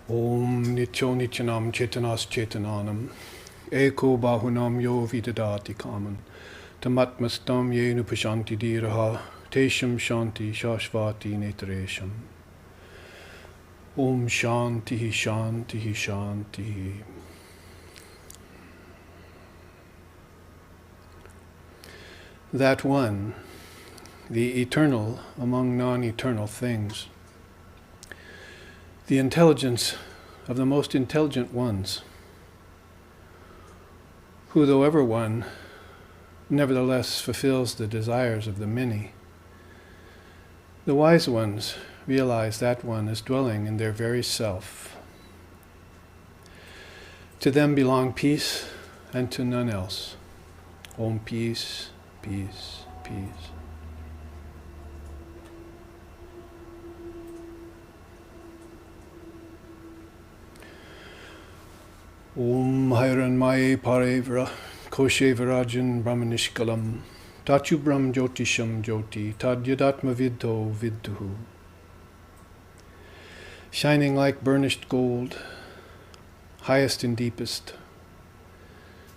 Om Nityo Nityanam Chetanas Chetananam Eko Bahunam Yo Vidadati Kaman Tamatmastam Yenu Pashanti Diraha Tesham Shanti Shashvati Netaresham Om Shanti Shanti Shanti. That one, the eternal among non-eternal things, the intelligence of the most intelligent ones, who, though ever one, nevertheless fulfills the desires of the many. The wise ones realize that one is dwelling in their very self. To them belong peace and to none else. Om peace, peace, peace. Om Hiranmaye Parevra Koshevarajan Brahmanishkalam Tachu Brahm Jyotisham Jyoti Tadyadatma Vidho Vidduhu. Shining like burnished gold, highest and deepest,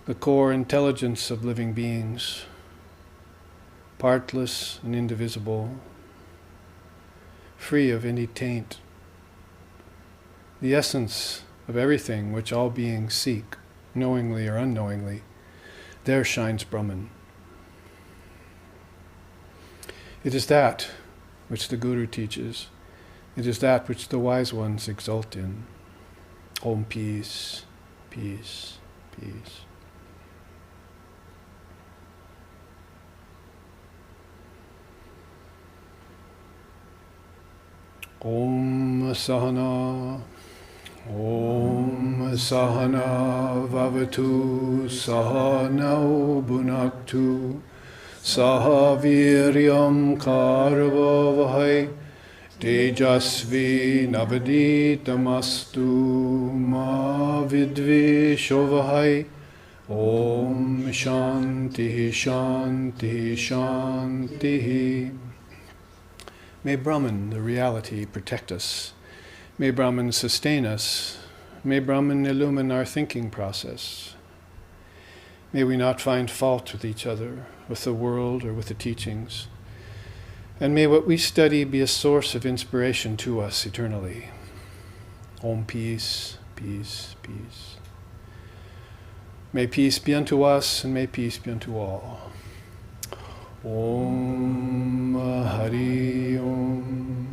the core intelligence of living beings, partless and indivisible, free of any taint, the essence of everything which all beings seek, knowingly or unknowingly, there shines Brahman. It is that which the Guru teaches. It is that which the wise ones exult in. Om peace, peace, peace. Om Sahana. Om Sahana Vavatu Sahanau Bhunaktu Sahaviryam Karvavahai Tejasvi Navaditamastu Ma Vidvishovahai. Om Shanti Shanti Shanti. May Brahman, the reality, protect us. May Brahman sustain us. May Brahman illumine our thinking process. May we not find fault with each other, with the world, or with the teachings. And may what we study be a source of inspiration to us eternally. Om peace, peace, peace. May peace be unto us, and may peace be unto all. Om Hari Om.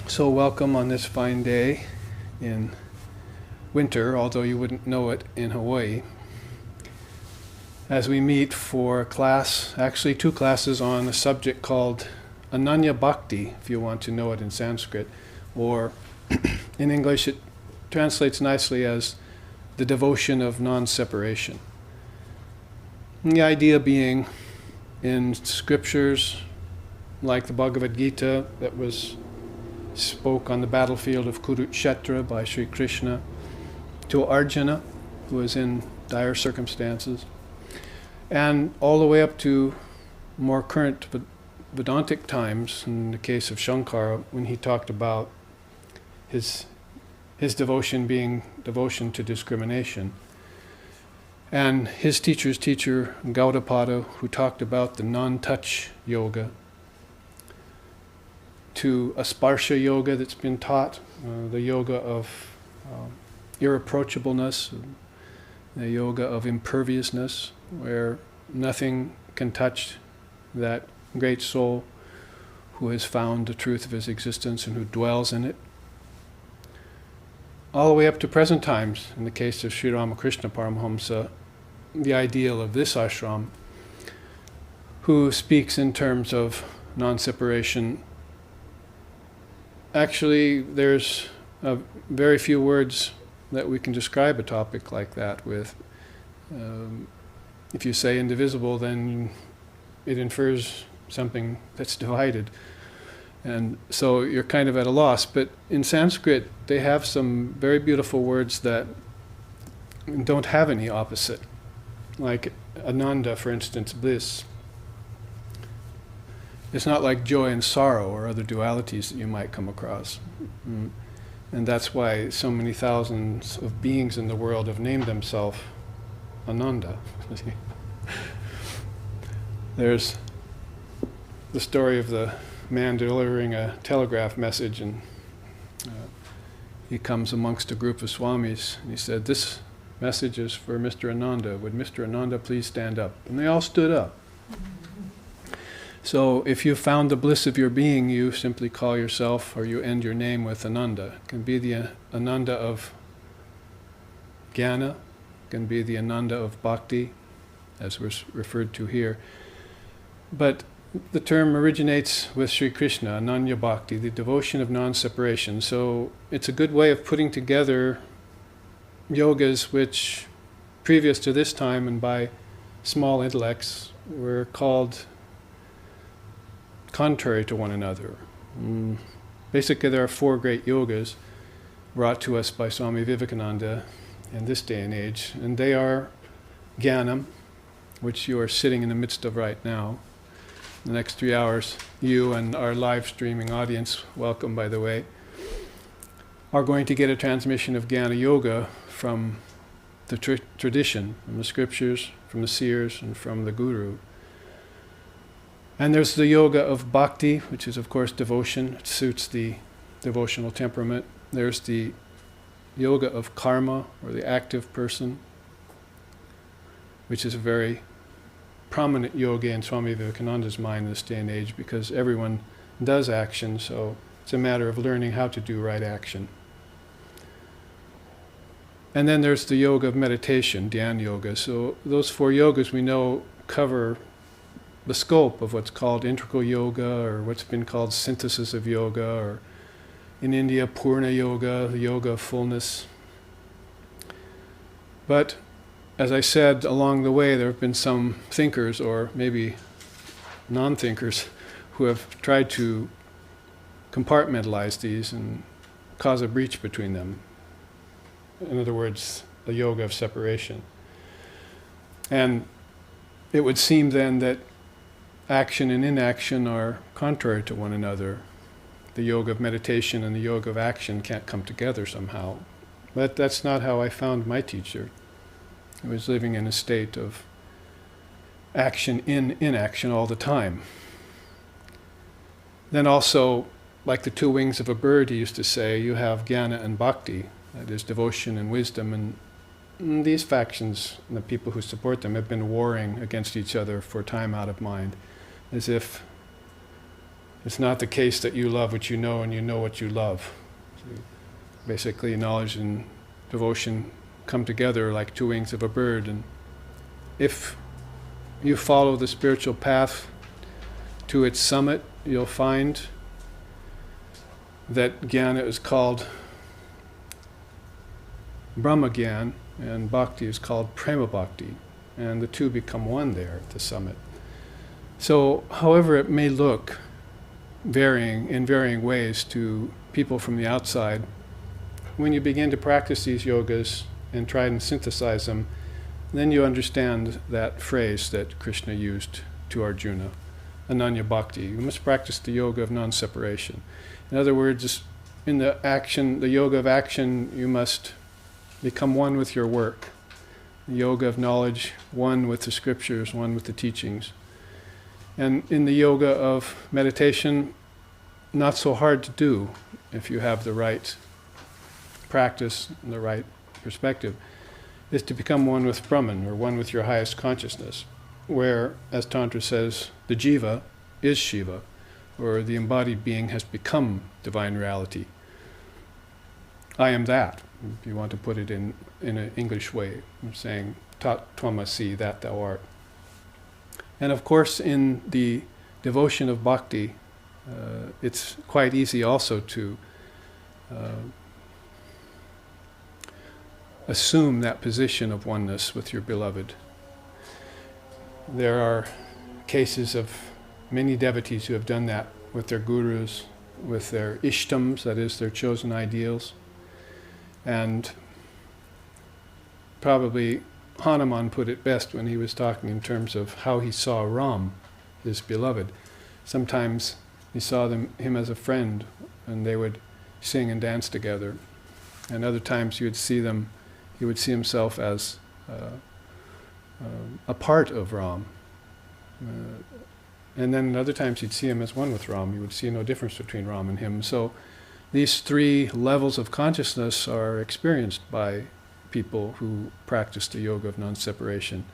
So welcome on this fine day in winter, although you wouldn't know it in Hawaii, as we meet for a class, actually 2 classes on a subject called Ananya Bhakti, if you want to know it in Sanskrit, or in English it translates nicely as the devotion of non-separation. And the idea being in scriptures like the Bhagavad Gita that was spoke on the battlefield of Kurukshetra by Sri Krishna to Arjuna, who was in dire circumstances, and all the way up to more current Vedantic times, in the case of Shankara, when he talked about his devotion being devotion to discrimination. And his teacher's teacher, Gaudapada, who talked about the non-touch yoga, to a sparsha yoga that's been taught, the yoga of irreproachableness, the yoga of imperviousness, where nothing can touch that great soul who has found the truth of his existence and who dwells in it. All the way up to present times, in the case of Sri Ramakrishna Paramahamsa, the ideal of this ashram, who speaks in terms of non-separation. Actually, there's very few words that we can describe a topic like that with. If you say indivisible, then it infers something that's divided. And so you're kind of at a loss. But in Sanskrit, they have some very beautiful words that don't have any opposite. Like Ananda, for instance, bliss, it's not like joy and sorrow or other dualities that you might come across. And that's why so many thousands of beings in the world have named themselves Ananda. There's the story of the man delivering a telegraph message, and he comes amongst a group of swamis, and he said, "This message is for Mr. Ananda. Would Mr. Ananda please stand up?" And they all stood up. So if you found the bliss of your being, you simply call yourself, or you end your name with Ananda. It can be the Ananda of Jnana, it can be the Ananda of Bhakti, as was referred to here. But the term originates with Sri Krishna, Ananya Bhakti, the devotion of non-separation. So it's a good way of putting together yogas which, previous to this time and by small intellects, were called contrary to one another. Basically, there are 4 great yogas brought to us by Swami Vivekananda in this day and age, and they are Jnanam, which you are sitting in the midst of right now. The next 3 hours, you and our live streaming audience, welcome by the way, are going to get a transmission of Jnana Yoga from the tradition, from the scriptures, from the seers, and from the Guru. And there's the yoga of bhakti, which is of course devotion. It suits the devotional temperament. There's the yoga of karma, or the active person, which is a very prominent yoga in Swami Vivekananda's mind in this day and age, because everyone does action, so it's a matter of learning how to do right action. And then there's the yoga of meditation, Dhyan Yoga. So those 4 yogas we know cover the scope of what's called integral yoga, or what's been called synthesis of yoga, or in India, Purna Yoga, the yoga of fullness. But as I said, along the way there have been some thinkers, or maybe non-thinkers, who have tried to compartmentalize these and cause a breach between them. In other words, the yoga of separation. And it would seem then that action and inaction are contrary to one another. The yoga of meditation and the yoga of action can't come together somehow. But that's not how I found my teacher. He was living in a state of action in inaction all the time. Then also, like the 2 wings of a bird, he used to say, you have jnana and bhakti, that is devotion and wisdom, and these factions and the people who support them have been warring against each other for time out of mind, as if it's not the case that you love what you know and you know what you love. So basically, knowledge and devotion come together like 2 wings of a bird, and if you follow the spiritual path to its summit, you'll find that jnana is called Brahma Gyan, and bhakti is called Prema Bhakti, and the 2 become one there at the summit. So, however it may look, in varying ways to people from the outside, when you begin to practice these yogas and try and synthesize them, then you understand that phrase that Krishna used to Arjuna, Ananya Bhakti. You must practice the yoga of non-separation. In other words, in the yoga of action, you must become one with your work. The yoga of knowledge, one with the scriptures, one with the teachings. And in the yoga of meditation, not so hard to do if you have the right practice and the right perspective, is to become one with Brahman, or one with your highest consciousness, where, as Tantra says, the jiva is Shiva, or the embodied being has become divine reality. I am that, if you want to put it in an English way. I'm saying, Tat Tvamasi, that thou art. And of course, in the devotion of bhakti, it's quite easy also to assume that position of oneness with your beloved. There are cases of many devotees who have done that with their gurus, with their ishtams, that is, their chosen ideals. And probably Hanuman put it best when he was talking in terms of how he saw Ram, his beloved. Sometimes he saw him as a friend, and they would sing and dance together. And other times he would see himself as a part of Ram. And then other times he'd see him as one with Ram. You would see no difference between Ram and him. So these three levels of consciousness are experienced by people who practice the yoga of non-separation.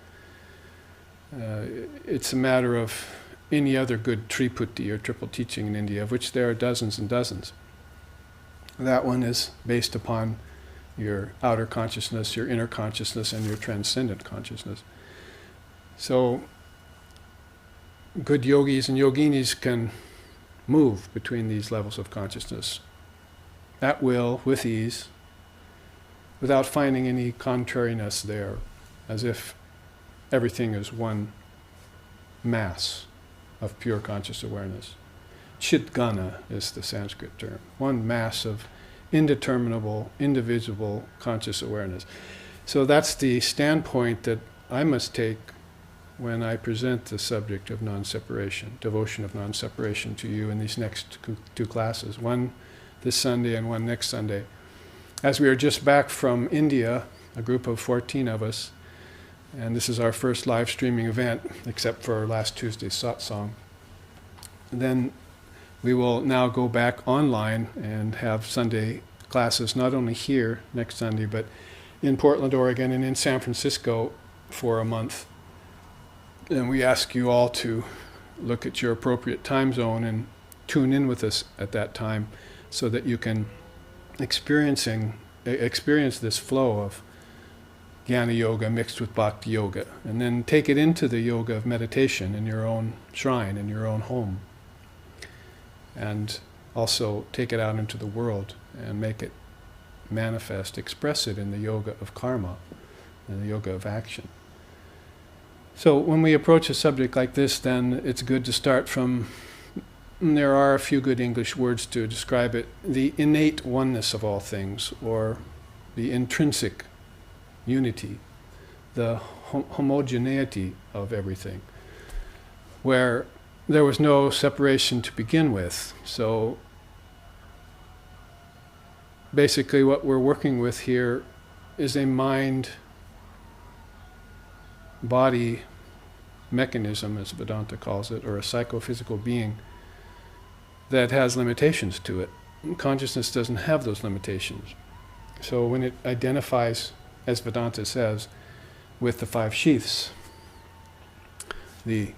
It's a matter of any other good Triputi or triple teaching in India, of which there are dozens and dozens. That one is based upon your outer consciousness, your inner consciousness, and your transcendent consciousness. So good yogis and yoginis can move between these levels of consciousness at will, with ease, without finding any contrariness there, as if everything is one mass of pure conscious awareness. Chitgana is the Sanskrit term, one mass of indeterminable, indivisible conscious awareness. So that's the standpoint that I must take when I present the subject of non-separation, devotion of non-separation to you in these next two classes, one this Sunday and one next Sunday. As we are just back from India, a group of 14 of us, and this is our first live streaming event, except for last Tuesday's satsang. Then we will now go back online and have Sunday classes, not only here next Sunday, but in Portland, Oregon, and in San Francisco for a month. And we ask you all to look at your appropriate time zone and tune in with us at that time so that you can experience this flow of Jnana Yoga mixed with Bhakti Yoga, and then take it into the yoga of meditation in your own shrine, in your own home. And also take it out into the world and make it manifest, express it in the yoga of karma, in the yoga of action. So when we approach a subject like this, then it's good to start from, there are a few good English words to describe it, the innate oneness of all things, or the intrinsic unity, the homogeneity of everything, where there was no separation to begin with. So basically what we're working with here is a mind-body mechanism, as Vedanta calls it, or a psychophysical being that has limitations to it. Consciousness doesn't have those limitations. So when it identifies, as Vedanta says, with the five sheaths, the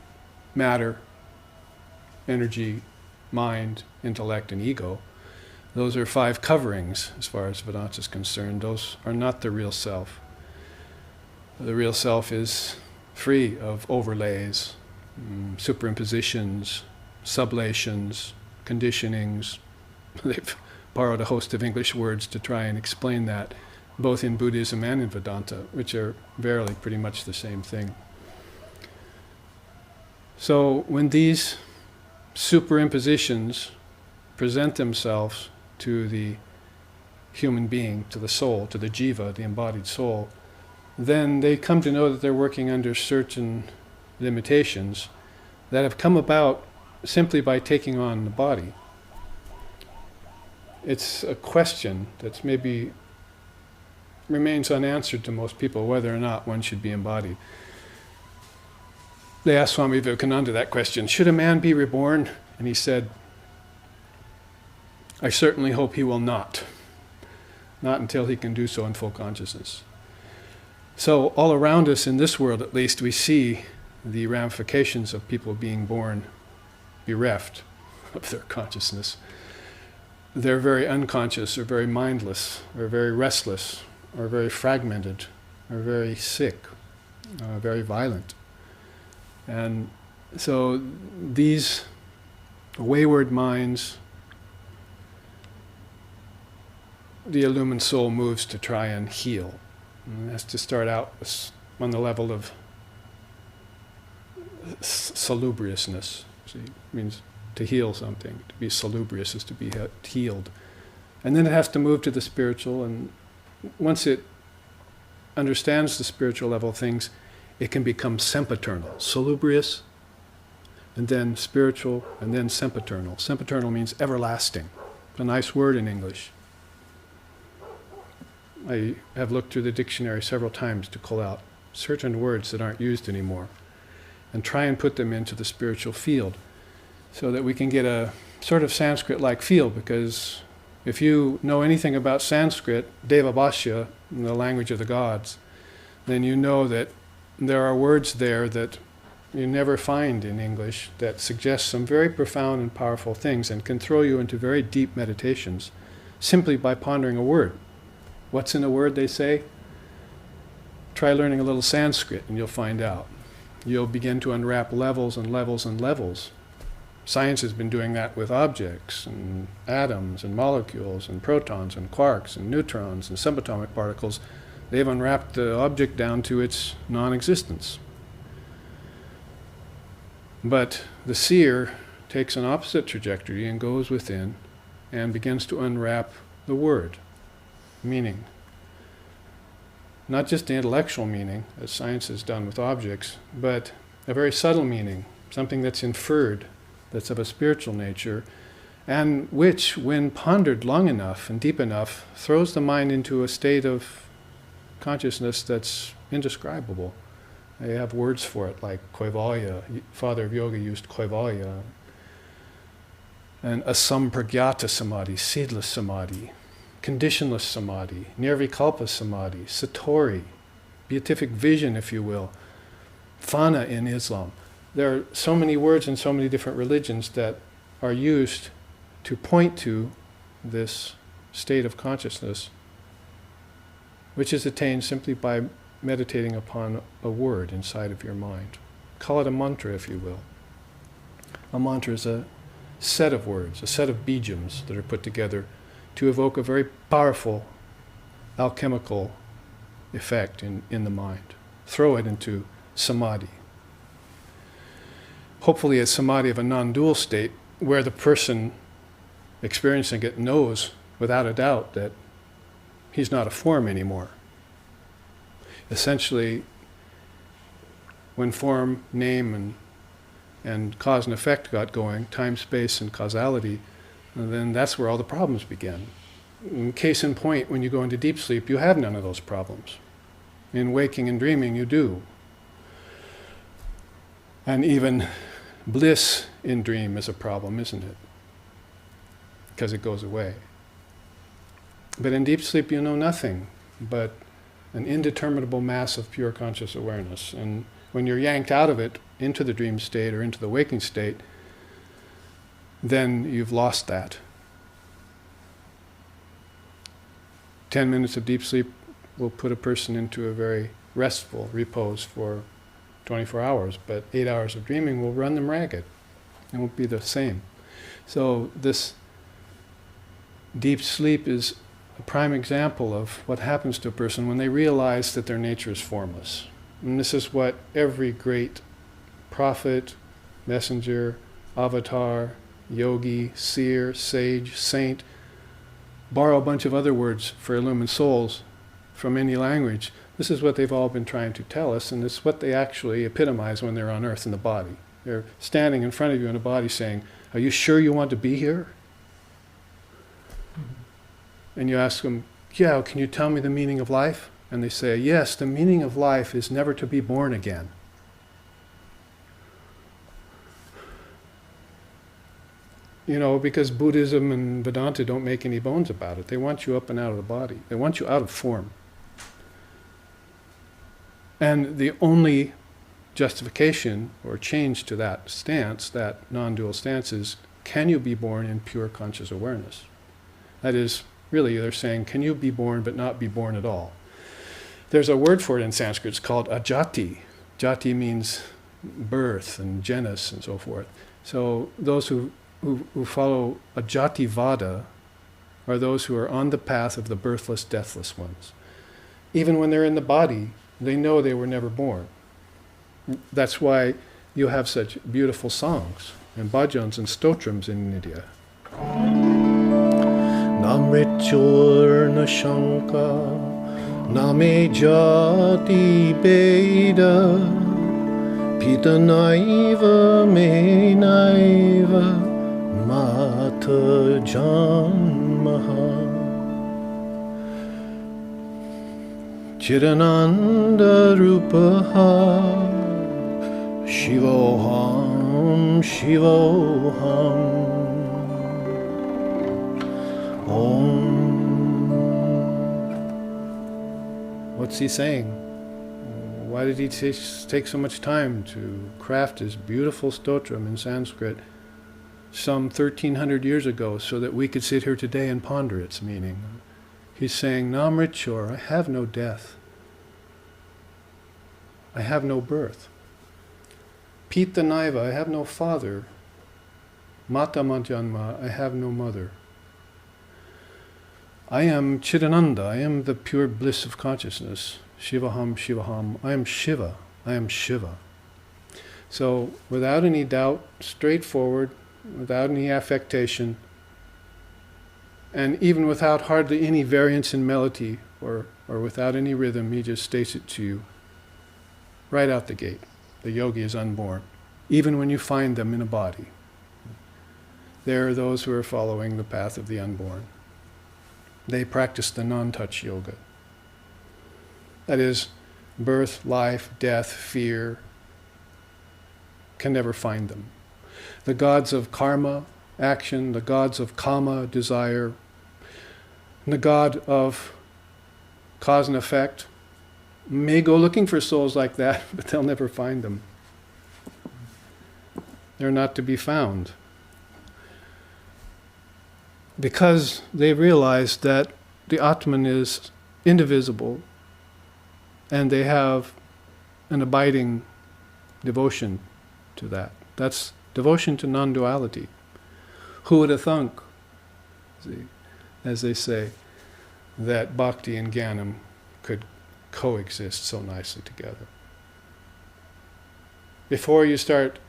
matter, energy, mind, intellect, and ego, those are five coverings as far as Vedanta is concerned. Those are not the real self. The real self is free of overlays, superimpositions, sublations, conditionings. They've borrowed a host of English words to try and explain that, both in Buddhism and in Vedanta, which are verily pretty much the same thing. So when these superimpositions present themselves to the human being, to the soul, to the jiva, the embodied soul, then they come to know that they're working under certain limitations that have come about simply by taking on the body. It's a question that's maybe remains unanswered to most people, whether or not one should be embodied. They asked Swami Vivekananda that question, should a man be reborn? And he said, I certainly hope he will not until he can do so in full consciousness. So all around us in this world, at least, we see the ramifications of people being born bereft of their consciousness. They're very unconscious, or very mindless, or very restless, or very fragmented, or very sick, very violent. And so these wayward minds, the illumined soul moves to try and heal. And it has to start out on the level of salubriousness. See, it means to heal something. To be salubrious is to be healed. And then it has to move to the spiritual, and once it understands the spiritual level of things, it can become sempiternal, salubrious, and then spiritual, and then sempiternal. Sempiternal means everlasting. It's a nice word in English. I have looked through the dictionary several times to call out certain words that aren't used anymore and try and put them into the spiritual field so that we can get a sort of Sanskrit-like feel, because if you know anything about Sanskrit, Devabhashya, the language of the gods, then you know that there are words there that you never find in English that suggest some very profound and powerful things and can throw you into very deep meditations simply by pondering a word. What's in a word, they say? Try learning a little Sanskrit and you'll find out. You'll begin to unwrap levels and levels and levels. Science has been doing that with objects and atoms and molecules and protons and quarks and neutrons and subatomic particles. They've unwrapped the object down to its non-existence. But the seer takes an opposite trajectory and goes within and begins to unwrap the word, meaning. Not just the intellectual meaning, as science has done with objects, but a very subtle meaning, something that's inferred, that's of a spiritual nature, and which, when pondered long enough and deep enough, throws the mind into a state of consciousness that's indescribable. They have words for it, like Kaivalya. Father of Yoga used Kaivalya. And asampragyata samadhi, seedless samadhi, conditionless samadhi, nirvikalpa samadhi, satori, beatific vision, if you will, fana in Islam. There are so many words in so many different religions that are used to point to this state of consciousness, which is attained simply by meditating upon a word inside of your mind. Call it a mantra, if you will. A mantra is a set of words, a set of bijams that are put together to evoke a very powerful alchemical effect in the mind. Throw it into samadhi. Hopefully a samadhi of a non-dual state where the person experiencing it knows without a doubt that he's not a form anymore. Essentially, when form, name, and cause and effect got going, time, space, and causality, then that's where all the problems begin. In case in point, when you go into deep sleep, you have none of those problems. In waking and dreaming, you do. And even bliss in dream is a problem, isn't it? Because it goes away. But in deep sleep, you know nothing but an indeterminable mass of pure conscious awareness. And when you're yanked out of it into the dream state or into the waking state, then you've lost that. 10 minutes of deep sleep will put a person into a very restful repose for 24 hours, but 8 hours of dreaming will run them ragged. It won't be the same. So this deep sleep is a prime example of what happens to a person when they realize that their nature is formless. And this is what every great prophet, messenger, avatar, yogi, seer, sage, saint, borrow a bunch of other words for illumined souls from any language. This is what they've all been trying to tell us, and it's what they actually epitomize when they're on earth in the body. They're standing in front of you in a body saying, "Are you sure you want to be here?" And you ask them, "Yeah, can you tell me the meaning of life?" And they say, "Yes, the meaning of life is never to be born again." You know, because Buddhism and Vedanta don't make any bones about it. They want you up and out of the body. They want you out of form. And the only justification or change to that stance, that non-dual stance, is, can you be born in pure conscious awareness? That is, really, they're saying, can you be born but not be born at all? There's a word for it in Sanskrit. It's called ajati. Jati means birth and genus and so forth. So those who follow ajati vada are those who are on the path of the birthless, deathless ones. Even when they're in the body, they know they were never born. That's why you have such beautiful songs and bhajans and stotrams in India. Na mrityur na shanka Name jati beda, pita naiva me naiva, mata janmaha. Chidananda rupaha, Shivoham, Shivoham. Om. What's he saying? Why did he take so much time to craft his beautiful stotram in Sanskrit some 1300 years ago so that we could sit here today and ponder its meaning? He's saying, Namrichor, I have no death. I have no birth. Pita Naiva, I have no father. Mata Majanma, I have no mother. I am Chidananda, I am the pure bliss of consciousness. Shivaham, Shivaham, I am Shiva, I am Shiva. So, without any doubt, straightforward, without any affectation, and even without hardly any variance in melody or without any rhythm, he just states it to you right out the gate. The yogi is unborn, even when you find them in a body. There are those who are following the path of the unborn. They practice the non-touch yoga. That is, birth, life, death, fear can never find them. The gods of karma, action, the gods of kama, desire, and the god of cause and effect may go looking for souls like that, but they'll never find them. They're not to be found. Because they realize that the Atman is indivisible and they have an abiding devotion to that. That's devotion to non-duality. Who would have thunk, as they say, that bhakti and jnanam could coexist so nicely together? Before you start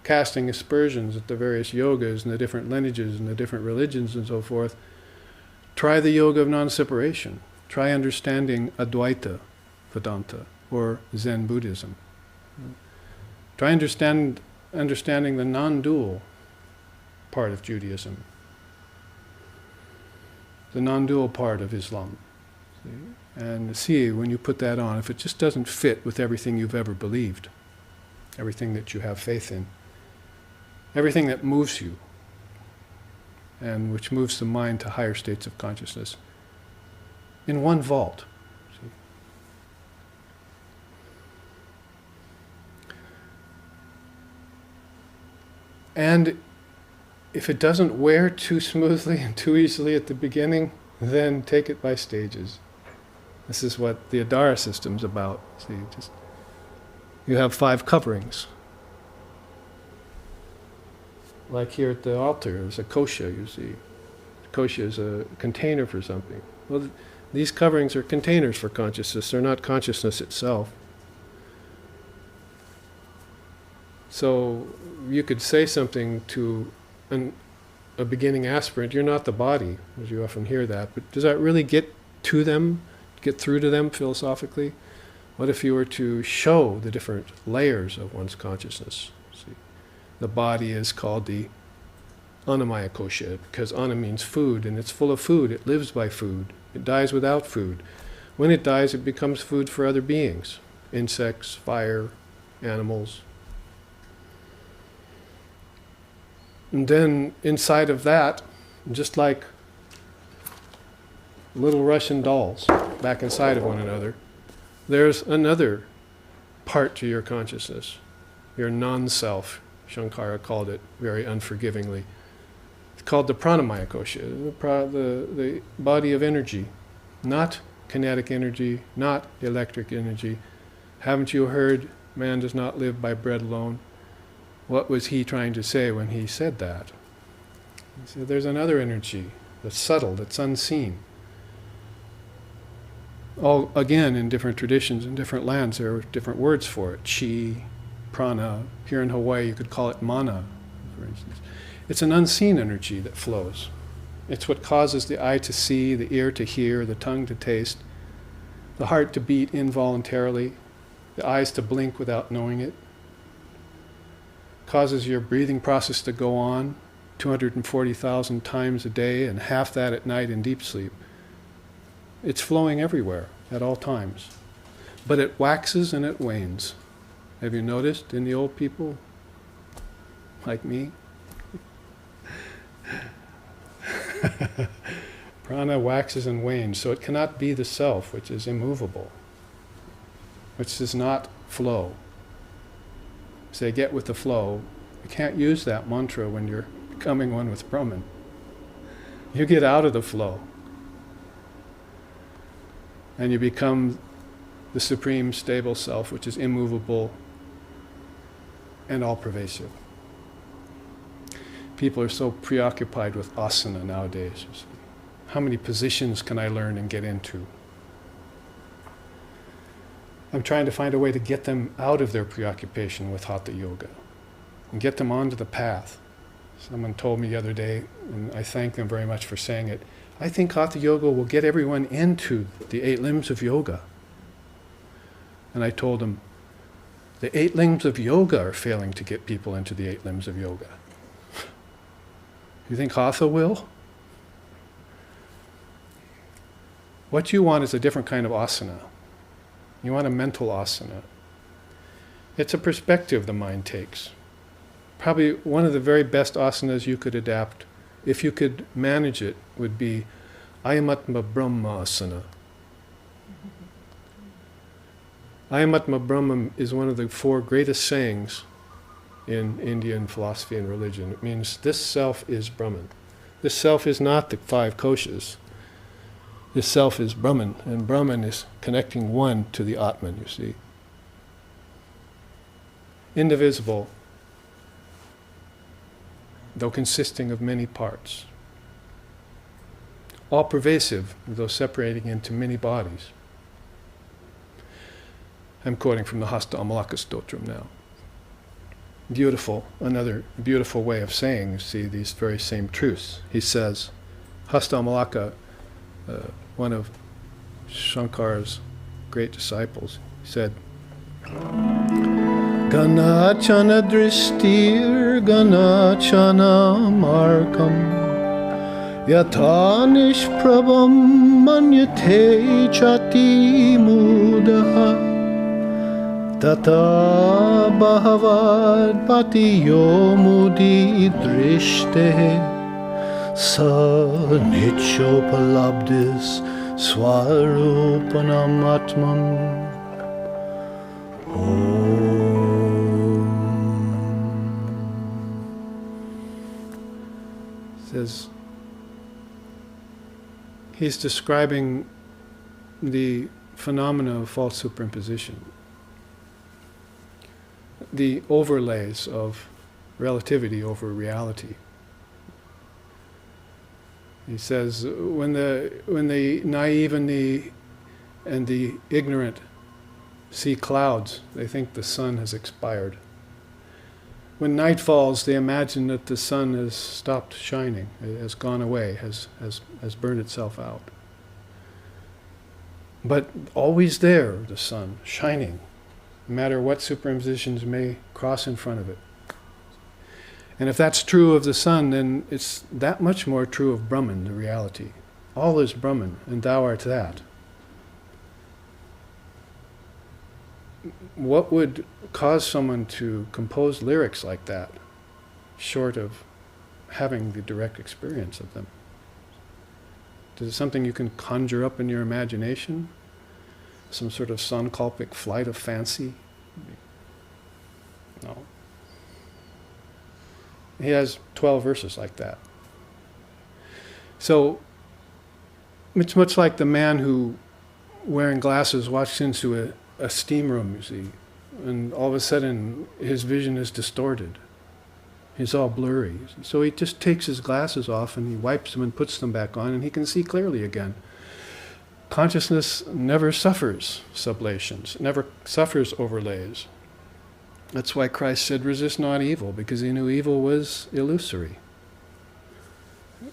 casting aspersions at the various yogas and the different lineages and the different religions and so forth, try the yoga of non-separation. Try understanding Advaita Vedanta or Zen Buddhism. Try understanding the non-dual part of Judaism, the non-dual part of Islam. And see, when you put that on, if it just doesn't fit with everything you've ever believed, everything that you have faith in, everything that moves you, and which moves the mind to higher states of consciousness, in one vault. See? And if it doesn't wear too smoothly and too easily at the beginning, then take it by stages. This is what the Adara system's about. See, you have 5 coverings. Like here at the altar, there's a kosha, you see. Kosha is a container for something. Well, these coverings are containers for consciousness. They're not consciousness itself. So you could say something to a beginning aspirant, you're not the body, as you often hear that, but does that really get to them, get through to them philosophically? What if you were to show the different layers of one's consciousness? See? The body is called the Annamaya Kosha, because Anna means food, and it's full of food. It lives by food. It dies without food. When it dies, it becomes food for other beings. Insects, fire, animals. And then inside of that, just like little Russian dolls back inside of one another, there's another part to your consciousness, your non-self. Shankara called it very unforgivingly. It's called the pranamaya kosha, the body of energy, not kinetic energy, not electric energy. Haven't you heard, man does not live by bread alone? What was he trying to say when he said that? He said there's another energy that's subtle, that's unseen. All, again, in different traditions, in different lands, there are different words for it. Chi, prana. Here in Hawaii, you could call it mana, for instance. It's an unseen energy that flows. It's what causes the eye to see, the ear to hear, the tongue to taste, the heart to beat involuntarily, the eyes to blink without knowing it, causes your breathing process to go on 240,000 times a day and half that at night in deep sleep. It's flowing everywhere at all times. But it waxes and it wanes. Have you noticed in the old people like me? Prana waxes and wanes, so it cannot be the self, which is immovable, which does not flow. Say, get with the flow. You can't use that mantra when you're becoming one with Brahman. You get out of the flow, and you become the supreme stable self, which is immovable and all-pervasive. People are so preoccupied with asana nowadays. How many positions can I learn and get into? I'm trying to find a way to get them out of their preoccupation with Hatha Yoga and get them onto the path. Someone told me the other day, and I thank them very much for saying it, I think Hatha Yoga will get everyone into the 8 limbs of yoga. And I told them, the 8 limbs of yoga are failing to get people into the 8 limbs of yoga. You think Hatha will? What you want is a different kind of asana. You want a mental asana. It's a perspective the mind takes. Probably one of the very best asanas you could adapt, if you could manage it, would be Ayamatma Brahma asana. Ayamatma Brahma is one of the 4 greatest sayings in Indian philosophy and religion. It means this self is Brahman. This self is not the 5 koshas. This self is Brahman, and Brahman is connecting one to the Atman, you see. Indivisible, though consisting of many parts. All pervasive, though separating into many bodies. I'm quoting from the Hasta Amalaka Stotram now. Beautiful, another beautiful way of saying, you see, these very same truths. He says, Hasta Amalaka, one of Shankara's great disciples, said, Ganachana dristir ganachana markam yatha nishprabham manyate chati mudaha tata bhavad patiyo mudi drishte sa nichopalabdis swarupanam atmam. Says he's describing the phenomena of false superimposition, the overlays of relativity over reality. He says when the naive and the ignorant see clouds, they think the sun has expired. When night falls, they imagine that the sun has stopped shining, has gone away, has burned itself out. But always there, the sun, shining, no matter what superimpositions may cross in front of it. And if that's true of the sun, then it's that much more true of Brahman, the reality. All is Brahman, and thou art that. What would cause someone to compose lyrics like that, short of having the direct experience of them? Is it something you can conjure up in your imagination? Some sort of sankalpic flight of fancy? No. He has 12 verses like that. So, it's much like the man who, wearing glasses, walks into a steam room, you see, and all of a sudden his vision is distorted. He's all blurry. So he just takes his glasses off and he wipes them and puts them back on and he can see clearly again. Consciousness never suffers sublations, never suffers overlays. That's why Christ said, resist not evil, because he knew evil was illusory.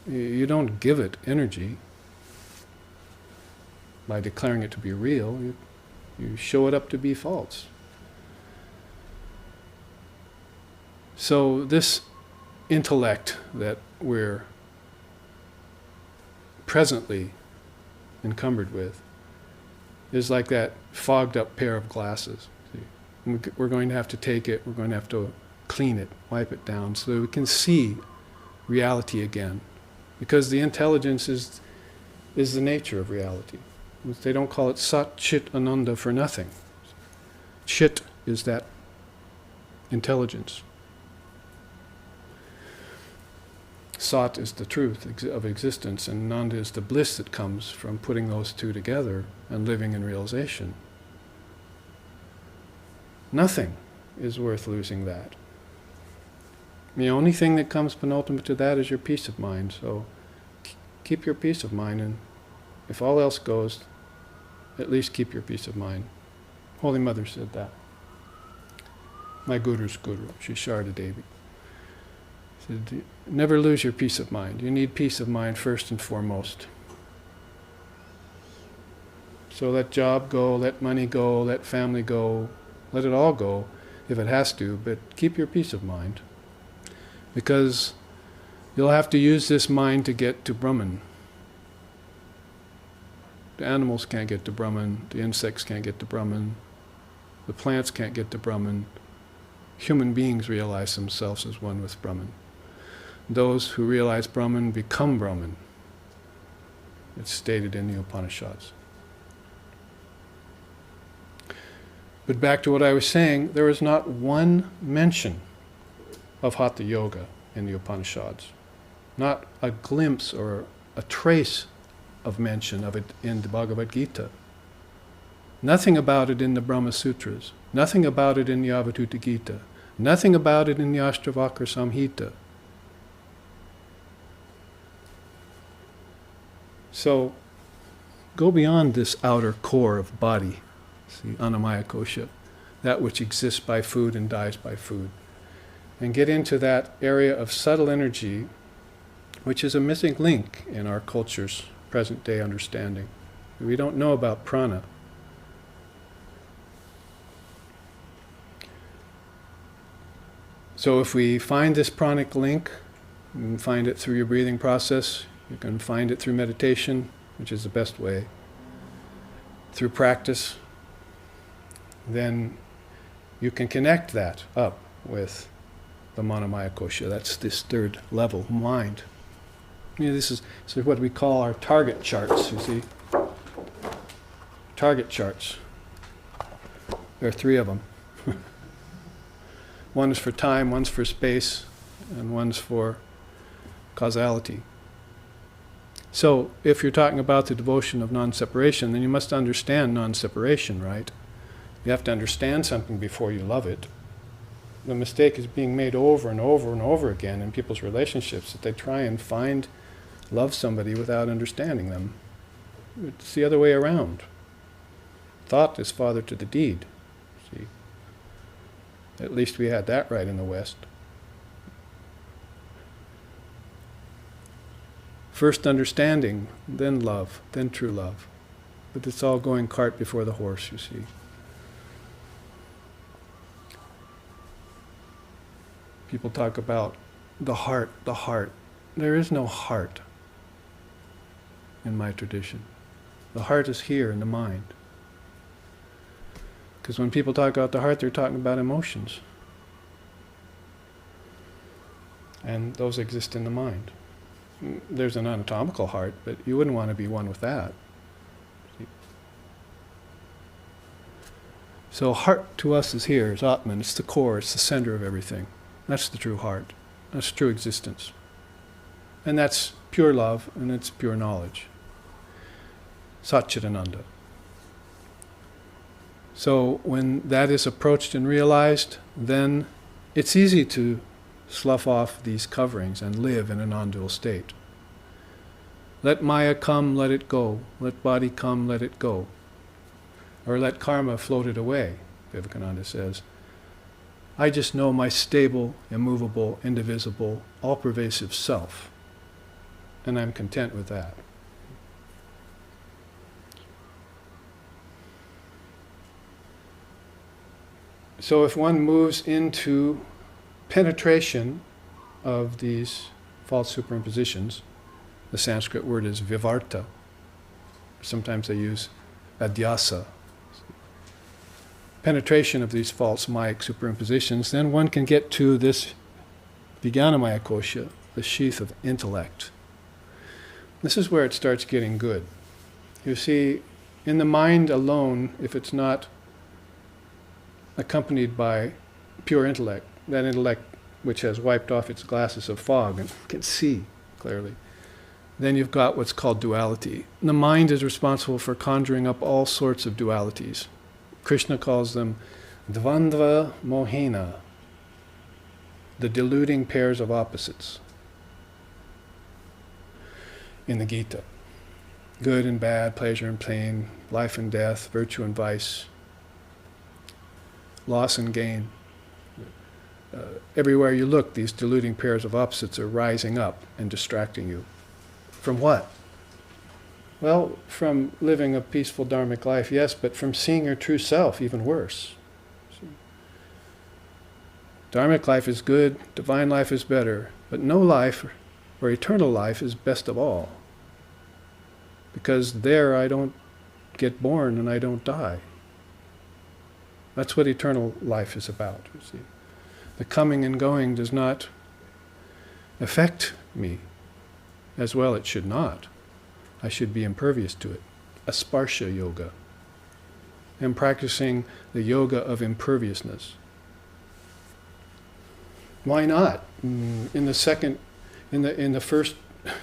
You don't give it energy. by declaring it to be real, you show it up to be false. So this intellect that we're presently encumbered with is like that fogged up pair of glasses. See? We're going to have to take it, we're going to have to clean it, wipe it down so that we can see reality again. Because the intelligence is the nature of reality. They don't call it Sat Chit Ananda for nothing. Chit is that intelligence. Sat is the truth of existence, and Nanda is the bliss that comes from putting those two together and living in realization. Nothing is worth losing that. The only thing that comes penultimate to that is your peace of mind. So keep your peace of mind, and if all else goes, at least keep your peace of mind. Holy Mother said that. My Guru's Guru, Sri Sharda Devi, said, never lose your peace of mind. You need peace of mind first and foremost. So let job go, let money go, let family go, let it all go if it has to, but keep your peace of mind. Because you'll have to use this mind to get to Brahman. The animals can't get to Brahman, the insects can't get to Brahman, the plants can't get to Brahman. Human beings realize themselves as one with Brahman. Those who realize Brahman become Brahman. It's stated in the Upanishads. But back to what I was saying, there is not one mention of Hatha Yoga in the Upanishads. Not a glimpse or a trace of mention of it in the Bhagavad Gita. Nothing about it in the Brahma Sutras. Nothing about it in the Avatutta Gita. Nothing about it in the Ashtavakra Samhita. So, go beyond this outer core of body, see, Annamaya Kosha, that which exists by food and dies by food, and get into that area of subtle energy, which is a missing link in our culture's present-day understanding. We don't know about prana. So if we find this pranic link, you can find it through your breathing process, you can find it through meditation, which is the best way, through practice, then you can connect that up with the Manamaya Kosha. That's this third level, mind. You know, this is what we call our target charts, you see. Target charts. There are 3 of them. One is for time, one's for space, and one's for causality. So, if you're talking about the devotion of non-separation, then you must understand non-separation, right? You have to understand something before you love it. The mistake is being made over and over and over again in people's relationships, that they try and love somebody without understanding them. It's the other way around. Thought is father to the deed. See? At least we had that right in the West. First understanding, then love, then true love. But it's all going cart before the horse, you see. People talk about the heart, the heart. There is no heart in my tradition. The heart is here in the mind. Because when people talk about the heart, they're talking about emotions. And those exist in the mind. There's an anatomical heart, but you wouldn't want to be one with that. So heart to us is here, is Atman, it's the core, it's the center of everything. That's the true heart. That's true existence. And that's pure love, and it's pure knowledge. Satchitananda. So when that is approached and realized, then it's easy to slough off these coverings and live in a non-dual state. Let Maya come, let it go. Let body come, let it go. Or let karma float it away, Vivekananda says. I just know my stable, immovable, indivisible, all-pervasive self. And I'm content with that. So if one moves into penetration of these false superimpositions, the Sanskrit word is vivarta. Sometimes they use adhyasa. Penetration of these false Mayic superimpositions, then one can get to this Vijnanamaya kosha, the sheath of intellect. This is where it starts getting good. You see, in the mind alone, if it's not accompanied by pure intellect, that intellect which has wiped off its glasses of fog and can see clearly, then you've got what's called duality. The mind is responsible for conjuring up all sorts of dualities. Krishna calls them dvandva mohina, the deluding pairs of opposites in the Gita. Good and bad, pleasure and pain, life and death, virtue and vice, loss and gain. Everywhere you look, these deluding pairs of opposites are rising up and distracting you. From what? Well, from living a peaceful dharmic life, yes, but from seeing your true self, even worse. Dharmic life is good, divine life is better, but no life or eternal life is best of all. Because there I don't get born and I don't die. That's what eternal life is about, you see. The coming and going does not affect me. As well, it should not. I should be impervious to it. Asparsha yoga. I'm practicing the yoga of imperviousness. Why not? In the first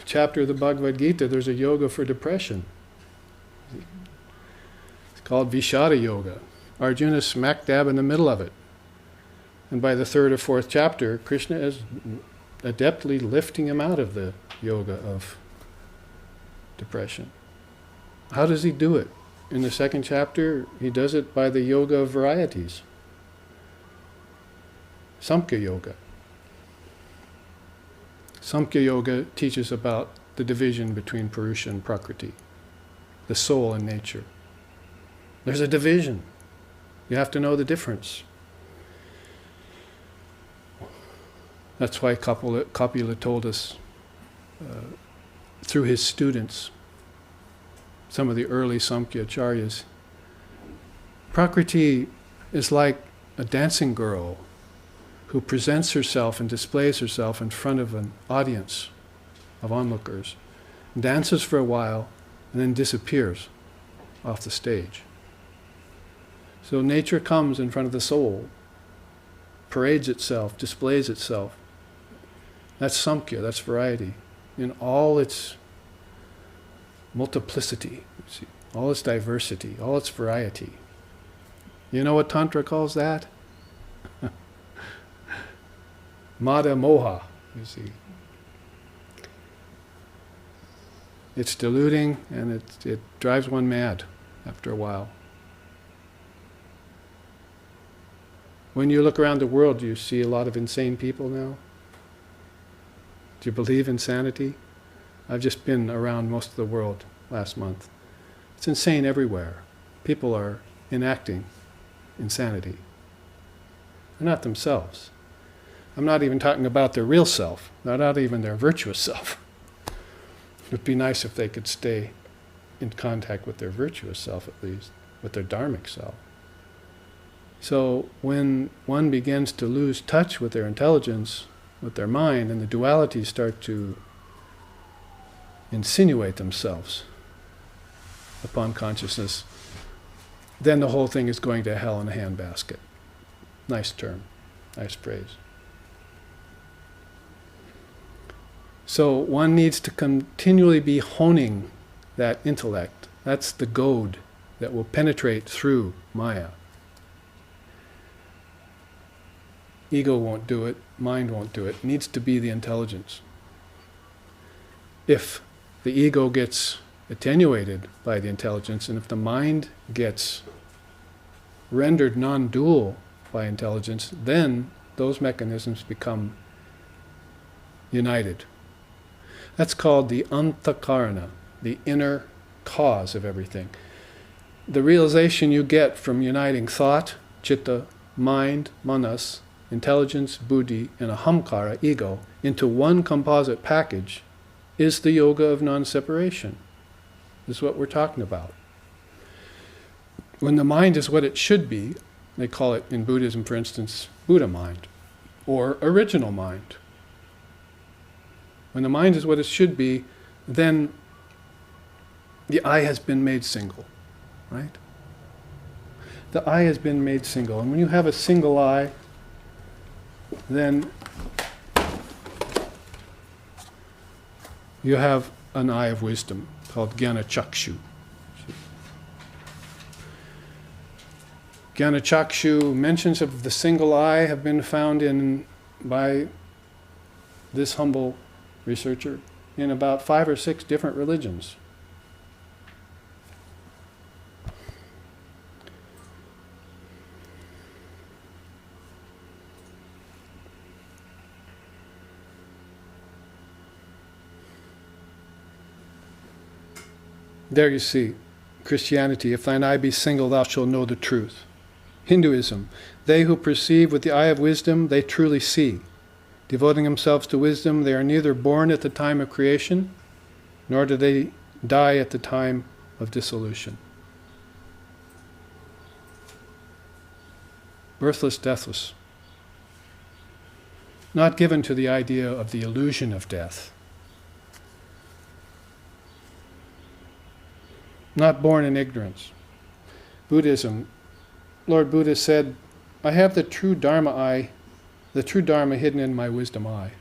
chapter of the Bhagavad Gita, there's a yoga for depression. It's called Vishada Yoga. Arjuna is smack dab in the middle of it. And by the third or fourth chapter, Krishna is adeptly lifting him out of the yoga of depression. How does he do it? In the second chapter, he does it by the yoga of varieties. Samkhya Yoga. Samkhya Yoga teaches about the division between Purusha and Prakriti, the soul and nature. There's a division. You have to know the difference. That's why Kapila told us through his students, some of the early Samkhya Acharyas, Prakriti is like a dancing girl who presents herself and displays herself in front of an audience of onlookers, dances for a while, and then disappears off the stage. So nature comes in front of the soul, parades itself, displays itself. That's Samkhya, that's variety, in all its multiplicity, you see, all its diversity, all its variety. You know what Tantra calls that? Mada moha, you see. It's deluding and it drives one mad after a while. When you look around the world, do you see a lot of insane people now? Do you believe in sanity? I've just been around most of the world last month. It's insane everywhere. People are enacting insanity. They're not themselves. I'm not even talking about their real self, not even their virtuous self. It would be nice if they could stay in contact with their virtuous self at least, with their dharmic self. So when one begins to lose touch with their intelligence, with their mind, and the dualities start to insinuate themselves upon consciousness, then the whole thing is going to hell in a handbasket. Nice term, nice phrase. So one needs to continually be honing that intellect. That's the goad that will penetrate through Maya. Ego won't do it, mind won't do it. It needs to be the intelligence. If the ego gets attenuated by the intelligence, and if the mind gets rendered non-dual by intelligence, then those mechanisms become united. That's called the antakarana, the inner cause of everything. The realization you get from uniting thought, citta, mind, manas, intelligence, buddhi, and ahamkara, ego, into one composite package is the yoga of non-separation. This is what we're talking about. When the mind is what it should be, they call it in Buddhism, for instance, Buddha mind, or original mind. When the mind is what it should be, then the I has been made single, right? The I has been made single. And when you have a single I, then you have an eye of wisdom called Jnana Chakshu. Jnana Chakshu, mentions of the single eye have been found by this humble researcher in about 5 or 6 different religions. There you see, Christianity, if thine eye be single, thou shalt know the truth. Hinduism, they who perceive with the eye of wisdom, they truly see. Devoting themselves to wisdom, they are neither born at the time of creation, nor do they die at the time of dissolution. Birthless, deathless. Not given to the idea of the illusion of death. Not born in ignorance. Buddhism, Lord Buddha said, I have the true Dharma eye, the true Dharma hidden in my wisdom eye.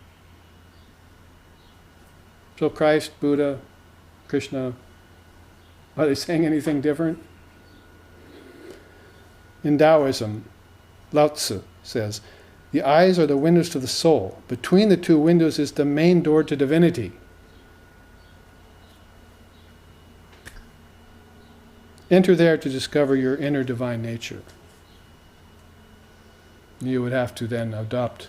So Christ, Buddha, Krishna, are they saying anything different? In Taoism, Lao Tzu says, the eyes are the windows to the soul. Between the two windows is the main door to divinity. Enter there to discover your inner divine nature. You would have to then adopt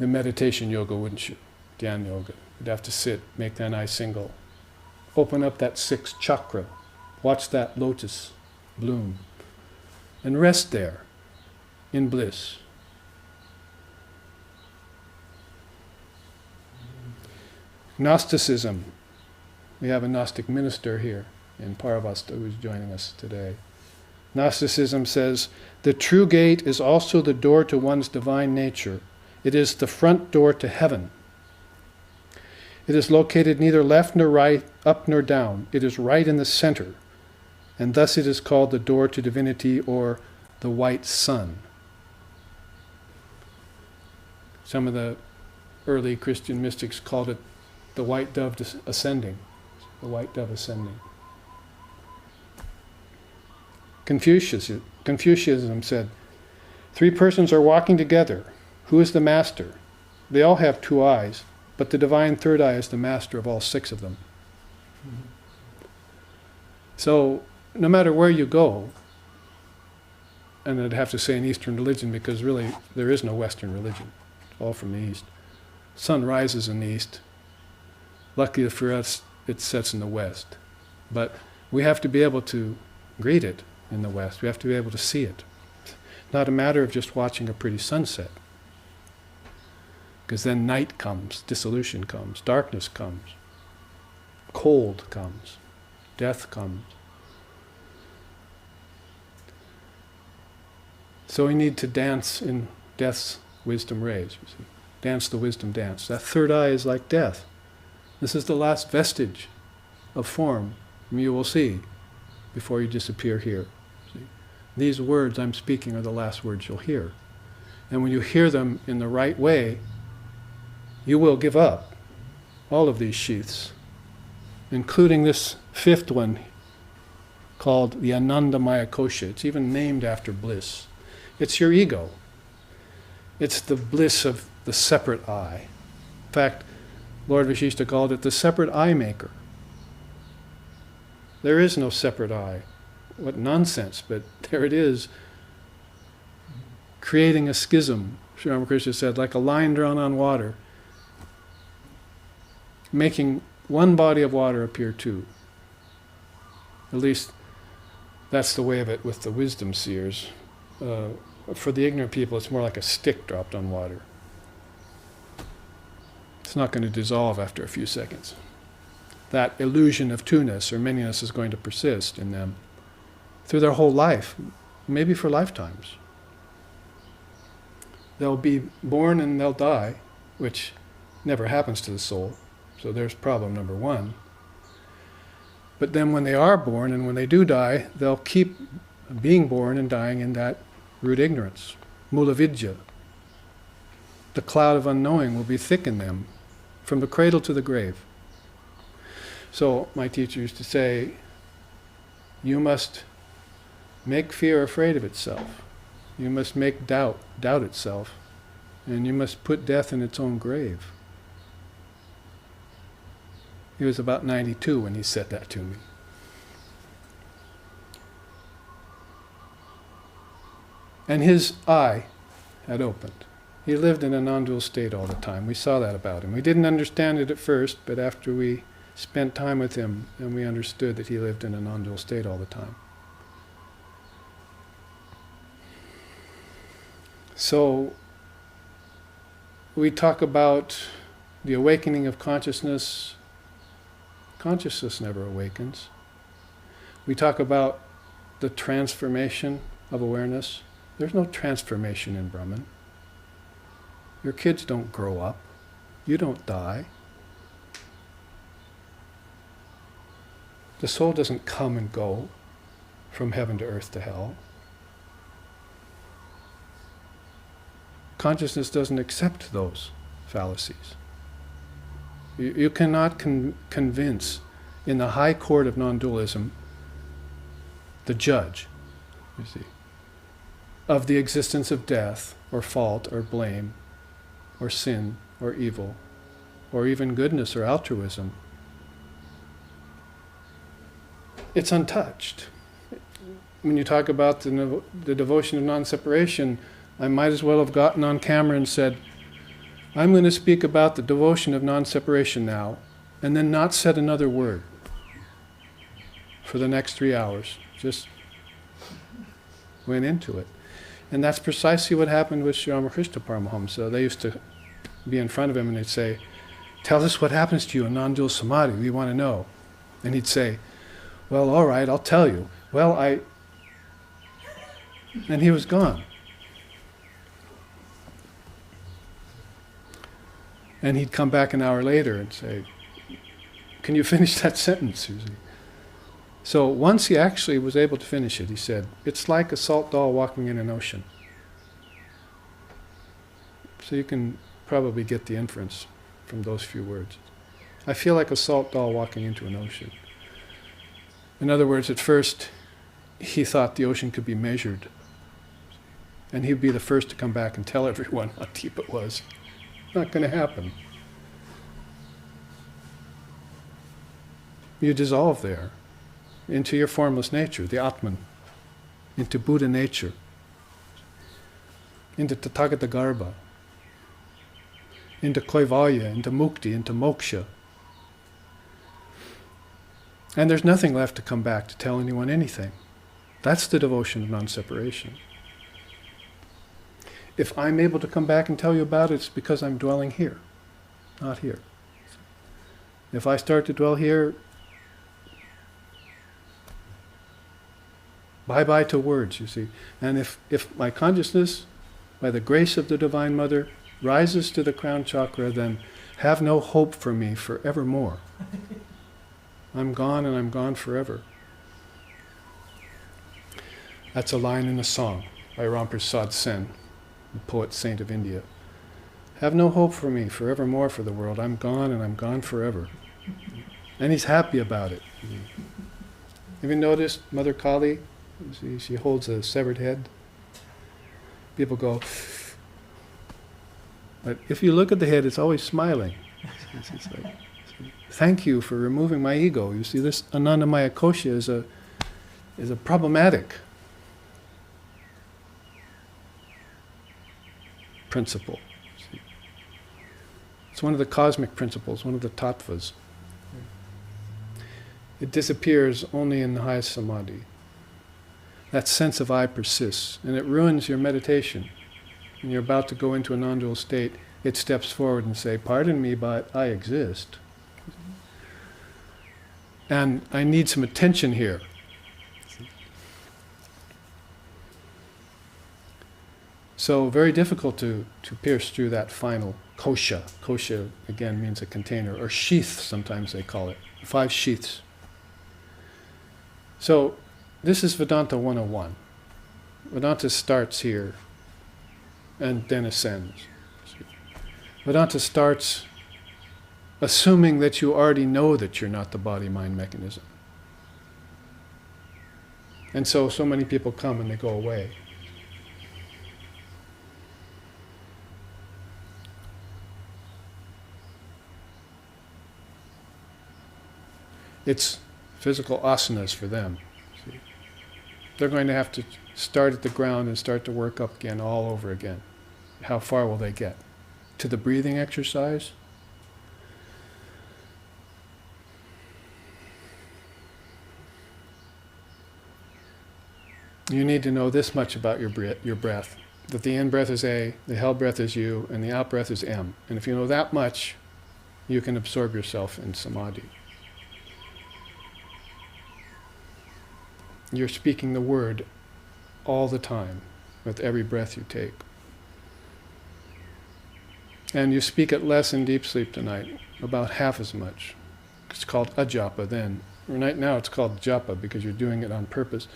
the meditation yoga, wouldn't you? Dhyan yoga. You'd have to sit, make that eye single. Open up that 6th chakra. Watch that lotus bloom. And rest there in bliss. Gnosticism. We have a Gnostic minister here in Paravasta who's joining us today. Gnosticism says, the true gate is also the door to one's divine nature. It is the front door to heaven. It is located neither left nor right, up nor down. It is right in the center. And thus it is called the door to divinity, or the white sun. Some of the early Christian mystics called it the white dove ascending. The white dove ascending. Confucianism said, 3 persons are walking together. Who is the master? They all have 2 eyes, but the divine third eye is the master of all 6 of them. Mm-hmm. So, no matter where you go, and I'd have to say in Eastern religion, because really there is no Western religion, all from the East. Sun rises in the East. Luckily for us, it sets in the West. But we have to be able to greet it in the West. We have to be able to see it. It's not a matter of just watching a pretty sunset. Because then night comes, dissolution comes, darkness comes, cold comes, death comes. So we need to dance in death's wisdom rays. You see. Dance the wisdom dance. That third eye is like death. This is the last vestige of form you will see before you disappear here. See? These words I'm speaking are the last words you'll hear. And when you hear them in the right way, you will give up all of these sheaths, including this 5th one called the Anandamaya Kosha. It's even named after bliss. It's your ego. It's the bliss of the separate I. In fact, Lord Vashishta called it the separate eye maker. There is no separate I. What nonsense, but there it is. Creating a schism, Sri Ramakrishna said, like a line drawn on water, making one body of water appear 2. At least that's the way of it with the wisdom seers. For the ignorant people, it's more like a stick dropped on water. It's not going to dissolve after a few seconds. That illusion of two-ness or many-ness is going to persist in them through their whole life, maybe for lifetimes. They'll be born and they'll die, which never happens to the soul. So there's problem number one. But then when they are born and when they do die, they'll keep being born and dying in that root ignorance, mula vidya. The cloud of unknowing will be thick in them from the cradle to the grave. So my teacher used to say, you must make fear afraid of itself. You must make doubt itself. And you must put death in its own grave. He was about 92 when he said that to me. And his eye had opened. He lived in a non-dual state all the time. We saw that about him. We didn't understand it at first, but after we spent time with him, and we understood that he lived in a non-dual state all the time. So, we talk about the awakening of consciousness. Consciousness never awakens. We talk about the transformation of awareness. There's no transformation in Brahman. Your kids don't grow up. You don't die. The soul doesn't come and go from heaven to earth to hell. Consciousness doesn't accept those fallacies. You cannot convince in the high court of non-dualism the judge, you see, of the existence of death or fault or blame or sin or evil or even goodness or altruism. It's untouched. When you talk about the devotion of non-separation, I might as well have gotten on camera and said, I'm going to speak about the devotion of non-separation now, and then not said another word for the next 3 hours. Just went into it. And that's precisely what happened with Sri Ramakrishna Paramahamsa. They used to be in front of him and they'd say, tell us what happens to you in non-dual samadhi, we want to know. And he'd say, well, all right, I'll tell you. And he was gone. And he'd come back an hour later and say, can you finish that sentence, Susie? So once he actually was able to finish it, he said, it's like a salt doll walking in an ocean. So you can probably get the inference from those few words. I feel like a salt doll walking into an ocean. In other words, at first, he thought the ocean could be measured. And he'd be the first to come back and tell everyone how deep it was. Not going to happen. You dissolve there into your formless nature, the Atman, into Buddha nature, into Tathagata Garbha, into Kaivalya, into Mukti, into Moksha. And there's nothing left to come back to tell anyone anything. That's the devotion of non-separation. If I'm able to come back and tell you about it, it's because I'm dwelling here, not here. If I start to dwell here, bye-bye to words, you see. And if my consciousness, by the grace of the Divine Mother, rises to the crown chakra, then have no hope for me forevermore. I'm gone and I'm gone forever. That's a line in a song by Ramprasad Sen, the poet saint of India. Have no hope for me forevermore for the world. I'm gone and I'm gone forever. And he's happy about it. Have you noticed Mother Kali? You see, she holds a severed head. People go, but if you look at the head, it's always smiling. It's like, thank you for removing my ego. You see, this Anandamaya Kosha is a problematic principle. See? It's one of the cosmic principles, one of the tattvas. It disappears only in the highest samadhi. that sense of I persists, and it ruins your meditation. When you're about to go into a non-dual state, it steps forward and say, pardon me, but I exist. And I need some attention here. So very difficult to pierce through that final kosha. Kosha, again, means a container, or sheath, sometimes they call it. 5 sheaths. So this is Vedanta 101. Vedanta starts here and then ascends. Vedanta starts assuming that you already know that you're not the body-mind mechanism. And so many people come and they go away. It's physical asanas for them. See? They're going to have to start at the ground and start to work up again all over again. How far will they get? To the breathing exercise? You need to know this much about your breath. That the in-breath is A, the held breath is U, and the out-breath is M. And if you know that much, you can absorb yourself in samadhi. You're speaking the word all the time with every breath you take. And you speak it less in deep sleep tonight, about half as much. It's called ajapa then. Right now it's called japa because you're doing it on purpose.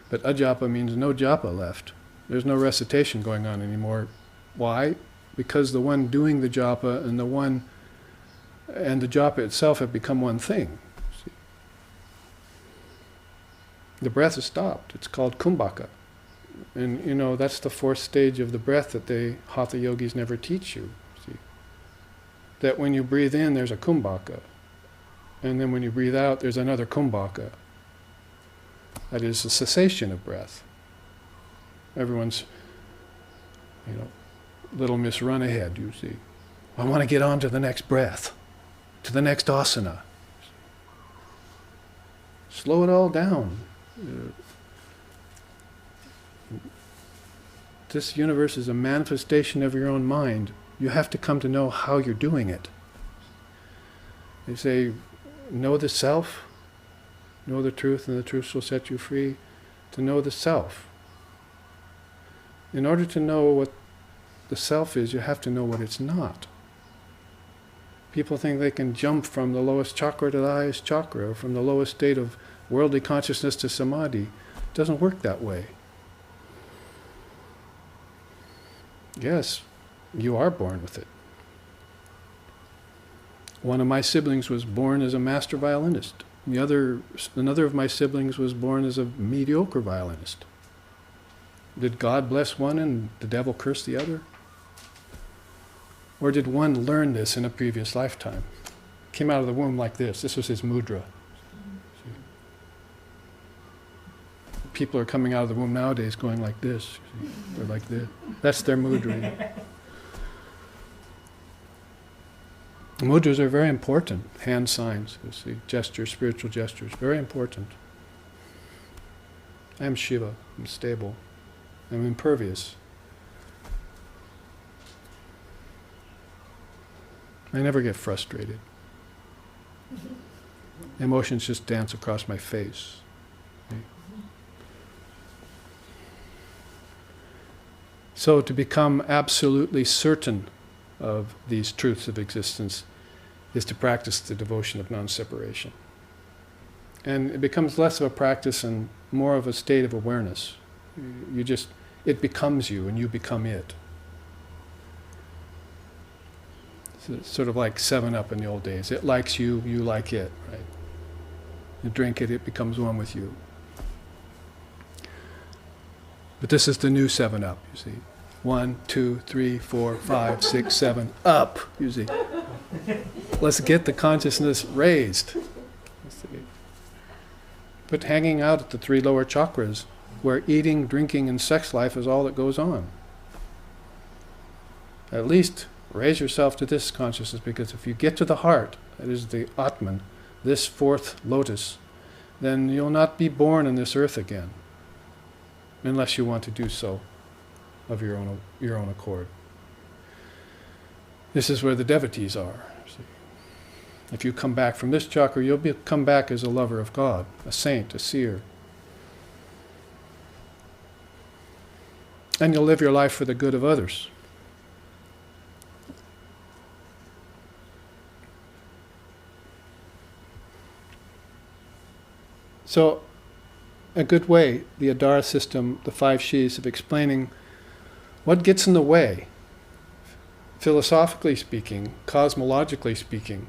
But ajapa means no japa left. There's no recitation going on anymore. Why? Because the one doing the japa and the japa itself have become one thing. The breath is stopped. It's called kumbhaka. And that's the 4th stage of the breath that the hatha yogis never teach you. See? That when you breathe in, there's a kumbhaka. And then when you breathe out, there's another kumbhaka. That is the cessation of breath. Everyone's, little miss run ahead, you see. I want to get on to the next breath, to the next asana. Slow it all down. This universe is a manifestation of your own mind. You have to come to know how you're doing it. They say, know the self, know the truth, and the truth shall set you free. To know the self. In order to know what the self is, you have to know what it's not. People think they can jump from the lowest chakra to the highest chakra, or from the lowest state of worldly consciousness to samadhi. It doesn't work that way. Yes, you are born with it. One of my siblings was born as a master violinist. Another of my siblings was born as a mediocre violinist. Did God bless one and the devil curse the other? Or did one learn this in a previous lifetime? Came out of the womb like this. This was his mudra. People are coming out of the womb nowadays going like this. They're like this. That's their mudra. Mudras are very important. Hand signs, you see, gestures, spiritual gestures, very important. I am Shiva. I'm stable. I'm impervious. I never get frustrated. Emotions just dance across my face. So to become absolutely certain of these truths of existence is to practice the devotion of non-separation. And it becomes less of a practice and more of a state of awareness. It becomes you and you become it. It's sort of like 7-Up in the old days. It likes you, you like it, right? You drink it, it becomes one with you. But this is the new 7-Up, you see. 1, 2, 3, 4, 5, 6, 7, up, you see. Let's get the consciousness raised. But hanging out at the 3 lower chakras, where eating, drinking, and sex life is all that goes on. At least raise yourself to this consciousness, because if you get to the heart, that is the Atman, this 4th lotus, then you'll not be born on this earth again. unless you want to do so of your own accord. This is where the devotees are. See? If you come back from this chakra, you'll come back as a lover of God, a saint, a seer. And you'll live your life for the good of others. So, a good way, the Adara system, the 5 Shis, of explaining what gets in the way, philosophically speaking, cosmologically speaking,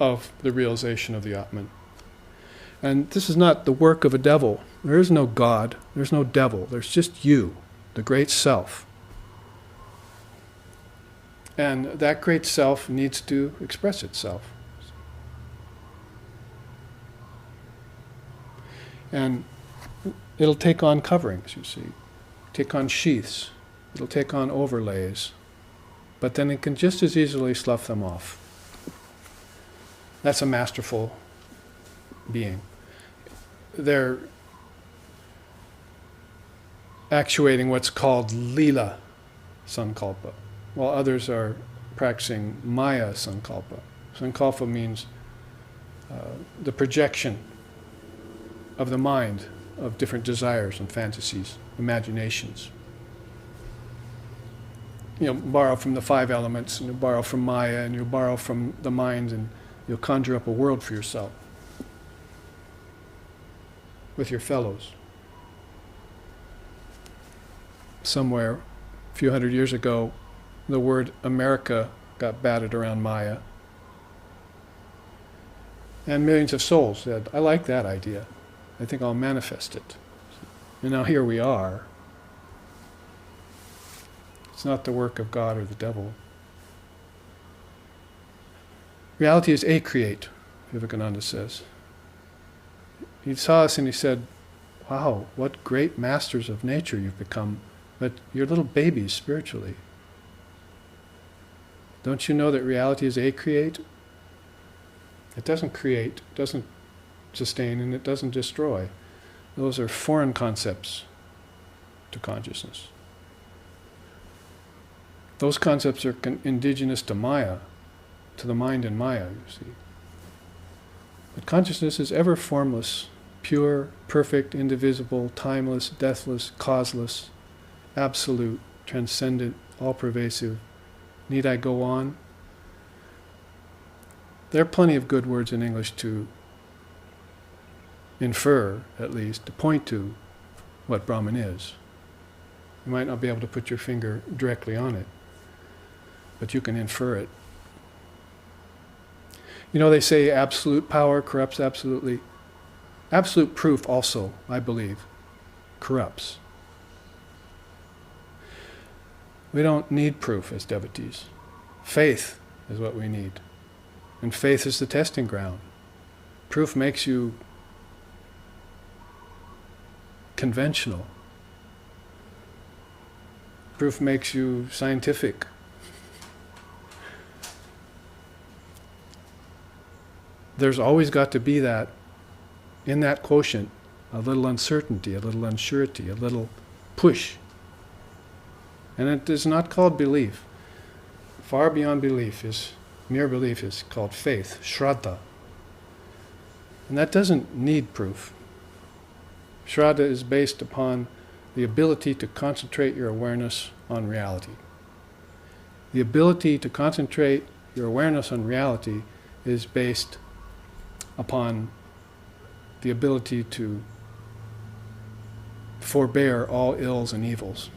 of the realization of the Atman. And this is not the work of a devil. There is no God, there's no devil, there's just you, the great self. And that great self needs to express itself. And it'll take on coverings, you see, take on sheaths, it'll take on overlays, but then it can just as easily slough them off. That's a masterful being. They're actuating what's called Lila Sankalpa, while others are practicing Maya Sankalpa. Sankalpa means the projection of the mind of different desires and fantasies, imaginations. You know, borrow from the 5 elements, and you borrow from Maya, and you borrow from the mind, and you'll conjure up a world for yourself with your fellows. Somewhere, a few hundred years ago, the word America got batted around Maya. And millions of souls said, I like that idea. I think I'll manifest it. And now here we are. It's not the work of God or the devil. Reality is acreate, Vivekananda says. He saw us and he said, wow, what great masters of nature you've become, but you're little babies spiritually. Don't you know that reality is acreate? It doesn't create, it doesn't sustain, and it doesn't destroy. Those are foreign concepts to consciousness. Those concepts are indigenous to Maya, to the mind in Maya, you see. But consciousness is ever formless, pure, perfect, indivisible, timeless, deathless, causeless, absolute, transcendent, all-pervasive. Need I go on? There are plenty of good words in English to infer, at least, to point to what Brahman is. You might not be able to put your finger directly on it, but you can infer it. You know, they say absolute power corrupts absolutely. Absolute proof also, I believe, corrupts. We don't need proof as devotees. Faith is what we need. And faith is the testing ground. Proof makes you conventional. Proof makes you scientific. There's always got to be that, in that quotient, a little uncertainty, a little unsurety, a little push. And it is not called belief. Far beyond belief is, mere belief is called faith, shraddha. And that doesn't need proof. Shraddha is based upon the ability to concentrate your awareness on reality. The ability to concentrate your awareness on reality is based upon the ability to forbear all ills and evils.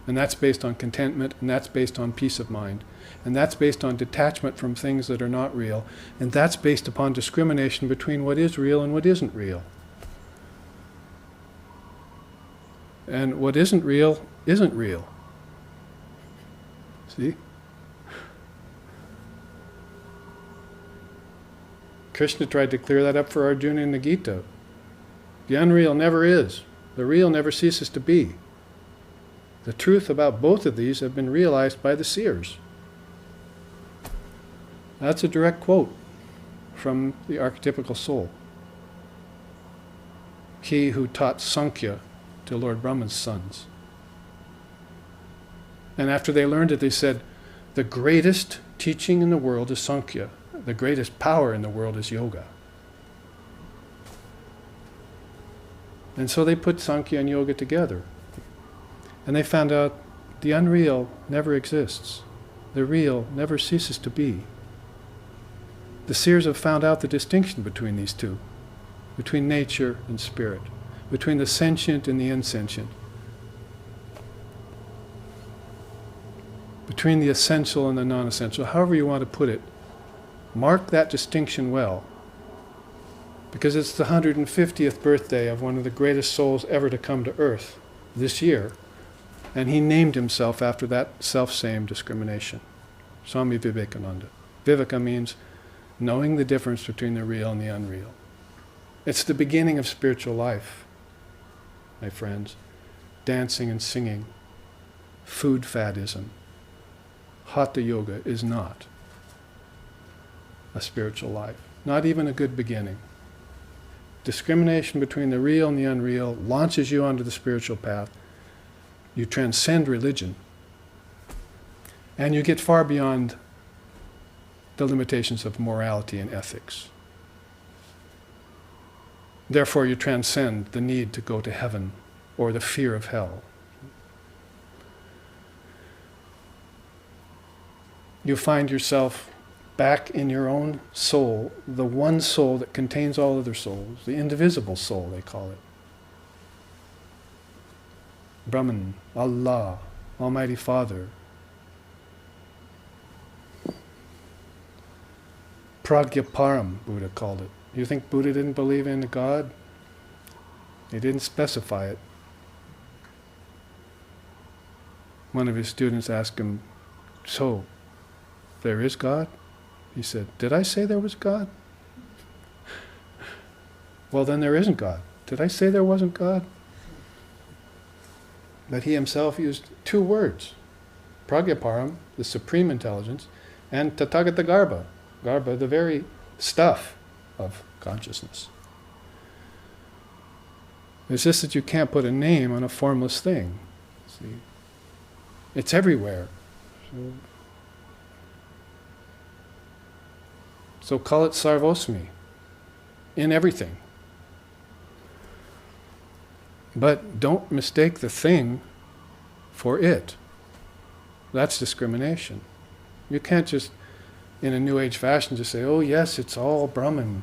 And that's based on contentment, and that's based on peace of mind. And that's based on detachment from things that are not real. And that's based upon discrimination between what is real and what isn't real. And what isn't real isn't real. See? Krishna tried to clear that up for Arjuna in the Gita. The unreal never is. The real never ceases to be. The truth about both of these have been realized by the seers. That's a direct quote from the archetypical soul. He who taught Sankhya to Lord Brahma's sons. And after they learned it, they said, the greatest teaching in the world is Sankhya. The greatest power in the world is yoga. And so they put Sankhya and yoga together. And they found out the unreal never exists. The real never ceases to be. The seers have found out the distinction between these two, between nature and spirit, between the sentient and the insentient, between the essential and the non-essential, however you want to put it. Mark that distinction well, because it's the 150th birthday of one of the greatest souls ever to come to earth this year, and he named himself after that self-same discrimination, Swami Vivekananda. Viveka means knowing the difference between the real and the unreal. It's the beginning of spiritual life, my friends. Dancing and singing, food faddism, Hatha yoga is not a spiritual life, not even a good beginning. Discrimination between the real and the unreal launches you onto the spiritual path. You transcend religion, and you get far beyond the limitations of morality and ethics. Therefore, you transcend the need to go to heaven or the fear of hell. You find yourself back in your own soul, the one soul that contains all other souls, the indivisible soul, they call it. Brahman, Allah, Almighty Father. Pragyaparam, Buddha called it. You think Buddha didn't believe in a God? He didn't specify it. One of his students asked him, so, there is God? He said, did I say there was God? Well, then there isn't God. Did I say there wasn't God? But he himself used two words, Pragyaparam, the supreme intelligence, and Tathagata Garbha, Garbha, the very stuff of consciousness. It's just that you can't put a name on a formless thing. See? It's everywhere. So call it Sarvosmi, in everything. But don't mistake the thing for it. That's discrimination. You can't just, in a New Age fashion, just say, oh yes, it's all Brahman.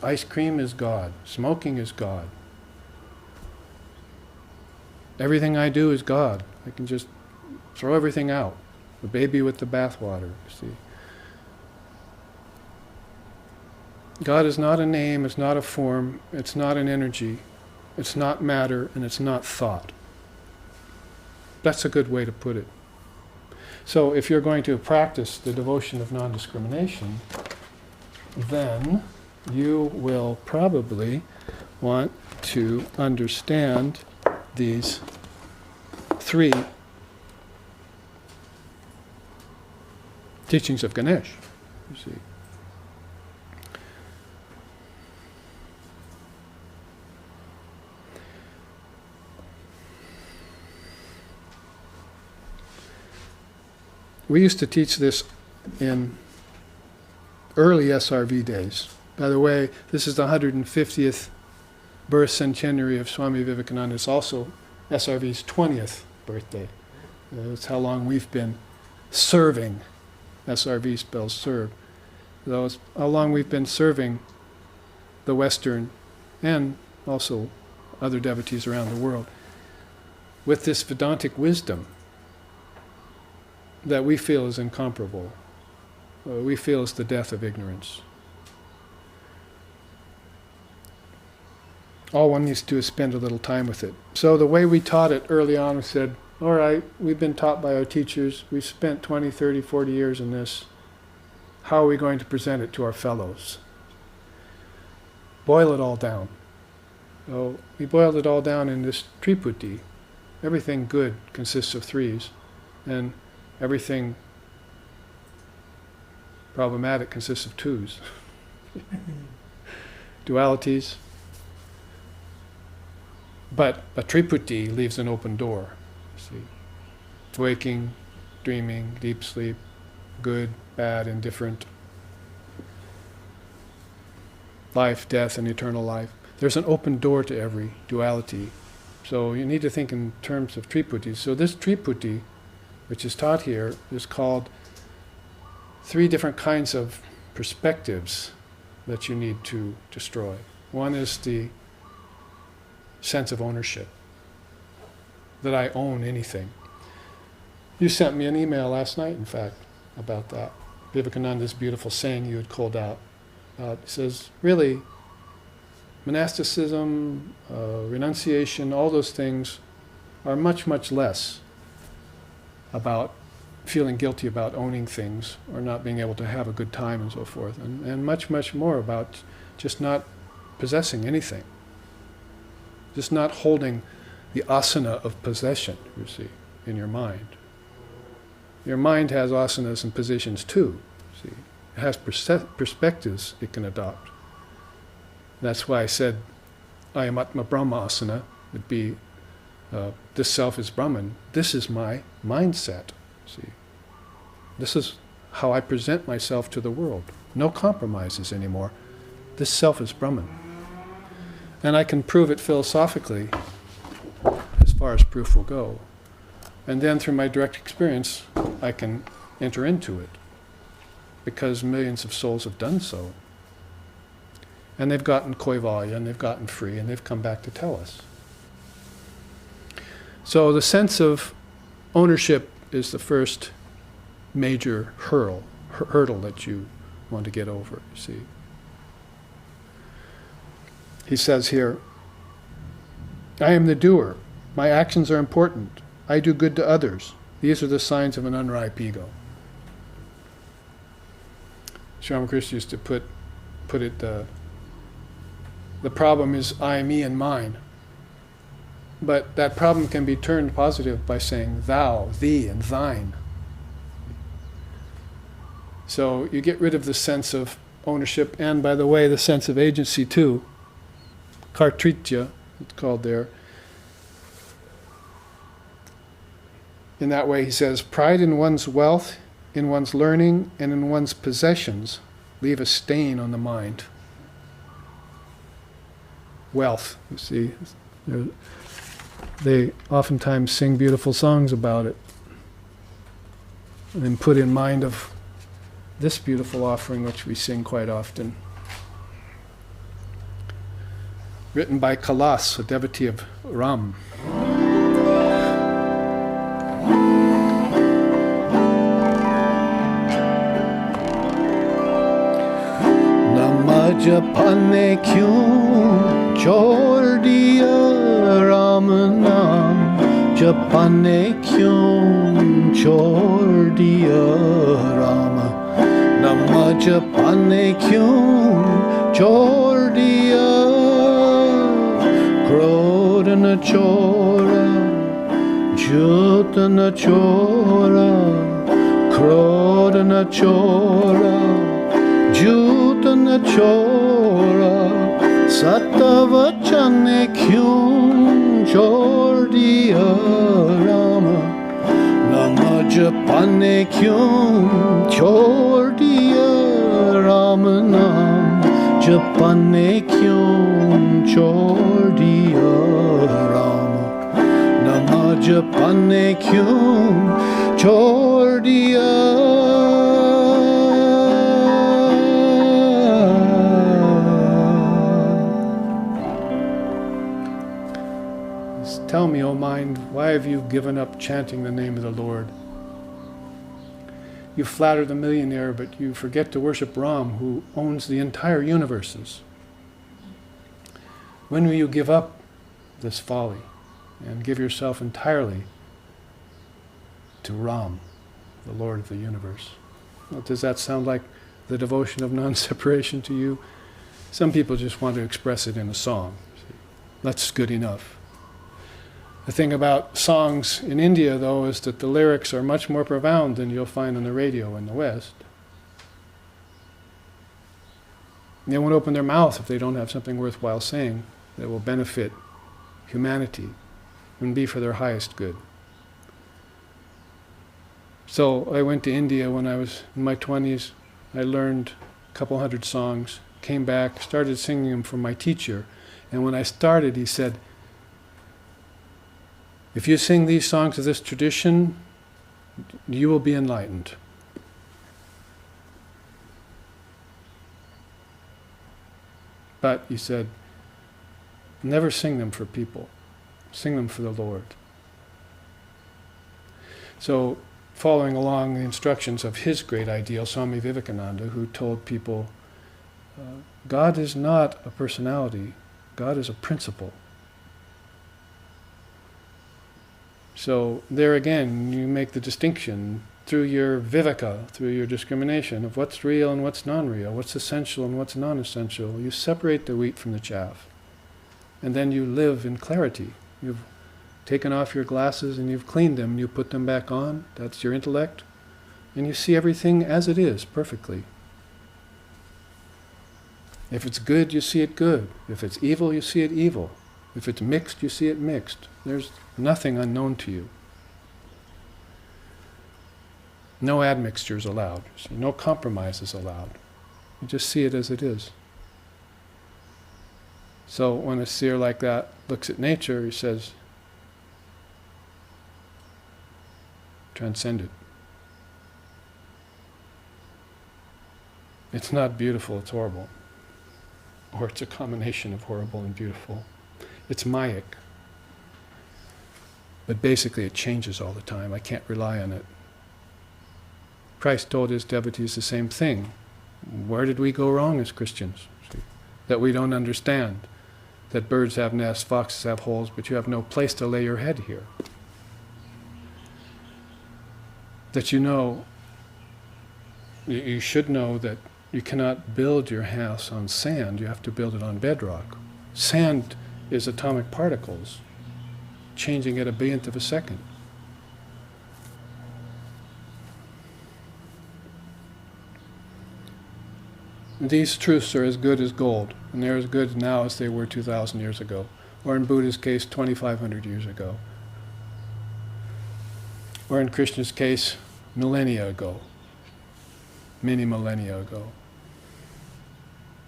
Ice cream is God. Smoking is God. Everything I do is God. I can just throw everything out. The baby with the bathwater, see. God is not a name, it's not a form, it's not an energy, it's not matter, and it's not thought. That's a good way to put it. So if you're going to practice the devotion of non-discrimination, then you will probably want to understand these three teachings of Ganesh, you see. We used to teach this in early SRV days. By the way, this is the 150th birth centenary of Swami Vivekananda. It's also SRV's 20th birthday. That's how long we've been serving. SRV spells serve. That's how long we've been serving the Western and also other devotees around the world with this Vedantic wisdom that we feel is incomparable. We feel is the death of ignorance. All one needs to do is spend a little time with it. So the way we taught it early on, we said, all right, we've been taught by our teachers, we've spent 20, 30, 40 years in this. How are we going to present it to our fellows? Boil it all down. So we boiled it all down in this triputi. Everything good consists of threes, and everything problematic consists of twos. But a Triputi leaves an open door. See, waking, dreaming, deep sleep, good, bad, indifferent, life, death, and eternal life. There's an open door to every duality. So you need to think in terms of Triputi. So this Triputi, which is taught here, is called 3 different kinds of perspectives that you need to destroy. One is the sense of ownership, that I own anything. You sent me an email last night, in fact, about that. Vivekananda's beautiful saying you had called out. It says, really, monasticism, renunciation, all those things are much, much less about feeling guilty about owning things or not being able to have a good time and so forth, and much, much more about just not possessing anything. Just not holding the asana of possession, you see, in your mind. Your mind has asanas and positions too, see. It has perspectives it can adopt. That's why I said, I am Atma Brahma asana, would be, this self is Brahman. This is my mindset, see. This is how I present myself to the world. No compromises anymore. This self is Brahman. And I can prove it philosophically, as far as proof will go. And then through my direct experience, I can enter into it, because millions of souls have done so. And they've gotten koivalya, and they've gotten free, and they've come back to tell us. So the sense of ownership is the first major hurdle that you want to get over, you see. He says here, I am the doer. My actions are important. I do good to others. These are the signs of an unripe ego. Sri Ramakrishna used to put it, the problem is I, me, and mine. But that problem can be turned positive by saying thou, thee, and thine. So you get rid of the sense of ownership, and by the way, the sense of agency too. Kartritya, it's called there. In that way, he says, pride in one's wealth, in one's learning, and in one's possessions leave a stain on the mind. Wealth, you see. They oftentimes sing beautiful songs about it, and then put in mind of this beautiful offering, which we sing quite often. Written by Kalas, a devotee of Ram. Namajapane kyun chor diya Ram naam, Japane kyun chor diya Ram. Namajapane kyun chor diya Krodana chora, Jutana chora, Krodana chora, Jutana chora, Satavachane kyun chordiya Rama, Namajapane kyun chordiya Rama nam, Japane kyun chordiya Rama, Namajapane kyun chordiya. Tell me, O mind, why have you given up chanting the name of the Lord? You flatter the millionaire, but you forget to worship Ram, who owns the entire universes. When will you give up this folly and give yourself entirely to Ram, the Lord of the universe? Well, does that sound like the devotion of non-separation to you? Some people just want to express it in a song. That's good enough. The thing about songs in India, though, is that the lyrics are much more profound than you'll find on the radio in the West. They won't open their mouth if they don't have something worthwhile saying that will benefit humanity and be for their highest good. So I went to India when I was in my 20s. I learned a couple hundred songs, came back, started singing them for my teacher. And when I started, he said, if you sing these songs of this tradition, you will be enlightened. But, he said, never sing them for people. Sing them for the Lord. So, following along the instructions of his great ideal, Swami Vivekananda, who told people, God is not a personality, God is a principle. So there again, you make the distinction through your viveka, through your discrimination of what's real and what's non-real, what's essential and what's non-essential. You separate the wheat from the chaff. And then you live in clarity. You've taken off your glasses and you've cleaned them, and you put them back on. That's your intellect. And you see everything as it is, perfectly. If it's good, you see it good. If it's evil, you see it evil. If it's mixed, you see it mixed. There's nothing unknown to you. No admixtures allowed. See, no compromises allowed. You just see it as it is. So when a seer like that looks at nature, he says, transcend it. It's not beautiful, it's horrible. Or it's a combination of horrible and beautiful. It's Mayic. But basically it changes all the time. I can't rely on it. Christ told his devotees the same thing. Where did we go wrong as Christians? See? That we don't understand that birds have nests, foxes have holes, but you have no place to lay your head here. That you should know that you cannot build your house on sand, you have to build it on bedrock. Sand is atomic particles, changing at a billionth of a second. These truths are as good as gold, and they're as good now as they were 2,000 years ago, or in Buddha's case, 2,500 years ago, or in Krishna's case, millennia ago, many millennia ago.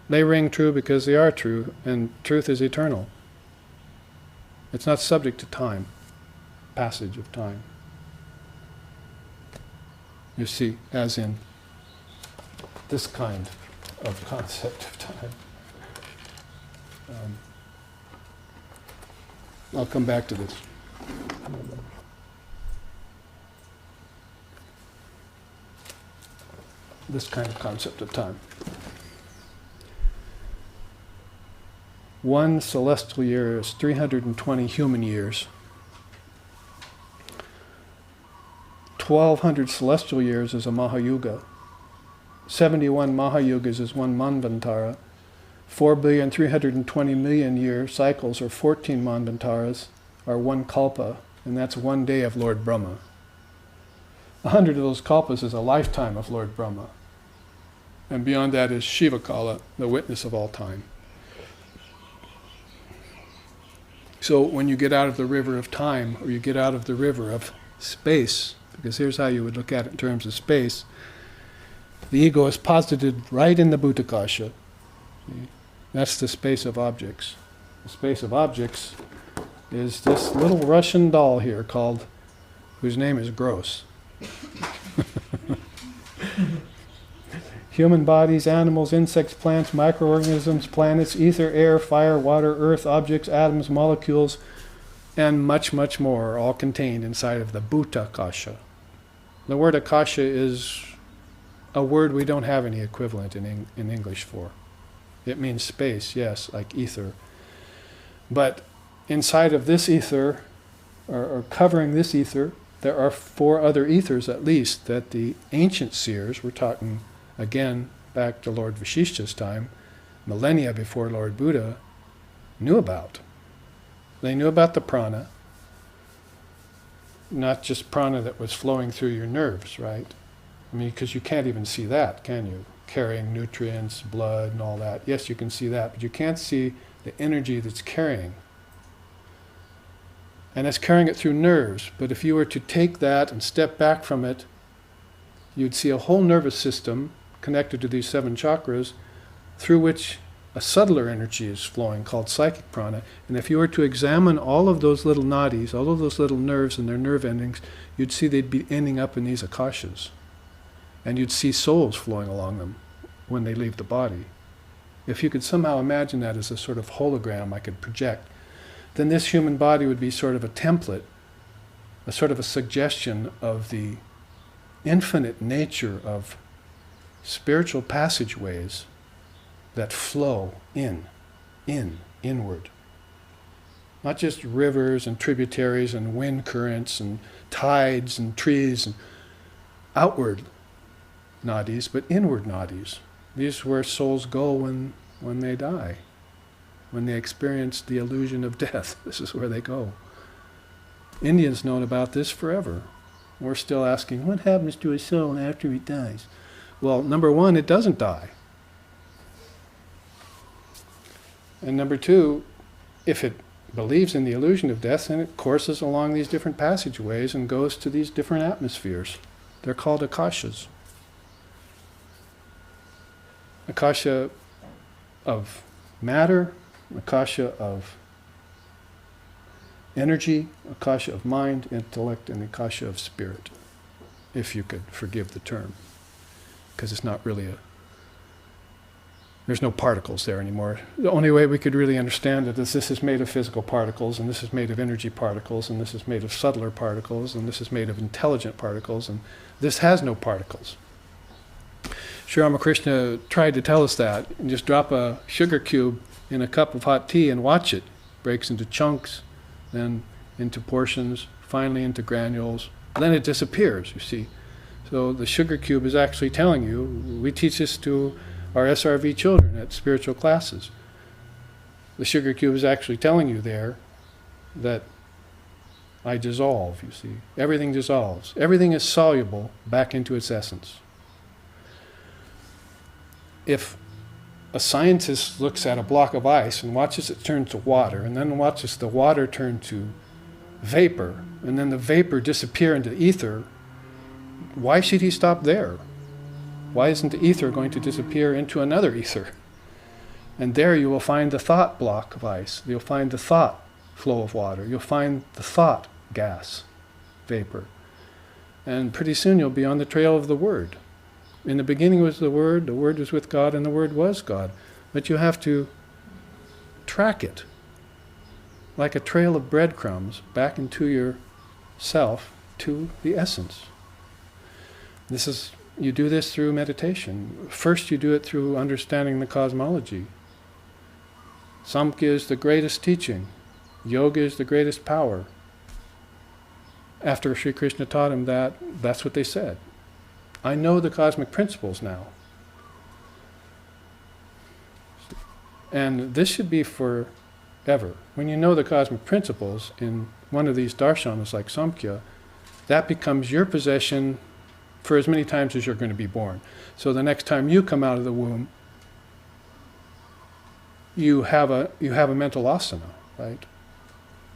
They ring true because they are true, and truth is eternal. It's not subject to time, passage of time. You see, as in this kind of concept of time. I'll come back to this. This kind of concept of time. One celestial year is 320 human years. 1,200 celestial years is a Mahayuga. 71 Mahayugas is one Manvantara. 4,320,000,000 year cycles, or 14 Manvantaras, are one Kalpa, and that's one day of Lord Brahma. 100 of those Kalpas is a lifetime of Lord Brahma. And beyond that is Shiva Kala, the witness of all time. So when you get out of the river of time, or you get out of the river of space, because here's how you would look at it in terms of space, the ego is posited right in the Bhutakasha. That's the space of objects. The space of objects is this little Russian doll here whose name is Gross. Human bodies, animals, insects, plants, microorganisms, planets, ether, air, fire, water, earth, objects, atoms, molecules, and much, much more are all contained inside of the Bhutakasha. The word Akasha is a word we don't have any equivalent in English for. It means space, yes, like ether. But inside of this ether, or covering this ether, there are 4 other ethers at least that the ancient seers, we're talking again back to Lord Vashishta's time, millennia before Lord Buddha, knew about. They knew about the prana, not just prana that was flowing through your nerves, right? I mean, because you can't even see that, can you? Carrying nutrients, blood, and all that. Yes, you can see that, but you can't see the energy that's carrying. And it's carrying it through nerves. But if you were to take that and step back from it, you'd see a whole nervous system connected to these 7 chakras through which a subtler energy is flowing called psychic prana. And if you were to examine all of those little nadis, all of those little nerves and their nerve endings, you'd see they'd be ending up in these akashas. And you'd see souls flowing along them when they leave the body. If you could somehow imagine that as a sort of hologram I could project, then this human body would be sort of a template, a sort of a suggestion of the infinite nature of spiritual passageways that flow inward. Not just rivers and tributaries and wind currents and tides and trees and outward nadis, but inward nadis. These are where souls go when they die, when they experience the illusion of death. This is where they go. Indians known about this forever. We're still asking, what happens to a soul after it dies? Well, number one, it doesn't die. And number two, if it believes in the illusion of death, then it courses along these different passageways and goes to these different atmospheres. They're called akashas. Akasha of matter, akasha of energy, akasha of mind, intellect, and akasha of spirit, if you could forgive the term, because it's not really there's no particles there anymore. The only way we could really understand it is this is made of physical particles, and this is made of energy particles, and this is made of subtler particles, and this is made of intelligent particles, and this has no particles. Sri Ramakrishna tried to tell us that, and just drop a sugar cube in a cup of hot tea and watch it. Breaks into chunks, then into portions, finally into granules. Then it disappears, you see. So the sugar cube is actually telling you, we teach this to our SRV children at spiritual classes. The sugar cube is actually telling you there that I dissolve, you see. Everything dissolves. Everything is soluble back into its essence. If a scientist looks at a block of ice and watches it turn to water, and then watches the water turn to vapor, and then the vapor disappear into ether, why should he stop there? Why isn't the ether going to disappear into another ether? And there you will find the thought block of ice. You'll find the thought flow of water. You'll find the thought gas, vapor. And pretty soon you'll be on the trail of the Word. In the beginning was the Word was with God, and the Word was God. But you have to track it, like a trail of breadcrumbs, back into yourself, to the essence. You do this through meditation. First you do it through understanding the cosmology. Samkhya is the greatest teaching. Yoga is the greatest power. After Sri Krishna taught him that, that's what they said. I know the cosmic principles now. And this should be forever. When you know the cosmic principles in one of these darshanas like Samkhya, that becomes your possession for as many times as you're going to be born. So the next time you come out of the womb, you have a mental asana, right?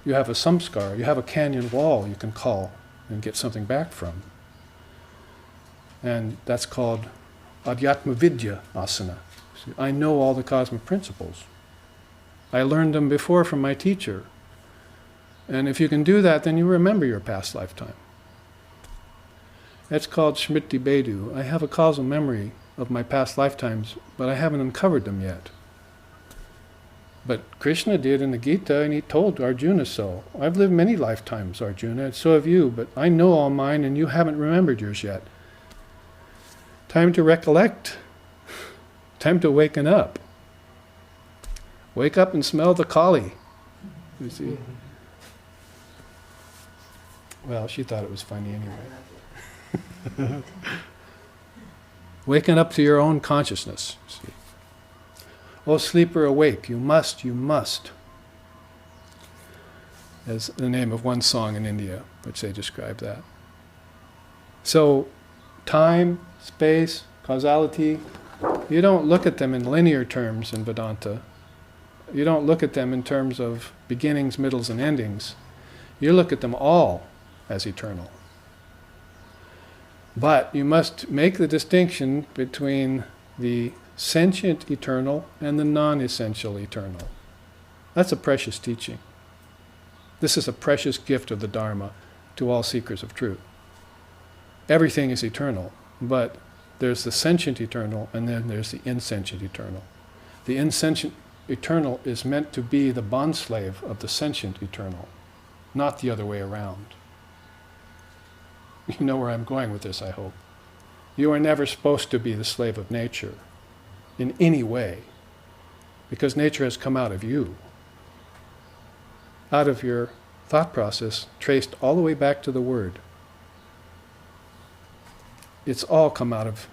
You have a samskara, you have a canyon wall you can call and get something back from. And that's called Adhyatma Vidya asana. See, I know all the cosmic principles. I learned them before from my teacher. And if you can do that, then you remember your past lifetime. That's called Smriti Bedu. I have a causal memory of my past lifetimes, but I haven't uncovered them yet. But Krishna did in the Gita, and he told Arjuna so. I've lived many lifetimes, Arjuna, and so have you, but I know all mine, and you haven't remembered yours yet. Time to recollect. Time to waken up. Wake up and smell the Kali. You see? Well, she thought it was funny anyway. Waking up to your own consciousness. See? O sleeper, awake, you must. As the name of one song in India, which they describe that. So, time, space, causality, you don't look at them in linear terms in Vedanta. You don't look at them in terms of beginnings, middles, and endings. You look at them all as eternal. But you must make the distinction between the sentient eternal and the non-essential eternal. That's a precious teaching. This is a precious gift of the Dharma to all seekers of truth. Everything is eternal, but there's the sentient eternal and then there's the insentient eternal. The insentient eternal is meant to be the bondslave of the sentient eternal, not the other way around. You know where I'm going with this, I hope. You are never supposed to be the slave of nature in any way, because nature has come out of you, out of your thought process, traced all the way back to the Word. It's all come out of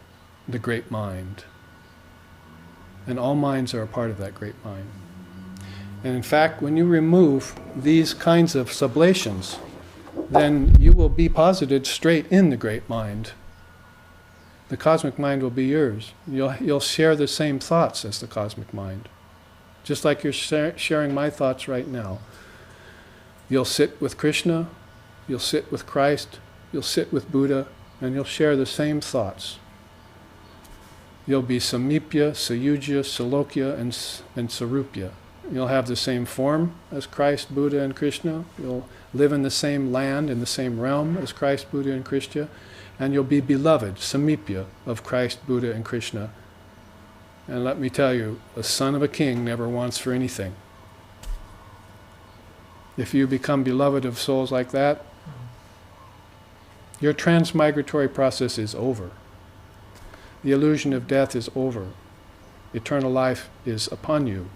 the great mind. And all minds are a part of that great mind. And in fact, when you remove these kinds of sublations, then you will be posited straight in the great mind. The cosmic mind will be yours. You'll share the same thoughts as the cosmic mind. Just like you're sharing my thoughts right now. You'll sit with Krishna, you'll sit with Christ, you'll sit with Buddha, and you'll share the same thoughts. You'll be Samipya, Sayujya, Salokya, and Sarupya. You'll have the same form as Christ, Buddha, and Krishna. You'll live in the same land, in the same realm as Christ, Buddha, and Krishna. And you'll be beloved, Samipya, of Christ, Buddha, and Krishna. And let me tell you, a son of a king never wants for anything. If you become beloved of souls like that, your transmigratory process is over. The illusion of death is over. Eternal life is upon you.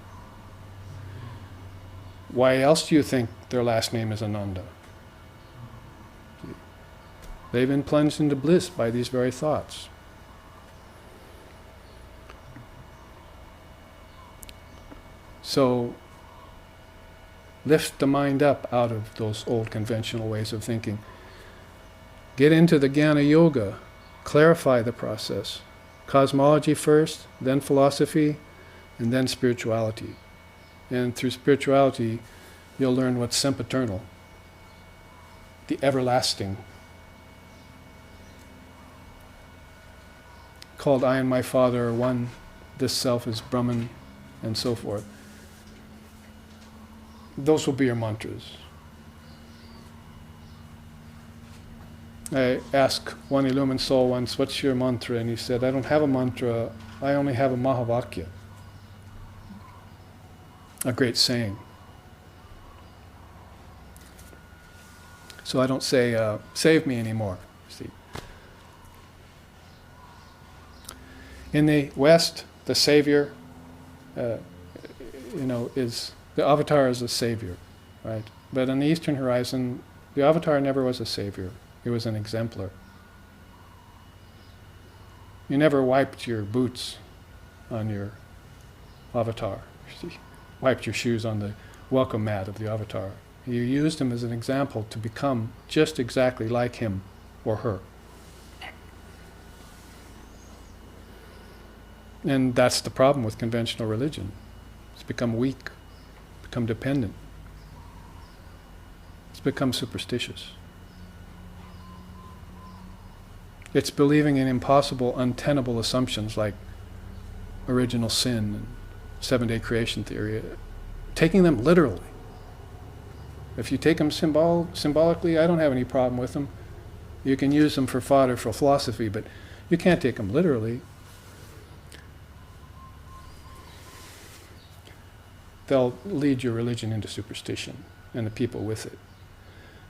Why else do you think their last name is Ananda? They've been plunged into bliss by these very thoughts. So, lift the mind up out of those old conventional ways of thinking. Get into the Jnana Yoga. Clarify the process. Cosmology first, then philosophy, and then spirituality. And through spirituality, you'll learn what's sempiternal, the everlasting, called I and my Father are one, this self is Brahman, and so forth. Those will be your mantras. I asked one illumined soul once, what's your mantra? And he said, I don't have a mantra, I only have a Mahavakya. A great saying. So I don't say, save me anymore. See. In the West, the Savior, is the Avatar is a Savior, right? But on the Eastern horizon, the Avatar never was a Savior. It was an exemplar. You never wiped your boots on your Avatar. Wiped your shoes on the welcome mat of the Avatar. You used him as an example to become just exactly like him or her. And that's the problem with conventional religion. It's become weak, become dependent. It's become superstitious. It's believing in impossible, untenable assumptions like original sin and seven-day creation theory, taking them literally. If you take them symbolically, I don't have any problem with them. You can use them for fodder for philosophy, but you can't take them literally. They'll lead your religion into superstition and the people with it.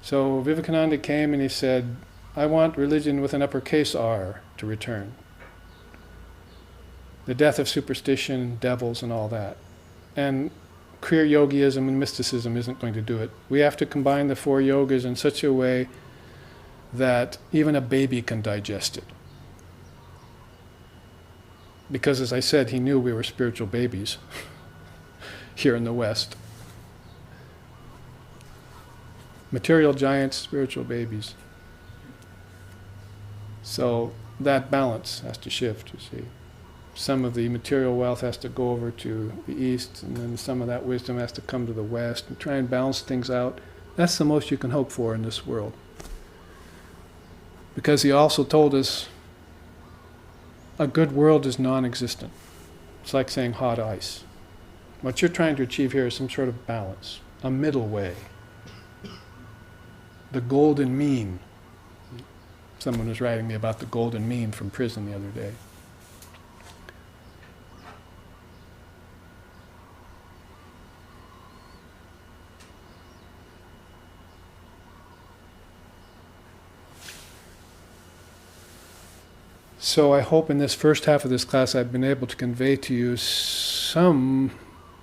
So Vivekananda came and he said, I want religion with an uppercase R to return. The death of superstition, devils, and all that. And Kriya Yogiism and mysticism isn't going to do it. We have to combine the four yogas in such a way that even a baby can digest it. Because, as I said, he knew we were spiritual babies here in the West. Material giants, spiritual babies. So that balance has to shift, you see. Some of the material wealth has to go over to the East, and then some of that wisdom has to come to the West, and try and balance things out That's the most you can hope for in this world. Because he also told us a good world is non-existent. It's like saying hot ice. What you're trying to achieve here is some sort of balance, a middle way. The golden mean. Someone was writing me about the golden mean from prison the other day. So I hope in this first half of this class I've been able to convey to you some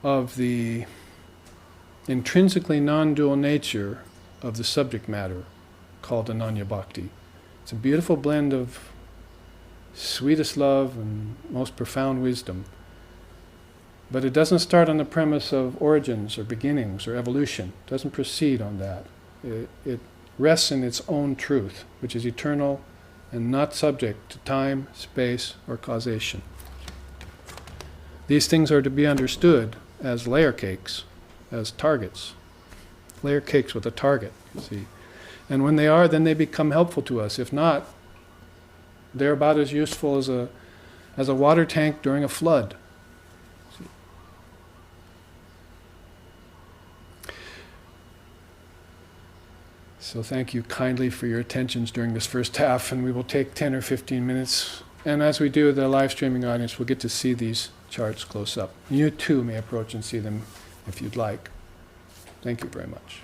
of the intrinsically non-dual nature of the subject matter called Ananya Bhakti. It's a beautiful blend of sweetest love and most profound wisdom. But it doesn't start on the premise of origins or beginnings or evolution. It doesn't proceed on that. It rests in its own truth, which is eternal and not subject to time, space, or causation. These things are to be understood as layer cakes, as targets. Layer cakes with a target, you see. And when they are, then they become helpful to us. If not, they're about as useful as a water tank during a flood. So thank you kindly for your attentions during this first half, and we will take 10 or 15 minutes. And as we do, the live streaming audience will get to see these charts close up. You too may approach and see them if you'd like. Thank you very much.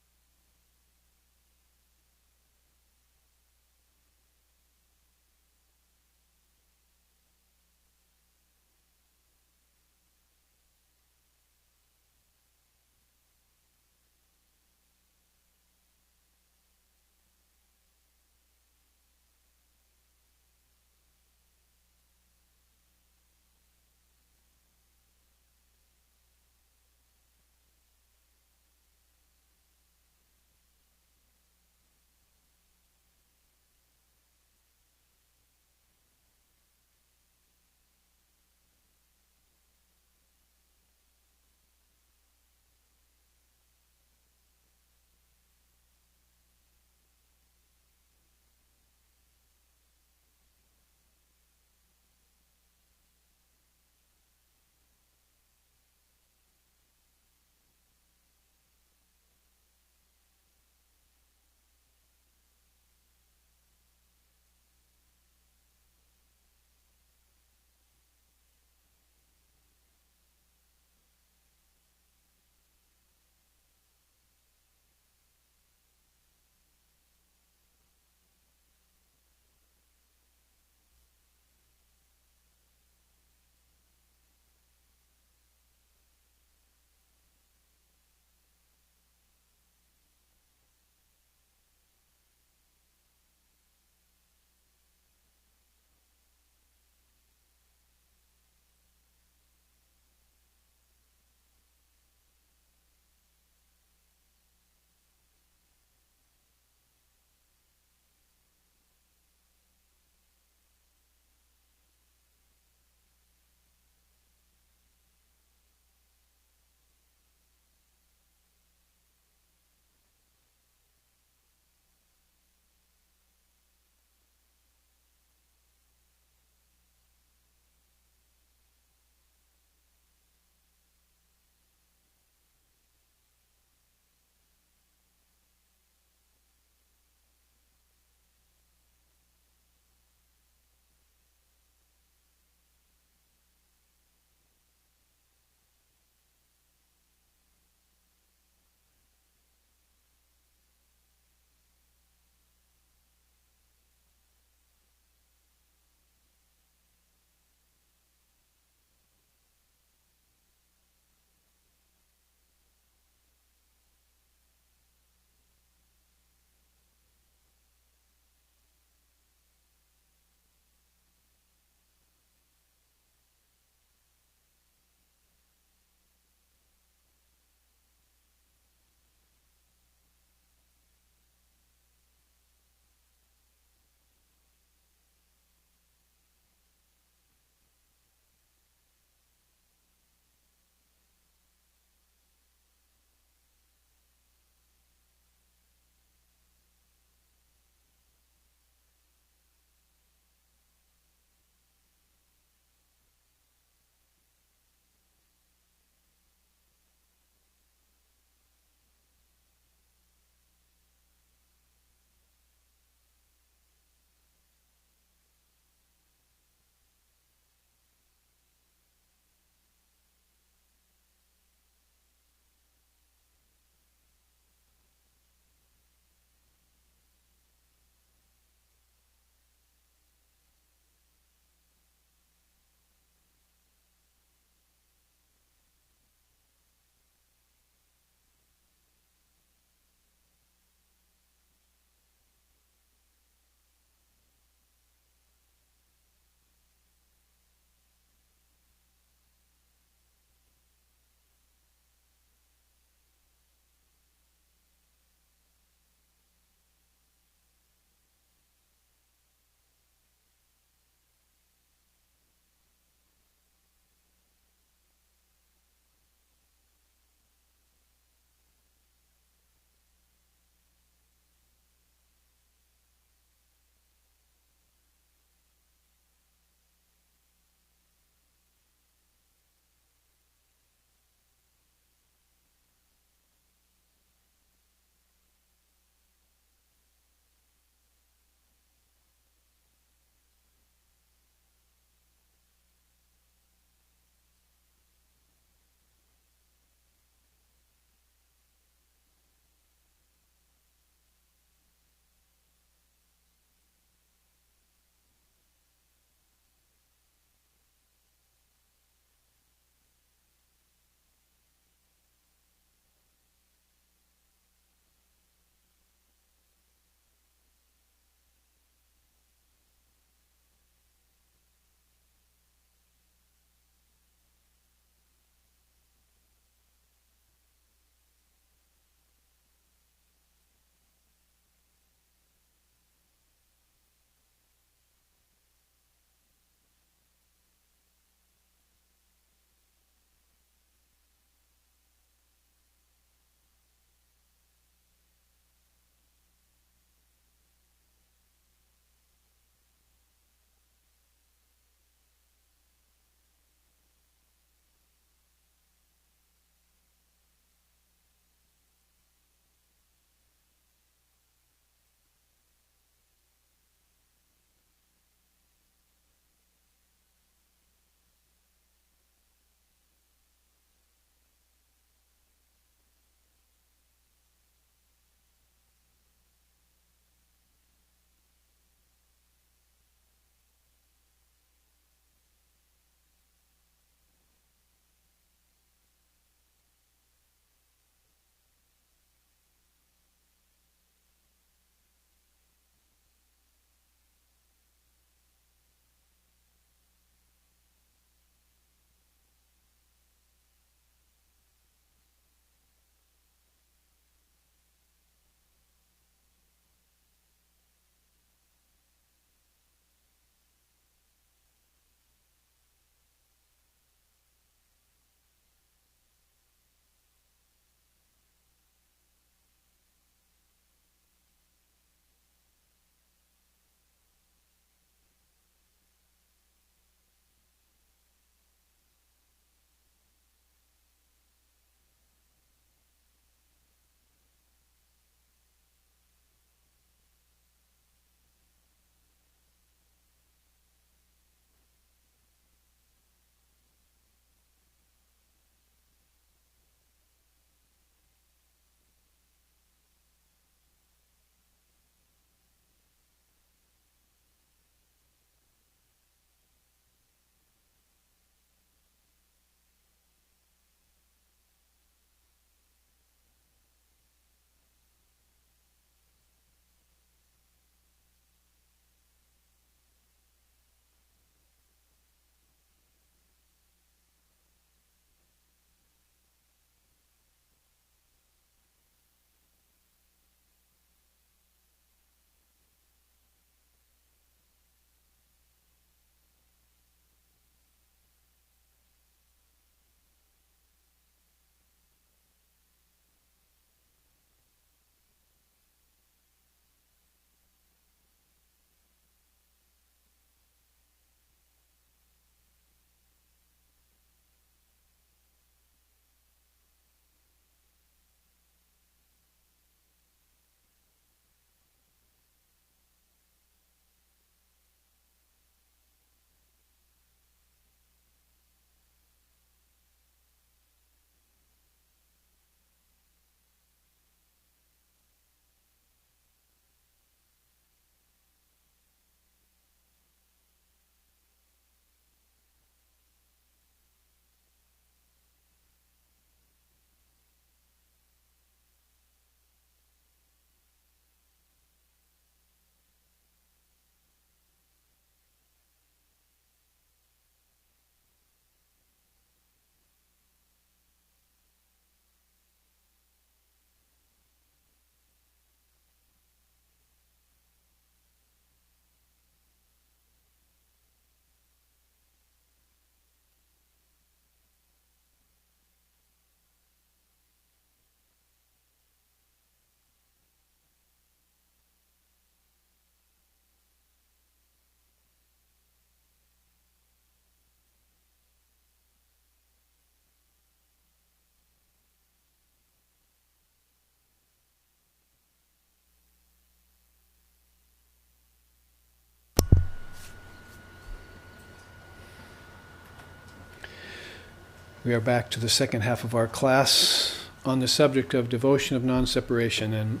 We are back to the second half of our class on the subject of devotion of non-separation, and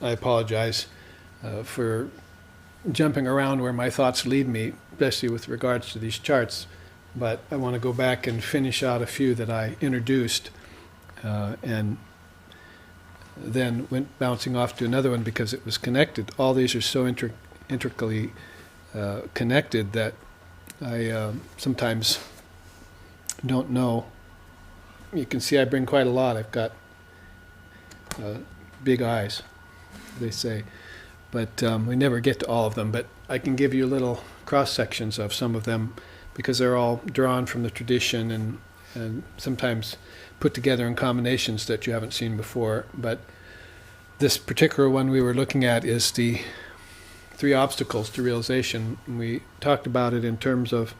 I apologize for jumping around where my thoughts lead me, especially with regards to these charts, but I want to go back and finish out a few that I introduced and then went bouncing off to another one because it was connected. All these are so intricately connected that I sometimes don't know. You can see I bring quite a lot. I've got big eyes, they say. But we never get to all of them. But I can give you little cross-sections of some of them because they're all drawn from the tradition and sometimes put together in combinations that you haven't seen before. But this particular one we were looking at is the 3 obstacles to realization. We talked about it in terms of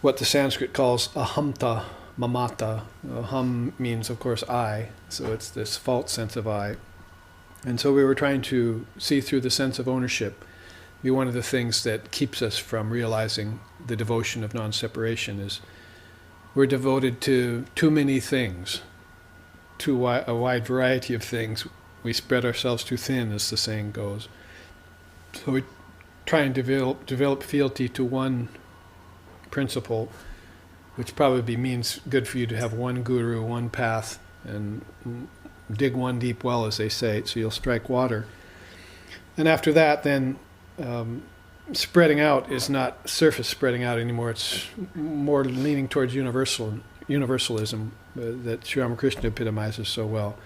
what the Sanskrit calls ahamta mamata. Aham means, of course, I, so it's this false sense of I. And so we were trying to see through the sense of ownership, be one of the things that keeps us from realizing the devotion of non-separation is we're devoted to too many things, to a wide variety of things. We spread ourselves too thin, as the saying goes. So we try and develop fealty to one principle, which probably means good for you to have one guru, one path, and dig one deep well, as they say, so you'll strike water. And after that, then spreading out is not surface spreading out anymore. It's more leaning towards universalism that Sri Ramakrishna epitomizes so well.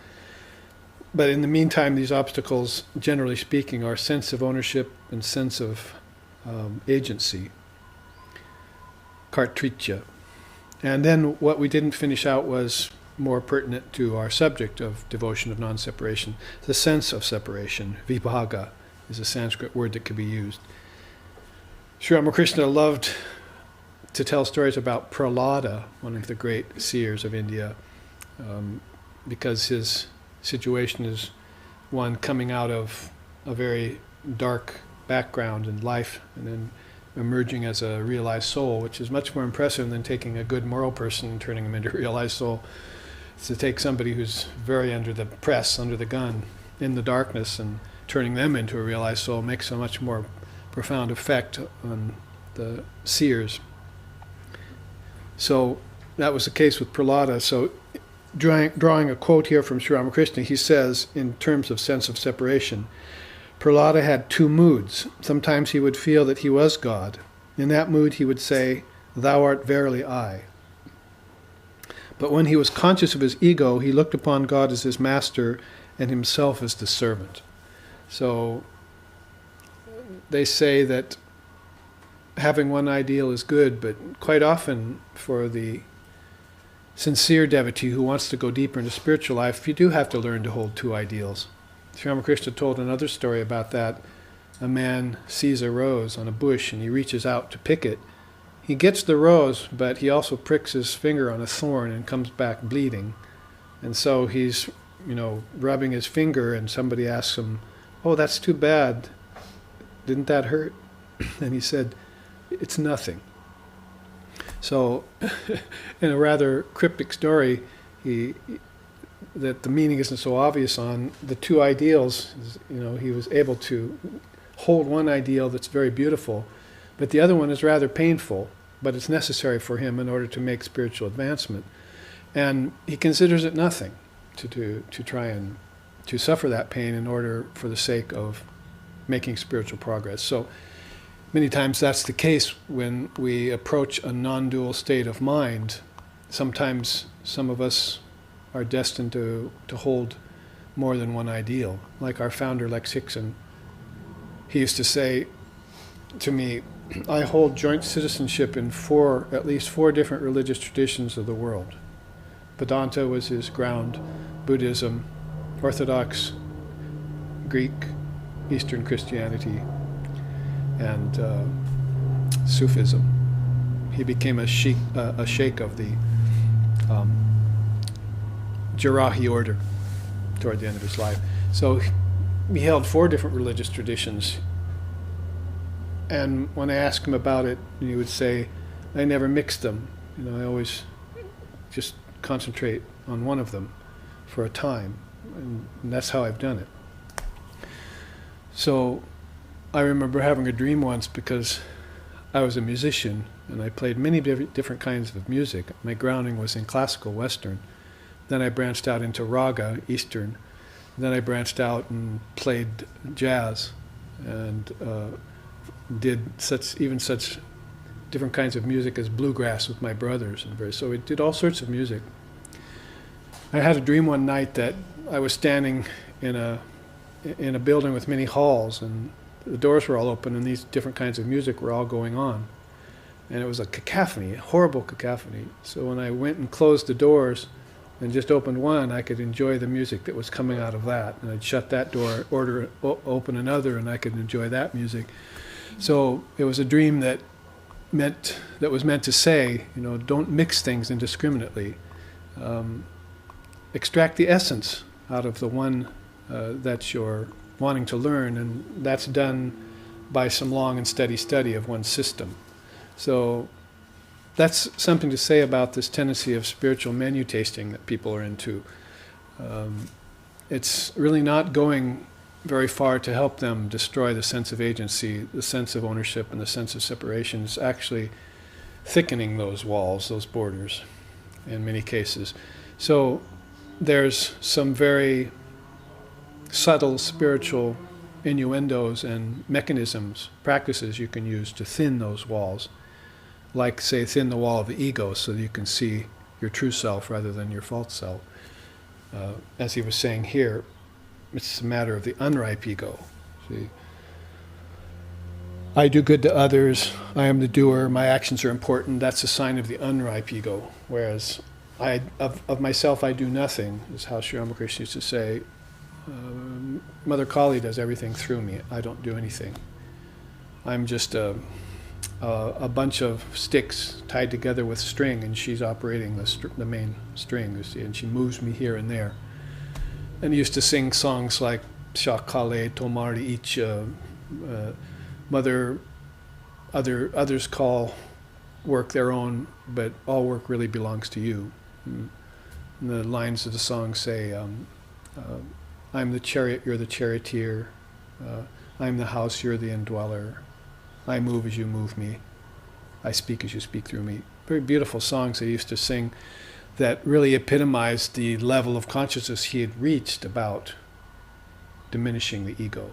But in the meantime, these obstacles, generally speaking, are sense of ownership and sense of agency, kartritya. And then what we didn't finish out was more pertinent to our subject of devotion of non-separation, the sense of separation. Vibhaga is a Sanskrit word that could be used. Sri Ramakrishna loved to tell stories about Prahlada, one of the great seers of India, because his situation is one coming out of a very dark background in life and then emerging as a realized soul, which is much more impressive than taking a good moral person and turning him into a realized soul. It's to take somebody who's very under the press, under the gun, in the darkness, and turning them into a realized soul makes a much more profound effect on the seers. So that was the case with Prahlada. So drawing a quote here from Sri Ramakrishna, he says, in terms of sense of separation, Prahlada had 2 moods. Sometimes he would feel that he was God. In that mood he would say, "Thou art verily I." But when he was conscious of his ego, he looked upon God as his master and himself as the servant. So they say that having one ideal is good, but quite often for the sincere devotee who wants to go deeper into spiritual life, you do have to learn to hold 2 ideals. Sri Ramakrishna told another story about that. A man sees a rose on a bush and he reaches out to pick it. He gets the rose, but he also pricks his finger on a thorn and comes back bleeding. And so he's, rubbing his finger, and somebody asks him, "Oh, that's too bad. Didn't that hurt?" And he said, "It's nothing." So, in a rather cryptic story, that the meaning isn't so obvious on the 2 ideals, he was able to hold one ideal that's very beautiful, but the other one is rather painful, but it's necessary for him in order to make spiritual advancement. And he considers it nothing to try and to suffer that pain in order for the sake of making spiritual progress. So many times that's the case when we approach a non-dual state of mind. Sometimes some of us are destined to hold more than one ideal. Like our founder, Lex Hickson, he used to say to me, "I hold joint citizenship in at least four different religious traditions of the world." Vedanta was his ground, Buddhism, Orthodox, Greek, Eastern Christianity, and Sufism. He became a sheikh of the Jarahi order toward the end of his life. So he held 4 different religious traditions. And when I asked him about it, he would say, "I never mixed them. I always just concentrate on one of them for a time. And that's how I've done it. So I remember having a dream once because I was a musician and I played many different kinds of music. My grounding was in classical Western. Then I branched out into raga, Eastern. Then I branched out and played jazz and did such different kinds of music as bluegrass with my brothers. So we did all sorts of music. I had a dream one night that I was standing in a building with many halls, and the doors were all open and these different kinds of music were all going on. And it was a cacophony, a horrible cacophony. So when I went and closed the doors and just opened one, I could enjoy the music that was coming out of that. And I'd shut that door, open another, and I could enjoy that music. So it was a dream that was meant to say, don't mix things indiscriminately. Extract the essence out of the one that you're wanting to learn, and that's done by some long and steady study of one system. So that's something to say about this tendency of spiritual menu tasting that people are into. It's really not going very far to help them destroy the sense of agency, the sense of ownership, and the sense of separation. It's actually thickening those walls, those borders, in many cases. So there's some very subtle spiritual innuendos and mechanisms, practices you can use to thin those walls. Like, say, thin the wall of the ego so that you can see your true self rather than your false self. As he was saying here, it's a matter of the unripe ego. See, I do good to others, I am the doer, my actions are important, that's a sign of the unripe ego. Whereas of myself I do nothing, is how Sri Ramakrishna used to say. Mother Kali does everything through me. I don't do anything. I'm just a bunch of sticks tied together with string, and she's operating the main string, you see, and she moves me here and there. And he used to sing songs like Shakale, Tomari Icha, others call work their own, but all work really belongs to you. And the lines of the song say, I'm the chariot, you're the charioteer. I'm the house, you're the indweller. I move as you move me. I speak as you speak through me. Very beautiful songs they used to sing that really epitomized the level of consciousness he had reached about diminishing the ego,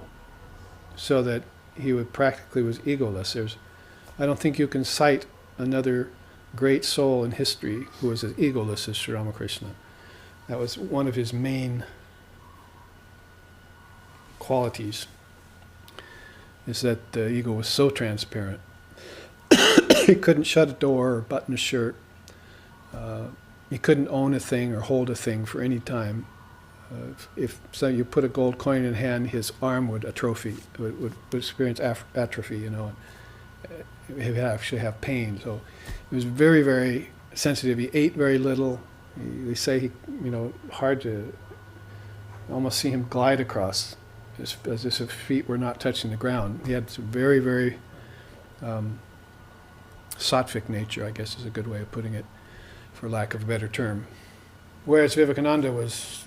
so that he practically was egoless. I don't think you can cite another great soul in history who was as egoless as Sri Ramakrishna. That was one of his main qualities, is that the ego was so transparent. He couldn't shut a door or button a shirt. He couldn't own a thing or hold a thing for any time. If so, you put a gold coin in hand, his arm would atrophy, would experience atrophy, He would actually have pain. So he was very, very sensitive. He ate very little. They say he, hard to almost see him glide across as if his feet were not touching the ground. He had some very, very sattvic nature, I guess is a good way of putting it, for lack of a better term. Whereas Vivekananda was,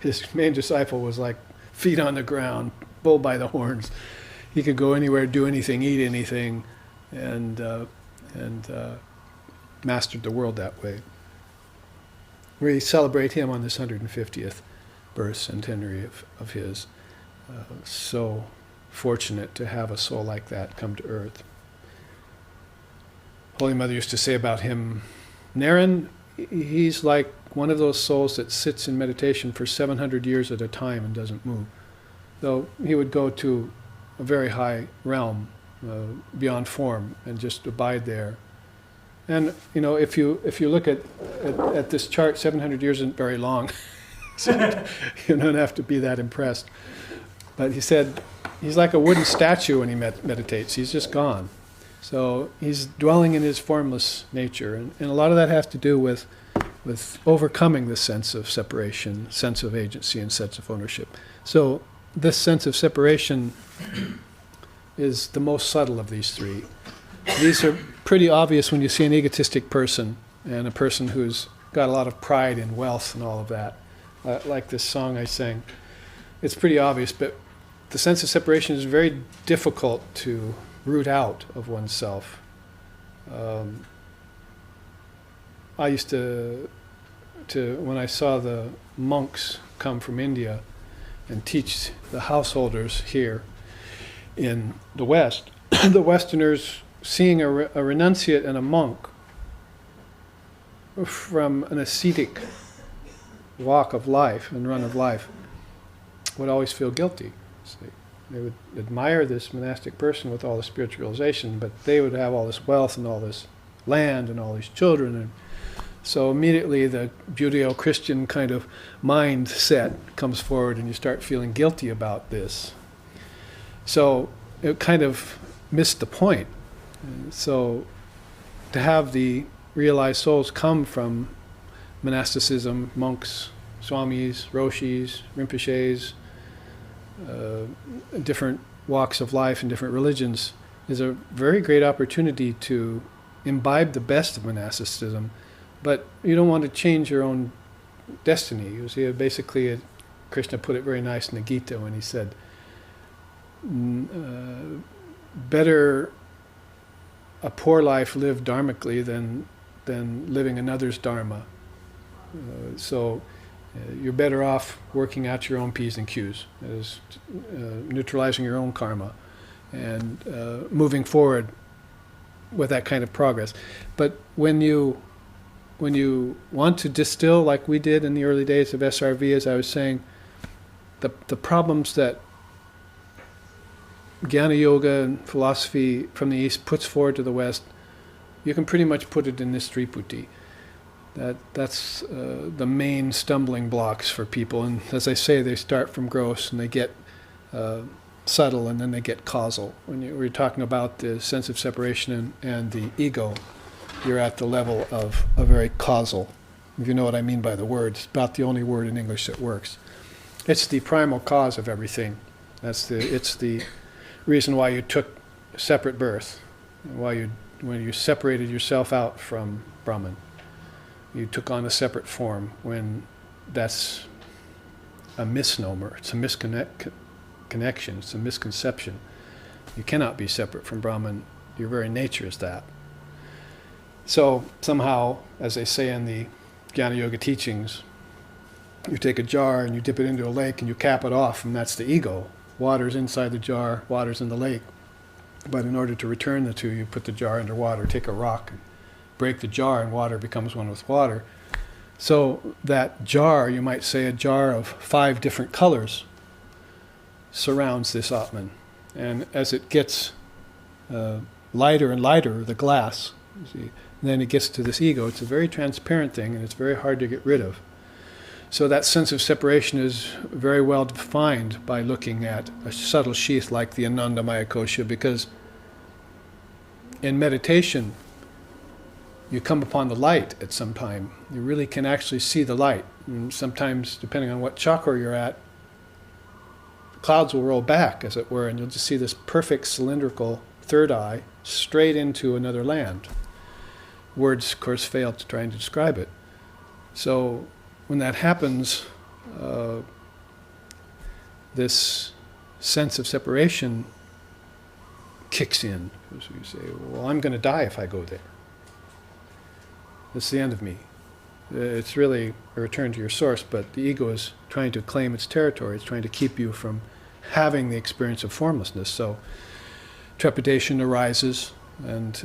his main disciple was like feet on the ground, bull by the horns. He could go anywhere, do anything, eat anything, and mastered the world that way. We celebrate him on this 150th birth centenary of his. So fortunate to have a soul like that come to earth. Holy Mother used to say about him, Naren, he's like one of those souls that sits in meditation for 700 years at a time and doesn't move. Though he would go to a very high realm, beyond form, and just abide there. And if you look at this chart, 700 years isn't very long. So you don't have to be that impressed. But he said he's like a wooden statue when he meditates. He's just gone. So he's dwelling in his formless nature, and a lot of that has to do with overcoming this sense of separation, sense of agency, and sense of ownership. So this sense of separation is the most subtle of these three. These are pretty obvious when you see an egotistic person and a person who's got a lot of pride in wealth and all of that. Like this song I sang, it's pretty obvious, but the sense of separation is very difficult to root out of oneself. I used to when I saw the monks come from India and teach the householders here in the West, the Westerners seeing a renunciate and a monk from an ascetic walk of life and run of life would always feel guilty. They would admire this monastic person with all the spiritualization, but they would have all this wealth and all this land and all these children. And so immediately the Judeo-Christian kind of mindset comes forward and you start feeling guilty about this. So it kind of missed the point. And so to have the realized souls come from monasticism, monks, swamis, roshis, rinpoches, different walks of life and different religions, is a very great opportunity to imbibe the best of monasticism, but you don't want to change your own destiny. You see, basically, Krishna put it very nice in the Gita when he said, better a poor life lived dharmically than living another's dharma. So you're better off working out your own P's and Q's, as neutralizing your own karma and moving forward with that kind of progress. But when you want to distill, like we did in the early days of SRV, as I was saying, the problems that Jnana Yoga and philosophy from the East puts forward to the West, you can pretty much put it in this Triputi. That's the main stumbling blocks for people. And as I say, they start from gross and they get subtle and then they get causal. When we're talking about the sense of separation and the ego, you're at the level of a very causal. If you know what I mean by the word, it's about the only word in English that works. It's the primal cause of everything. It's the reason why you took separate birth, when you separated yourself out from Brahman. You took on a separate form when that's a misnomer. It's a misconnection. It's a misconception. You cannot be separate from Brahman. Your very nature is that. So somehow, as they say in the Jnana Yoga teachings, you take a jar and you dip it into a lake and you cap it off, and that's the ego. Water's inside the jar, water's in the lake. But in order to return the two, you put the jar under water, take a rock, and break the jar, and water becomes one with water. So that jar, you might say a jar of 5 different colors, surrounds this Atman. And as it gets lighter and lighter, the glass, you see, then it gets to this ego. It's a very transparent thing, and it's very hard to get rid of. So that sense of separation is very well defined by looking at a subtle sheath like the Anandamaya Kosha, because in meditation, you come upon the light at some time. You really can actually see the light. And sometimes, depending on what chakra you're at, clouds will roll back, as it were, and you'll just see this perfect cylindrical third eye straight into another land. Words, of course, fail to try and describe it. So when that happens, this sense of separation kicks in. So you say, well, I'm going to die if I go there. That's the end of me. It's really a return to your source, but the ego is trying to claim its territory. It's trying to keep you from having the experience of formlessness. So trepidation arises, and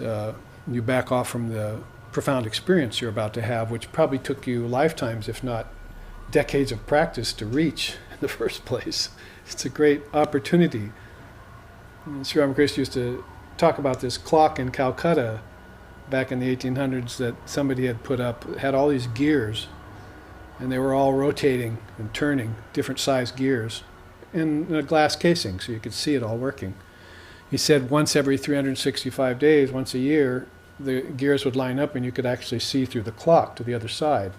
you back off from the profound experience you're about to have, which probably took you lifetimes, if not decades of practice to reach in the first place. It's a great opportunity. And Sri Ramakrishna used to talk about this clock in Calcutta back in the 1800s that somebody had put up. It had all these gears, and they were all rotating and turning, different size gears, in a glass casing, so you could see it all working. He said once every 365 days, once a year, the gears would line up and you could actually see through the clock to the other side.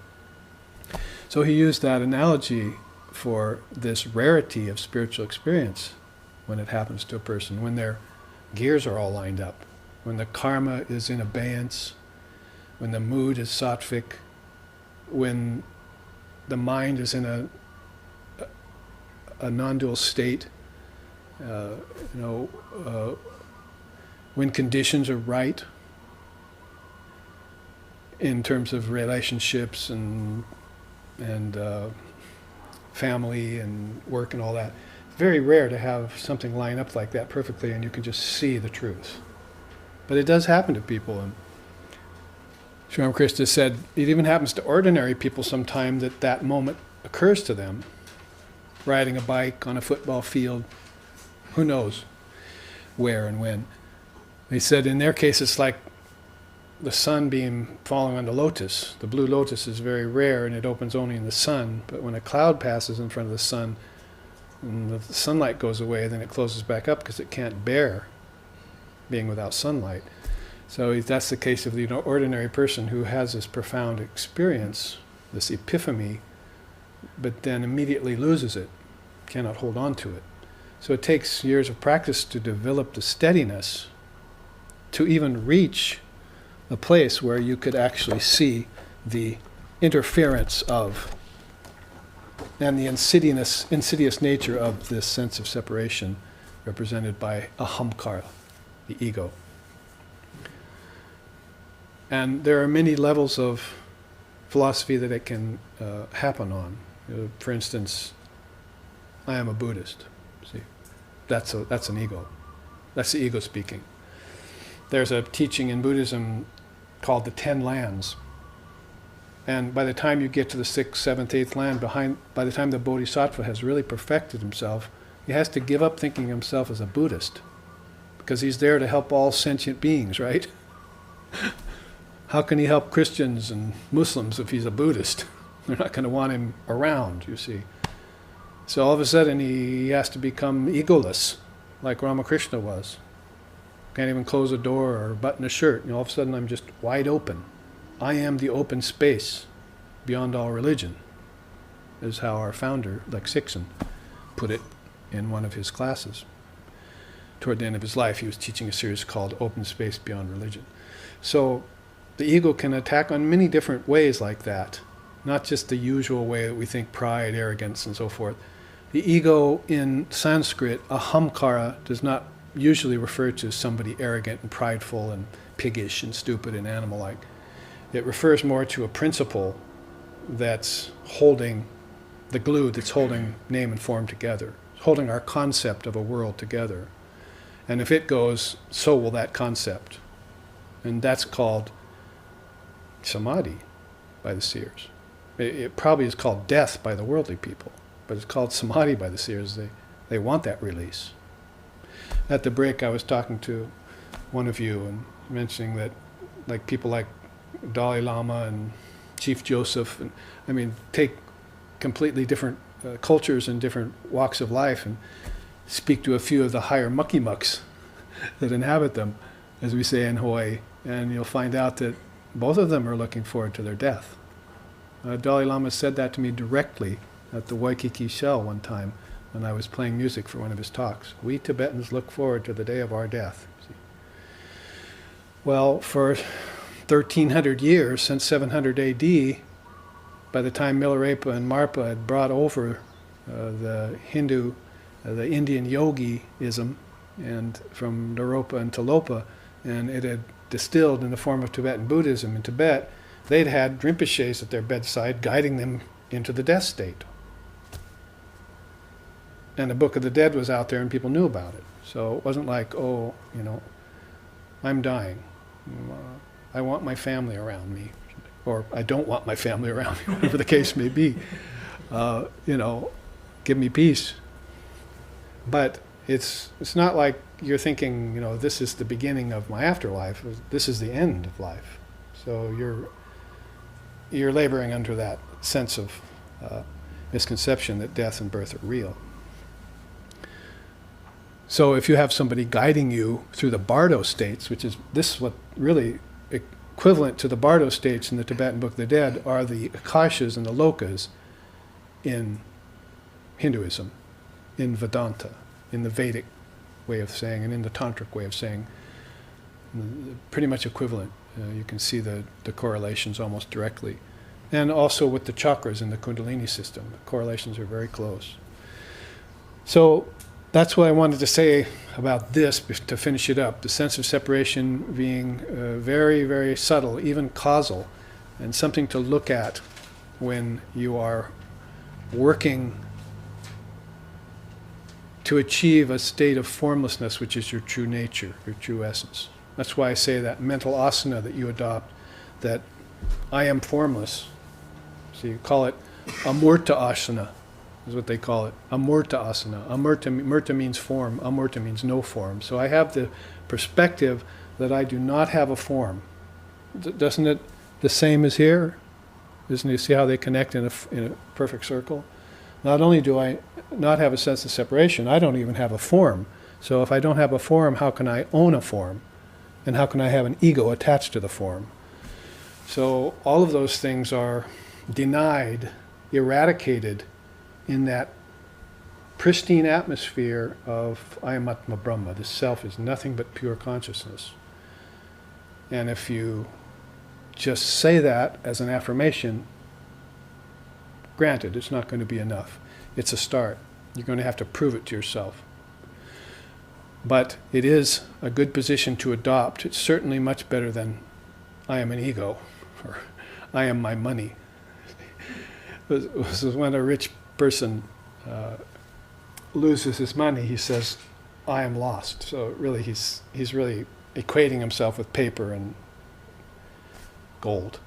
So he used that analogy for this rarity of spiritual experience when it happens to a person, when their gears are all lined up, when the karma is in abeyance, when the mood is sattvic, when the mind is in a non-dual state, when conditions are right in terms of relationships and family and work and all that. It's very rare to have something line up like that perfectly and you can just see the truth. But it does happen to people. And Sri Ramakrishna said it even happens to ordinary people sometime that moment occurs to them. Riding a bike on a football field, who knows where and when. They said in their case it's like the sunbeam falling on the lotus. The blue lotus is very rare and it opens only in the sun, but when a cloud passes in front of the sun and the sunlight goes away, then it closes back up because it can't bear being without sunlight. So that's the case of the ordinary person who has this profound experience, this epiphany, but then immediately loses it, cannot hold on to it. So it takes years of practice to develop the steadiness to even reach a place where you could actually see interference of and the insidious nature of this sense of separation represented by ahamkara, the ego. And there are many levels of philosophy that it can happen on. For instance, I am a Buddhist. See, that's an ego. That's the ego speaking. There's a teaching in Buddhism called the 10 lands. And by the time you get to the 6th, 7th, 8th land, by the time the bodhisattva has really perfected himself, he has to give up thinking of himself as a Buddhist. Because he's there to help all sentient beings, right? How can he help Christians and Muslims if he's a Buddhist? They're not going to want him around, you see. So all of a sudden he has to become egoless, like Ramakrishna was. Can't even close a door or button a shirt. All of a sudden I'm just wide open. I am the open space beyond all religion, is how our founder, Lexiksen, put it in one of his classes. Toward the end of his life, he was teaching a series called Open Space Beyond Religion. So the ego can attack on many different ways like that, not just the usual way that we think pride, arrogance, and so forth. The ego in Sanskrit, ahamkara, does not usually refer to somebody arrogant and prideful and piggish and stupid and animal-like. It refers more to a principle that's holding the glue, that's holding name and form together, holding our concept of a world together. And if it goes, so will that concept. And that's called samadhi by the seers. It probably is called death by the worldly people, but it's called samadhi by the seers. They want that release. At the break, I was talking to one of you and mentioning that, like people like Dalai Lama and Chief Joseph, and take completely different cultures and different walks of life and speak to a few of the higher mucky mucks that inhabit them, as we say in Hawaii, and you'll find out that both of them are looking forward to their death. Dalai Lama said that to me directly at the Waikiki Shell one time when I was playing music for one of his talks. We Tibetans look forward to the day of our death. See? Well, for 1,300 years, since 700 AD, by the time Milarepa and Marpa had brought over the Indian yogiism, and from Naropa and Talopa, and it had distilled in the form of Tibetan Buddhism in Tibet, they'd had Rinpoches at their bedside guiding them into the death state. And the Book of the Dead was out there and people knew about it. So it wasn't like, I'm dying. I want my family around me. Or I don't want my family around me, whatever the case may be. Give me peace. But it's not like you're thinking, this is the beginning of my afterlife. This is the end of life. So you're laboring under that sense of misconception that death and birth are real. So if you have somebody guiding you through the Bardo states, which is what really equivalent to the Bardo states in the Tibetan Book of the Dead are the Akashas and the Lokas in Hinduism, in Vedanta, in the Vedic way of saying, and in the Tantric way of saying, pretty much equivalent. You can see the correlations almost directly. And also with the chakras in the Kundalini system, the correlations are very close. So that's what I wanted to say about this to finish it up. The sense of separation being very, very subtle, even causal, and something to look at when you are working to achieve a state of formlessness, which is your true nature, your true essence. That's why I say that mental asana that you adopt, that I am formless. So you call it amurta asana, is what they call it. Amurta asana. Murta means form. Amurta means no form. So I have the perspective that I do not have a form. Doesn't it the same as here? Isn't it? See how they connect in a perfect circle? Not only do I not have a sense of separation, I don't even have a form. So if I don't have a form, how can I own a form? And how can I have an ego attached to the form? So all of those things are denied, eradicated in that pristine atmosphere of I am Atma Brahma. The self is nothing but pure consciousness. And if you just say that as an affirmation, granted, it's not going to be enough. It's a start. You're going to have to prove it to yourself. But it is a good position to adopt. It's certainly much better than I am an ego or I am my money. This is when a rich person loses his money, he says, I am lost. So really, he's really equating himself with paper and gold.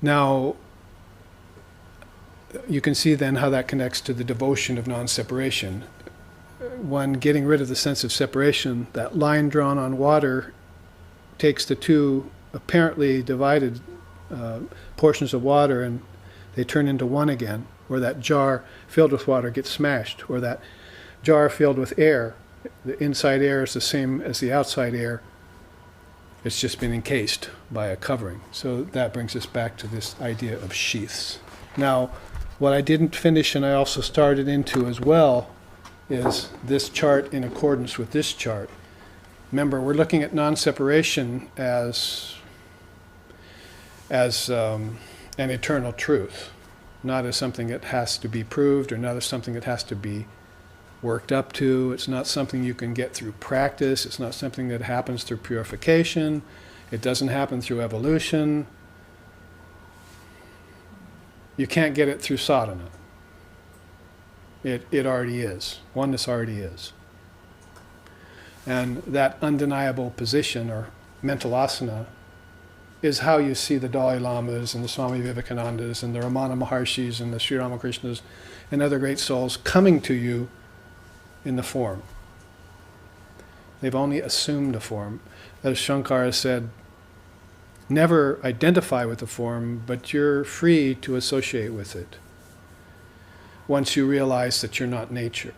Now, you can see then how that connects to the devotion of non-separation. When getting rid of the sense of separation, that line drawn on water takes the two apparently divided portions of water and they turn into one again, or that jar filled with water gets smashed, or that jar filled with air, the inside air is the same as the outside air. It's just been encased by a covering. So that brings us back to this idea of sheaths. Now, what I didn't finish and I also started into as well is this chart in accordance with this chart. Remember, we're looking at non-separation as an eternal truth, not as something that has to be proved or not as something that has to be worked up to. It's not something you can get through practice. It's not something that happens through purification. It doesn't happen through evolution. You can't get it through sadhana. It already is. Oneness already is. And that undeniable position or mental asana is how you see the Dalai Lamas and the Swami Vivekanandas and the Ramana Maharshis and the Sri Ramakrishnas and other great souls coming to you in the form. They've only assumed a form. As Shankara said, never identify with the form, but you're free to associate with it once you realize that you're not nature.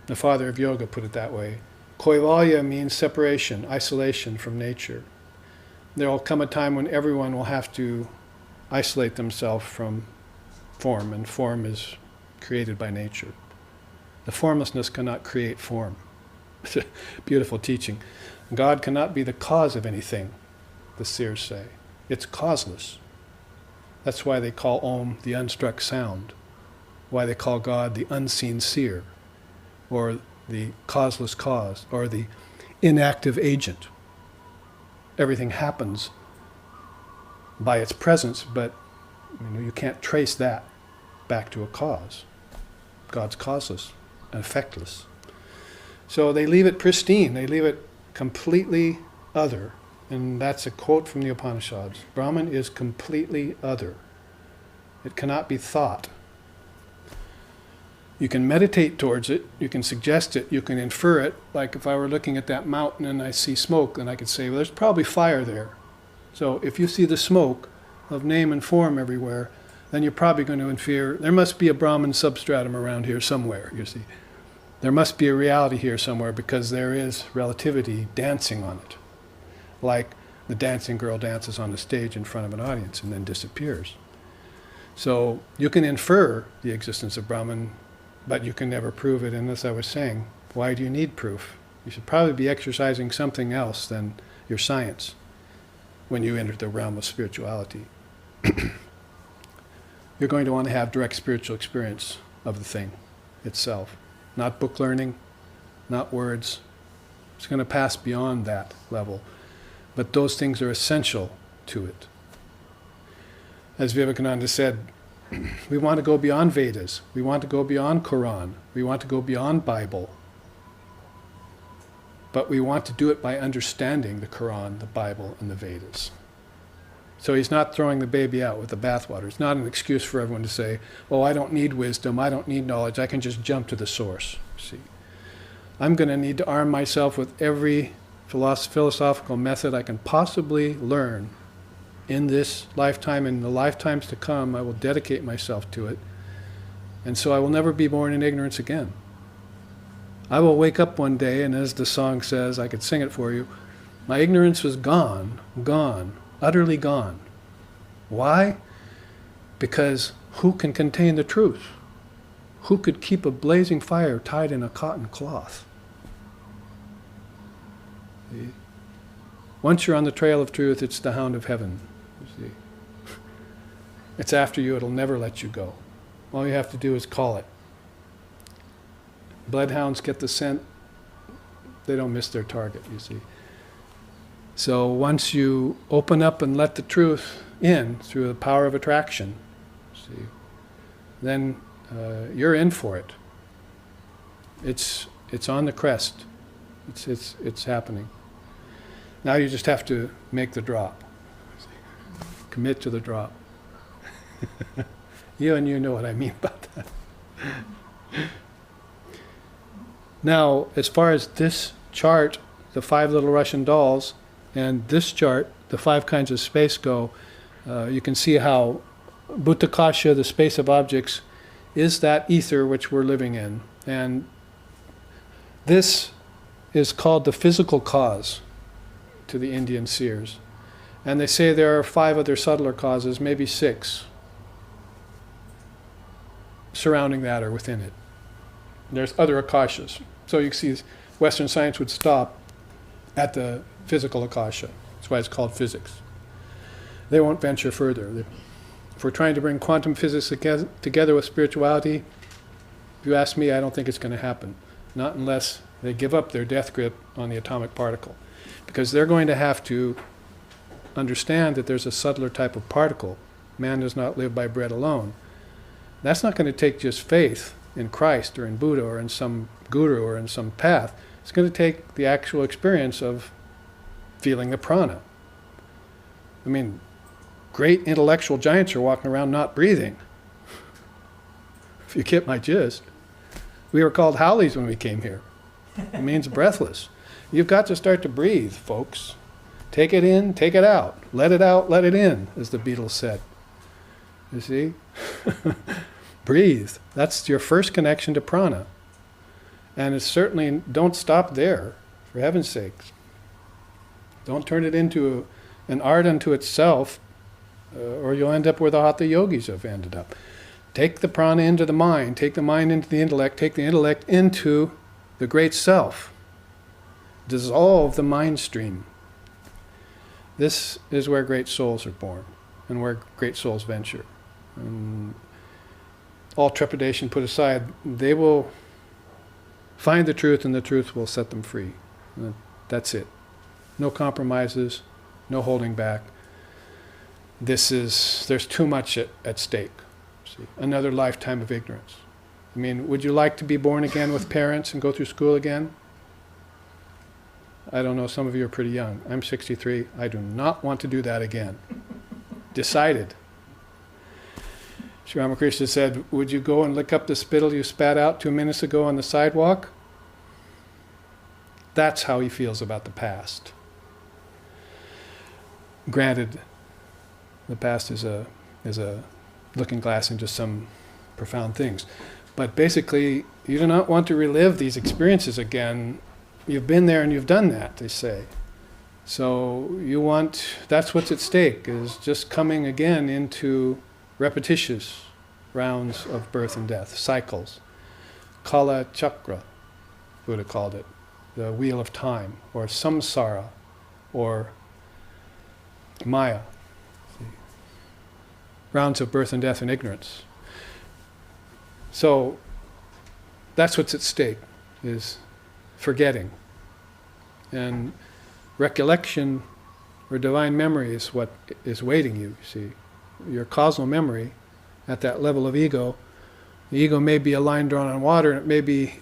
The father of yoga put it that way. Kaivalya means separation, isolation from nature. There will come a time when everyone will have to isolate themselves from form, and form is created by nature. The formlessness cannot create form. It's a beautiful teaching. God cannot be the cause of anything, the seers say. It's causeless. That's why they call Om the unstruck sound, why they call God the unseen seer, or the causeless cause, or the inactive agent. Everything happens by its presence, but you can't trace that back to a cause. God's causeless and effectless. So they leave it pristine. They leave it completely other. And that's a quote from the Upanishads. Brahman is completely other. It cannot be thought. You can meditate towards it, you can suggest it, you can infer it. Like if I were looking at that mountain and I see smoke, then I could say, well, there's probably fire there. So if you see the smoke of name and form everywhere, then you're probably going to infer, there must be a Brahman substratum around here somewhere, you see. There must be a reality here somewhere because there is relativity dancing on it. Like the dancing girl dances on the stage in front of an audience and then disappears. So you can infer the existence of Brahman, but you can never prove it. And as I was saying, why do you need proof? You should probably be exercising something else than your science when you enter the realm of spirituality. You're going to want to have direct spiritual experience of the thing itself. Not book learning, not words. It's going to pass beyond that level. But those things are essential to it. As Vivekananda said, we want to go beyond Vedas. We want to go beyond Quran. We want to go beyond Bible. But we want to do it by understanding the Quran, the Bible, and the Vedas. So he's not throwing the baby out with the bathwater. It's not an excuse for everyone to say, oh, I don't need wisdom, I don't need knowledge, I can just jump to the source. See, I'm going to need to arm myself with every philosophical method I can possibly learn in this lifetime and the lifetimes to come. I will dedicate myself to it. And so I will never be born in ignorance again. I will wake up one day, and as the song says, I could sing it for you, my ignorance was gone, gone, utterly gone. Why? Because who can contain the truth? Who could keep a blazing fire tied in a cotton cloth? See? Once you're on the trail of truth, it's the hound of heaven. You see? It's after you, it'll never let you go. All you have to do is call it. Bloodhounds get the scent, they don't miss their target, you see. So once you open up and let the truth in through the power of attraction, see, then you're in for it. It's on the crest. It's happening. Now you just have to make the drop. Commit to the drop. You know what I mean about that. Now, as far as this chart, the 5 little Russian dolls, and this chart, the 5 kinds of space go, you can see how Bhutakasha, the space of objects, is that ether which we're living in. And this is called the physical cause to the Indian seers. And they say there are 5 other subtler causes, maybe 6, surrounding that or within it. There's other akashas. So you see, Western science would stop at the physical akasha. That's why it's called physics. They won't venture further. If we're trying to bring quantum physics together with spirituality, if you ask me, I don't think it's going to happen. Not unless they give up their death grip on the atomic particle. Because they're going to have to understand that there's a subtler type of particle. Man does not live by bread alone. That's not going to take just faith in Christ or in Buddha or in some guru or in some path. It's going to take the actual experience of feeling the prana. I mean, great intellectual giants are walking around not breathing. If you get my gist. We were called howlies when we came here. It means breathless. You've got to start to breathe, folks. Take it in, take it out. Let it out, let it in, as the Beatles said. You see? Breathe. That's your first connection to prana. And it's certainly, don't stop there, for heaven's sakes. Don't turn it into an art unto itself, or you'll end up where the Hatha yogis have ended up. Take the prana into the mind, take the mind into the intellect, take the intellect into the great self. Dissolve the mind stream. This is where great souls are born, and where great souls venture. And all trepidation put aside, they will find the truth, and the truth will set them free. And that's it. No compromises, no holding back. There's too much at stake. See, another lifetime of ignorance. I mean, would you like to be born again with parents and go through school again? I don't know, some of you are pretty young. I'm 63. I do not want to do that again. Decided. Sri Ramakrishna said, would you go and lick up the spittle you spat out 2 minutes ago on the sidewalk? That's how he feels about the past. Granted, the past is a looking glass into some profound things. But basically, you do not want to relive these experiences again. You've been there and you've done that, they say. So that's what's at stake, is just coming again into repetitious rounds of birth and death, cycles. Kala chakra, Buddha called it. the wheel of time, or samsara, or maya, rounds of birth and death and ignorance. So that's what's at stake, is forgetting. And recollection or divine memory is what is waiting you, see. Your causal memory at that level of ego, the ego may be a line drawn on water, and it may be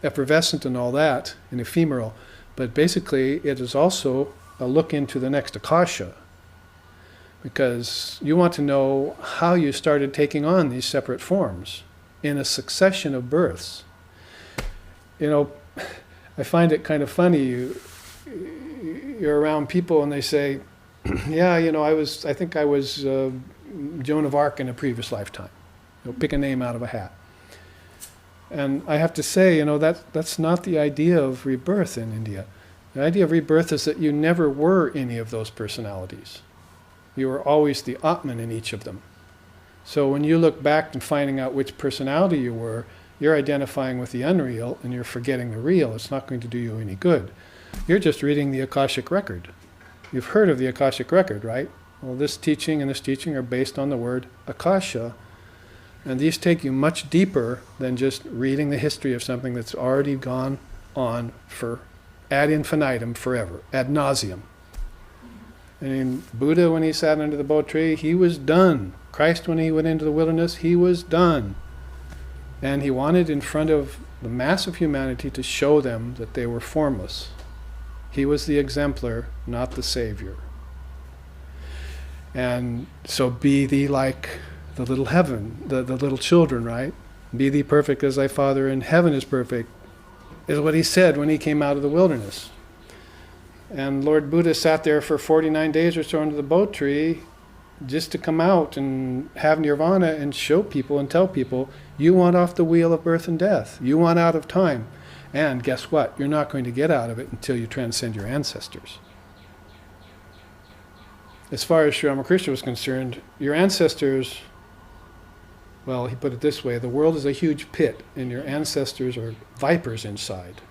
effervescent and all that, and ephemeral, but basically it is also a look into the next akasha, because you want to know how you started taking on these separate forms in a succession of births. You know, I find it kind of funny, you're around people and they say, yeah, you know, I think I was Joan of Arc in a previous lifetime. You know, pick a name out of a hat. And I have to say, you know, that's not the idea of rebirth in India. The idea of rebirth is that you never were any of those personalities. You were always the Atman in each of them. So when you look back and finding out which personality you were, you're identifying with the unreal and you're forgetting the real. It's not going to do you any good. You're just reading the Akashic record. You've heard of the Akashic record, right? Well, this teaching and this teaching are based on the word Akasha, and these take you much deeper than just reading the history of something that's already gone on for ad infinitum, forever, ad nauseum. I mean, Buddha, when he sat under the Bo tree, he was done. Christ, when he went into the wilderness, he was done. And he wanted in front of the mass of humanity to show them that they were formless. He was the exemplar, not the savior. And so be thee like the little heaven, the little children, right? Be thee perfect as thy Father in heaven is perfect, is what he said when he came out of the wilderness. And Lord Buddha sat there for 49 days or so under the Bo tree just to come out and have nirvana and show people and tell people, you want off the wheel of birth and death. You want out of time. And guess what? You're not going to get out of it until you transcend your ancestors. As far as Sri Ramakrishna was concerned, your ancestors, well, he put it this way, the world is a huge pit and your ancestors are vipers inside.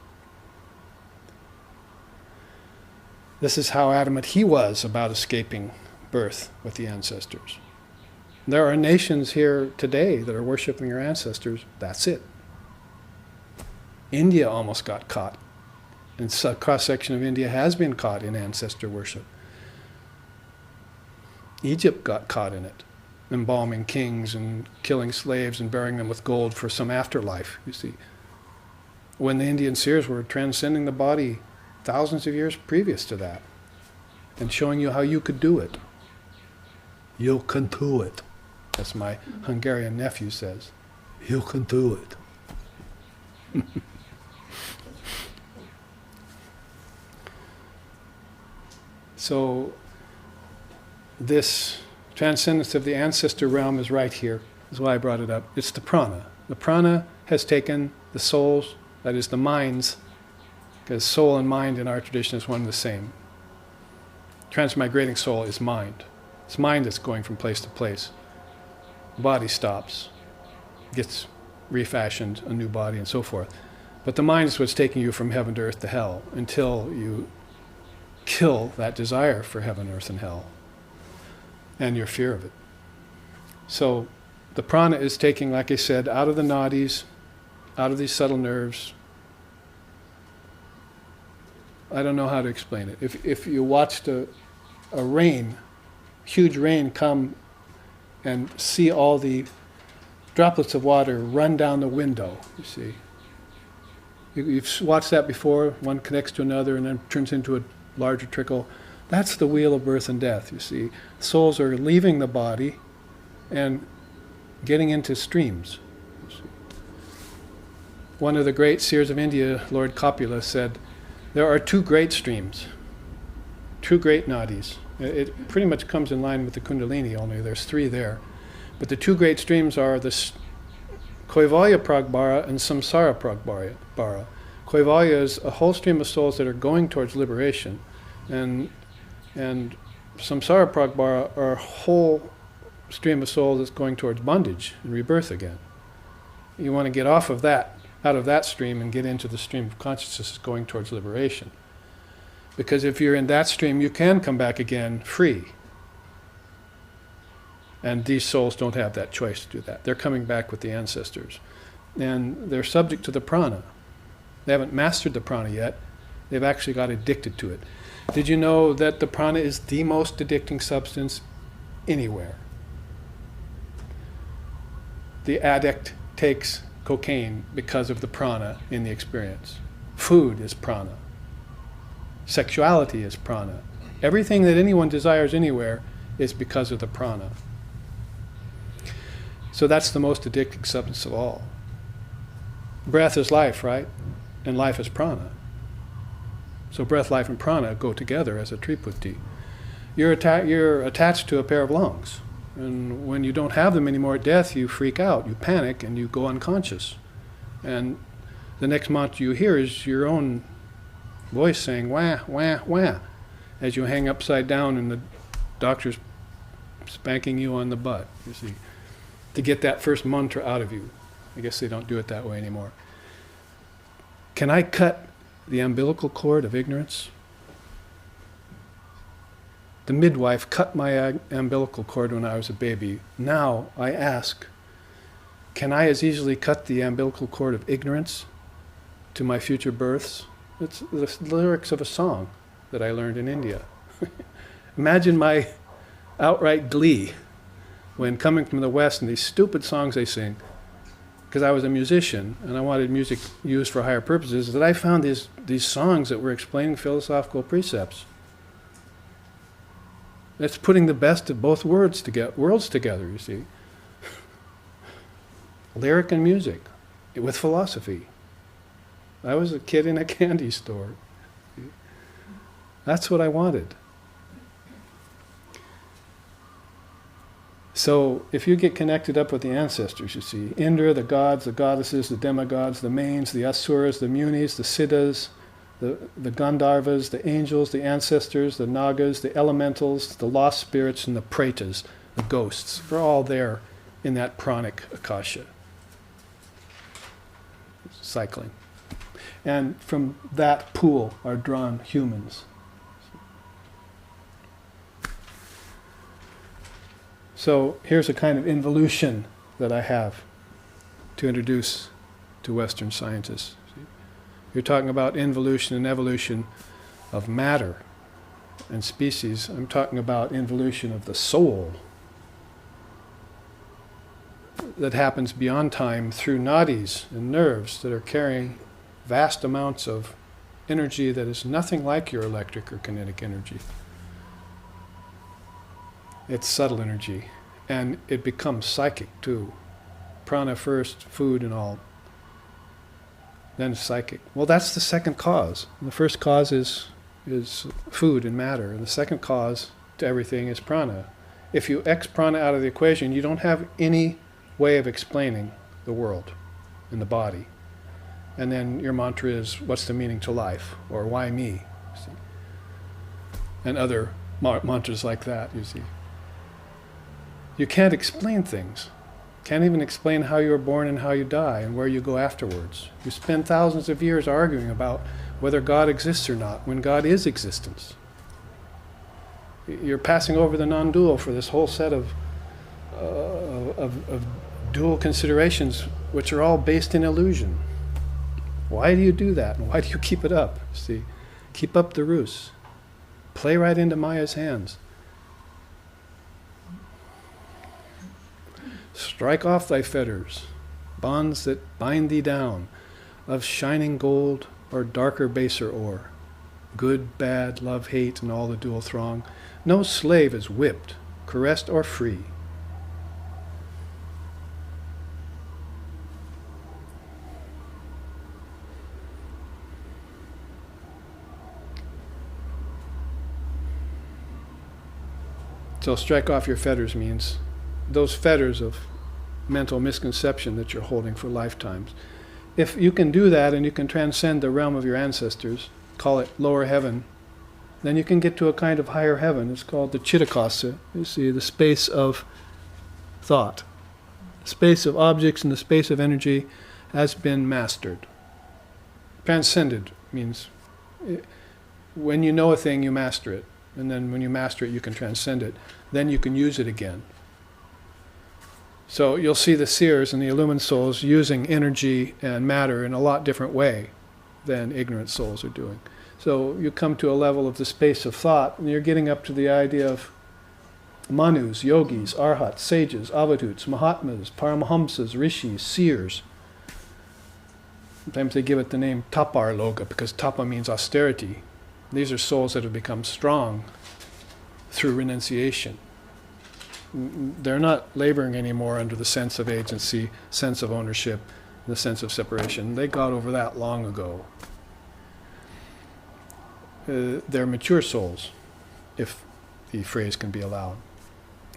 This is how adamant he was about escaping birth with the ancestors. There are nations here today that are worshiping their ancestors. That's it. India almost got caught. And a cross-section of India has been caught in ancestor worship. Egypt got caught in it, embalming kings and killing slaves and burying them with gold for some afterlife, you see. When the Indian seers were transcending the body thousands of years previous to that and showing you how you could do it. You can do it. As my Hungarian nephew says. You can do it. So this transcendence of the ancestor realm is right here. That's why I brought it up. It's the prana. The prana has taken the souls, that is the minds, because soul and mind in our tradition is one and the same. Transmigrating soul is mind. It's mind that's going from place to place. Body stops, gets refashioned, a new body and so forth. But the mind is what's taking you from heaven to earth to hell until you kill that desire for heaven, earth, and hell and your fear of it. So the prana is taking, like I said, out of the nadis, out of these subtle nerves. I don't know how to explain it. If you watched a rain, huge rain come and see all the droplets of water run down the window, you see. You've watched that before, one connects to another and then turns into a larger trickle. That's the wheel of birth and death, you see. Souls are leaving the body and getting into streams. One of the great seers of India, Lord Copula, said, there are two great streams, two great nadis. It pretty much comes in line with the Kundalini, only there's three there. But the two great streams are the Kaivalya Pragbara and Samsara Pragbara. Kaivalya is a whole stream of souls that are going towards liberation, and Samsara Pragbara are a whole stream of souls that's going towards bondage and rebirth again. You want to get off of that out of that stream and get into the stream of consciousness going towards liberation. Because if you're in that stream, you can come back again free. And these souls don't have that choice to do that. They're coming back with the ancestors. And they're subject to the prana. They haven't mastered the prana yet. They've actually got addicted to it. Did you know that the prana is the most addicting substance anywhere? The addict takes cocaine because of the prana in the experience. Food is prana. Sexuality is prana. Everything that anyone desires anywhere is because of the prana. So that's the most addicting substance of all. Breath is life, right? And life is prana. So breath, life, and prana go together as a triputi. You're attached to a pair of lungs. And when you don't have them anymore at death, you freak out, you panic, and you go unconscious. And the next mantra you hear is your own voice saying, wah, wah, wah, as you hang upside down and the doctor's spanking you on the butt, you see, to get that first mantra out of you. I guess they don't do it that way anymore. Can I cut the umbilical cord of ignorance? The midwife cut my umbilical cord when I was a baby. Now I ask, can I as easily cut the umbilical cord of ignorance to my future births? It's the lyrics of a song that I learned in India. Imagine my outright glee when coming from the West and these stupid songs they sing, because I was a musician and I wanted music used for higher purposes, that I found these songs that were explaining philosophical precepts. It's putting the best of both worlds together, you see. Lyric and music with philosophy. I was a kid in a candy store. That's what I wanted. So if you get connected up with the ancestors, you see, Indra, the gods, the goddesses, the demigods, the mains, the asuras, the munis, the siddhas, the Gandharvas, the angels, the ancestors, the nagas, the elementals, the lost spirits, and the pretas, the ghosts. We're all there in that pranic akasha. Cycling. And from that pool are drawn humans. So here's a kind of involution that I have to introduce to Western scientists. You're talking about involution and evolution of matter and species. I'm talking about involution of the soul that happens beyond time through nadis and nerves that are carrying vast amounts of energy that is nothing like your electric or kinetic energy. It's subtle energy, and it becomes psychic too. Prana first, food and all, then psychic. Well, that's the second cause. The first cause is food and matter, and the second cause to everything is prana. If you X prana out of the equation, you don't have any way of explaining the world and the body. And then your mantra is, what's the meaning to life? Or why me? See? And other mantras like that, you see. You can't explain things. Can't even explain how you were born and how you die and where you go afterwards. You spend thousands of years arguing about whether God exists or not, when God is existence. You're passing over the non-dual for this whole set of dual considerations, which are all based in illusion. Why do you do that? And why do you keep it up? See, keep up the ruse. Play right into Maya's hands. Strike off thy fetters, bonds that bind thee down, of shining gold or darker baser ore. Good, bad, love, hate, and all the dual throng. No slave is whipped, caressed, or free. So strike off your fetters means those fetters of mental misconception that you're holding for lifetimes. If you can do that and you can transcend the realm of your ancestors, call it lower heaven, then you can get to a kind of higher heaven. It's called the Chittakasa, you see, the space of thought, the space of objects and the space of energy has been mastered. Transcended means when you know a thing, you master it. And then when you master it, you can transcend it. Then you can use it again. So you'll see the seers and the illumined souls using energy and matter in a lot different way than ignorant souls are doing. So you come to a level of the space of thought, and you're getting up to the idea of manus, yogis, arhats, sages, avaduts, mahatmas, paramahamsas, rishis, seers. Sometimes they give it the name tapar loga because tapa means austerity. These are souls that have become strong through renunciation. They're not laboring anymore under the sense of agency, sense of ownership, the sense of separation. They got over that long ago. They're mature souls, if the phrase can be allowed.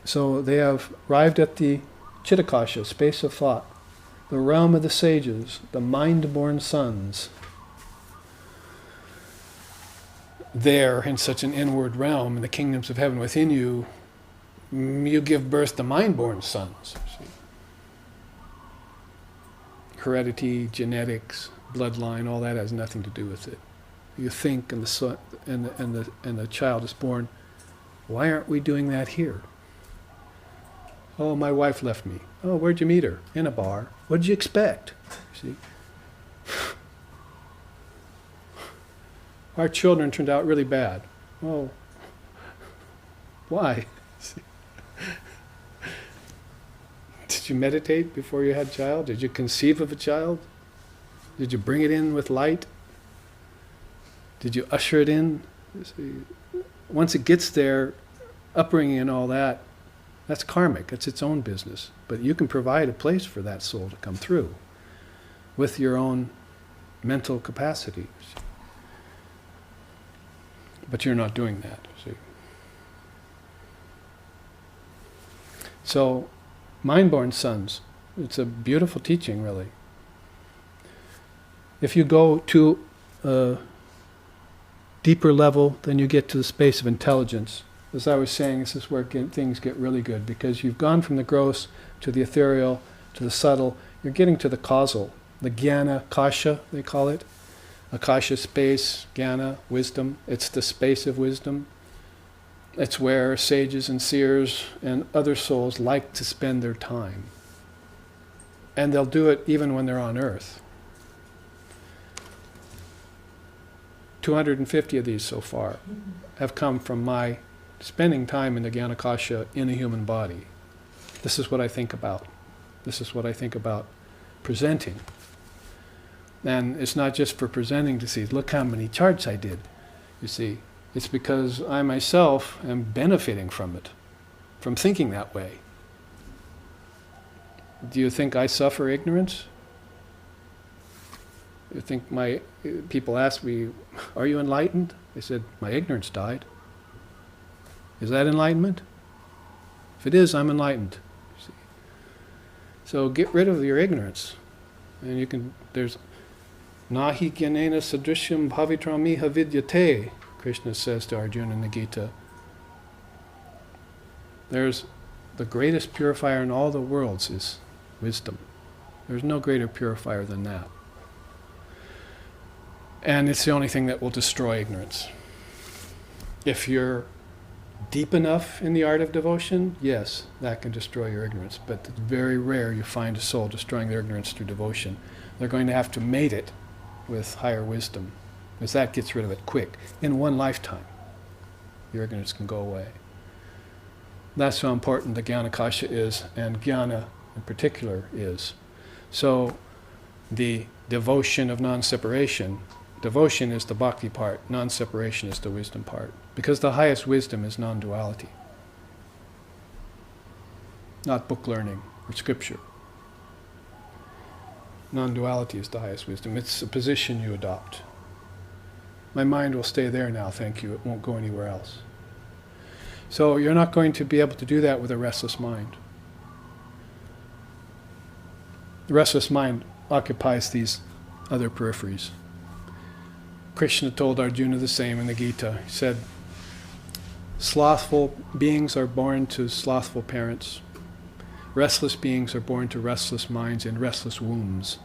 So they have arrived at the Chittakasha, space of thought, the realm of the sages, the mind-born sons. There, in such an inward realm, in the kingdoms of heaven within you, you give birth to mind-born sons. See? Heredity, genetics, bloodline, all that has nothing to do with it. You think, and the son, and the child is born. Why aren't we doing that here? Oh, my wife left me. Oh, where'd you meet her? In a bar. What did you expect? See? Our children turned out really bad. Oh, why? See? Did you meditate before you had a child? Did you conceive of a child? Did you bring it in with light? Did you usher it in? See? Once it gets there, upbringing and all that, that's karmic. It's its own business. But you can provide a place for that soul to come through with your own mental capacity. But you're not doing that, see. So, mind-born sons, it's a beautiful teaching, really. If you go to a deeper level, then you get to the space of intelligence. As I was saying, this is where things get really good, because you've gone from the gross to the ethereal to the subtle. You're getting to the causal, the jnana kasha, they call it. Akasha space, jnana, wisdom. It's the space of wisdom. It's where sages and seers and other souls like to spend their time. And they'll do it even when they're on earth. 250 of these so far have come from my spending time in the Jnanakasha in a human body. This is what I think about. This is what I think about presenting. And it's not just for presenting to see, look how many charts I did, you see. It's because I myself am benefiting from it, from thinking that way. Do you think I suffer ignorance? You think people ask me, are you enlightened? I said, my ignorance died. Is that enlightenment? If it is, I'm enlightened. See? So get rid of your ignorance. And you can, there's Nahi Jnanena Sadrishyam Bhavitramiha Vidyate, Krishna says to Arjuna in the Gita. There's the greatest purifier in all the worlds is wisdom. There's no greater purifier than that. And it's the only thing that will destroy ignorance. If you're deep enough in the art of devotion, yes, that can destroy your ignorance. But it's very rare you find a soul destroying their ignorance through devotion. They're going to have to mate it with higher wisdom, because that gets rid of it quick. In one lifetime, your ignorance can go away. That's how important the Jnanakasha is, and Jnana in particular is. So the devotion of non-separation, devotion is the bhakti part, non-separation is the wisdom part. Because the highest wisdom is non-duality. Not book learning or scripture. Non-duality is the highest wisdom. It's a position you adopt. My mind will stay there now, thank you. It won't go anywhere else. So you're not going to be able to do that with a restless mind. The restless mind occupies these other peripheries. Krishna told Arjuna the same in the Gita. He said, slothful beings are born to slothful parents. Restless beings are born to restless minds in restless wombs.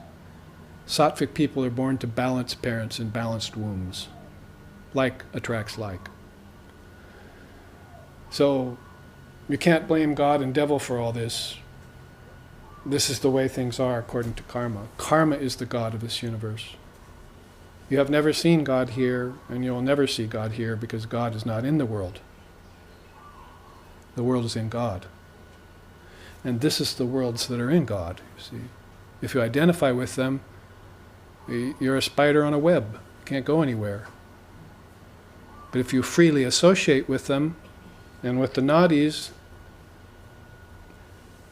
Sattvic people are born to balanced parents and balanced wombs. Like attracts like. So you can't blame God and devil for all this. This is the way things are according to karma. Karma is the God of this universe. You have never seen God here, and you'll never see God here because God is not in the world. The world is in God. And this is the worlds that are in God, you see. If you identify with them, you're a spider on a web. You can't go anywhere. But if you freely associate with them, and with the nadis,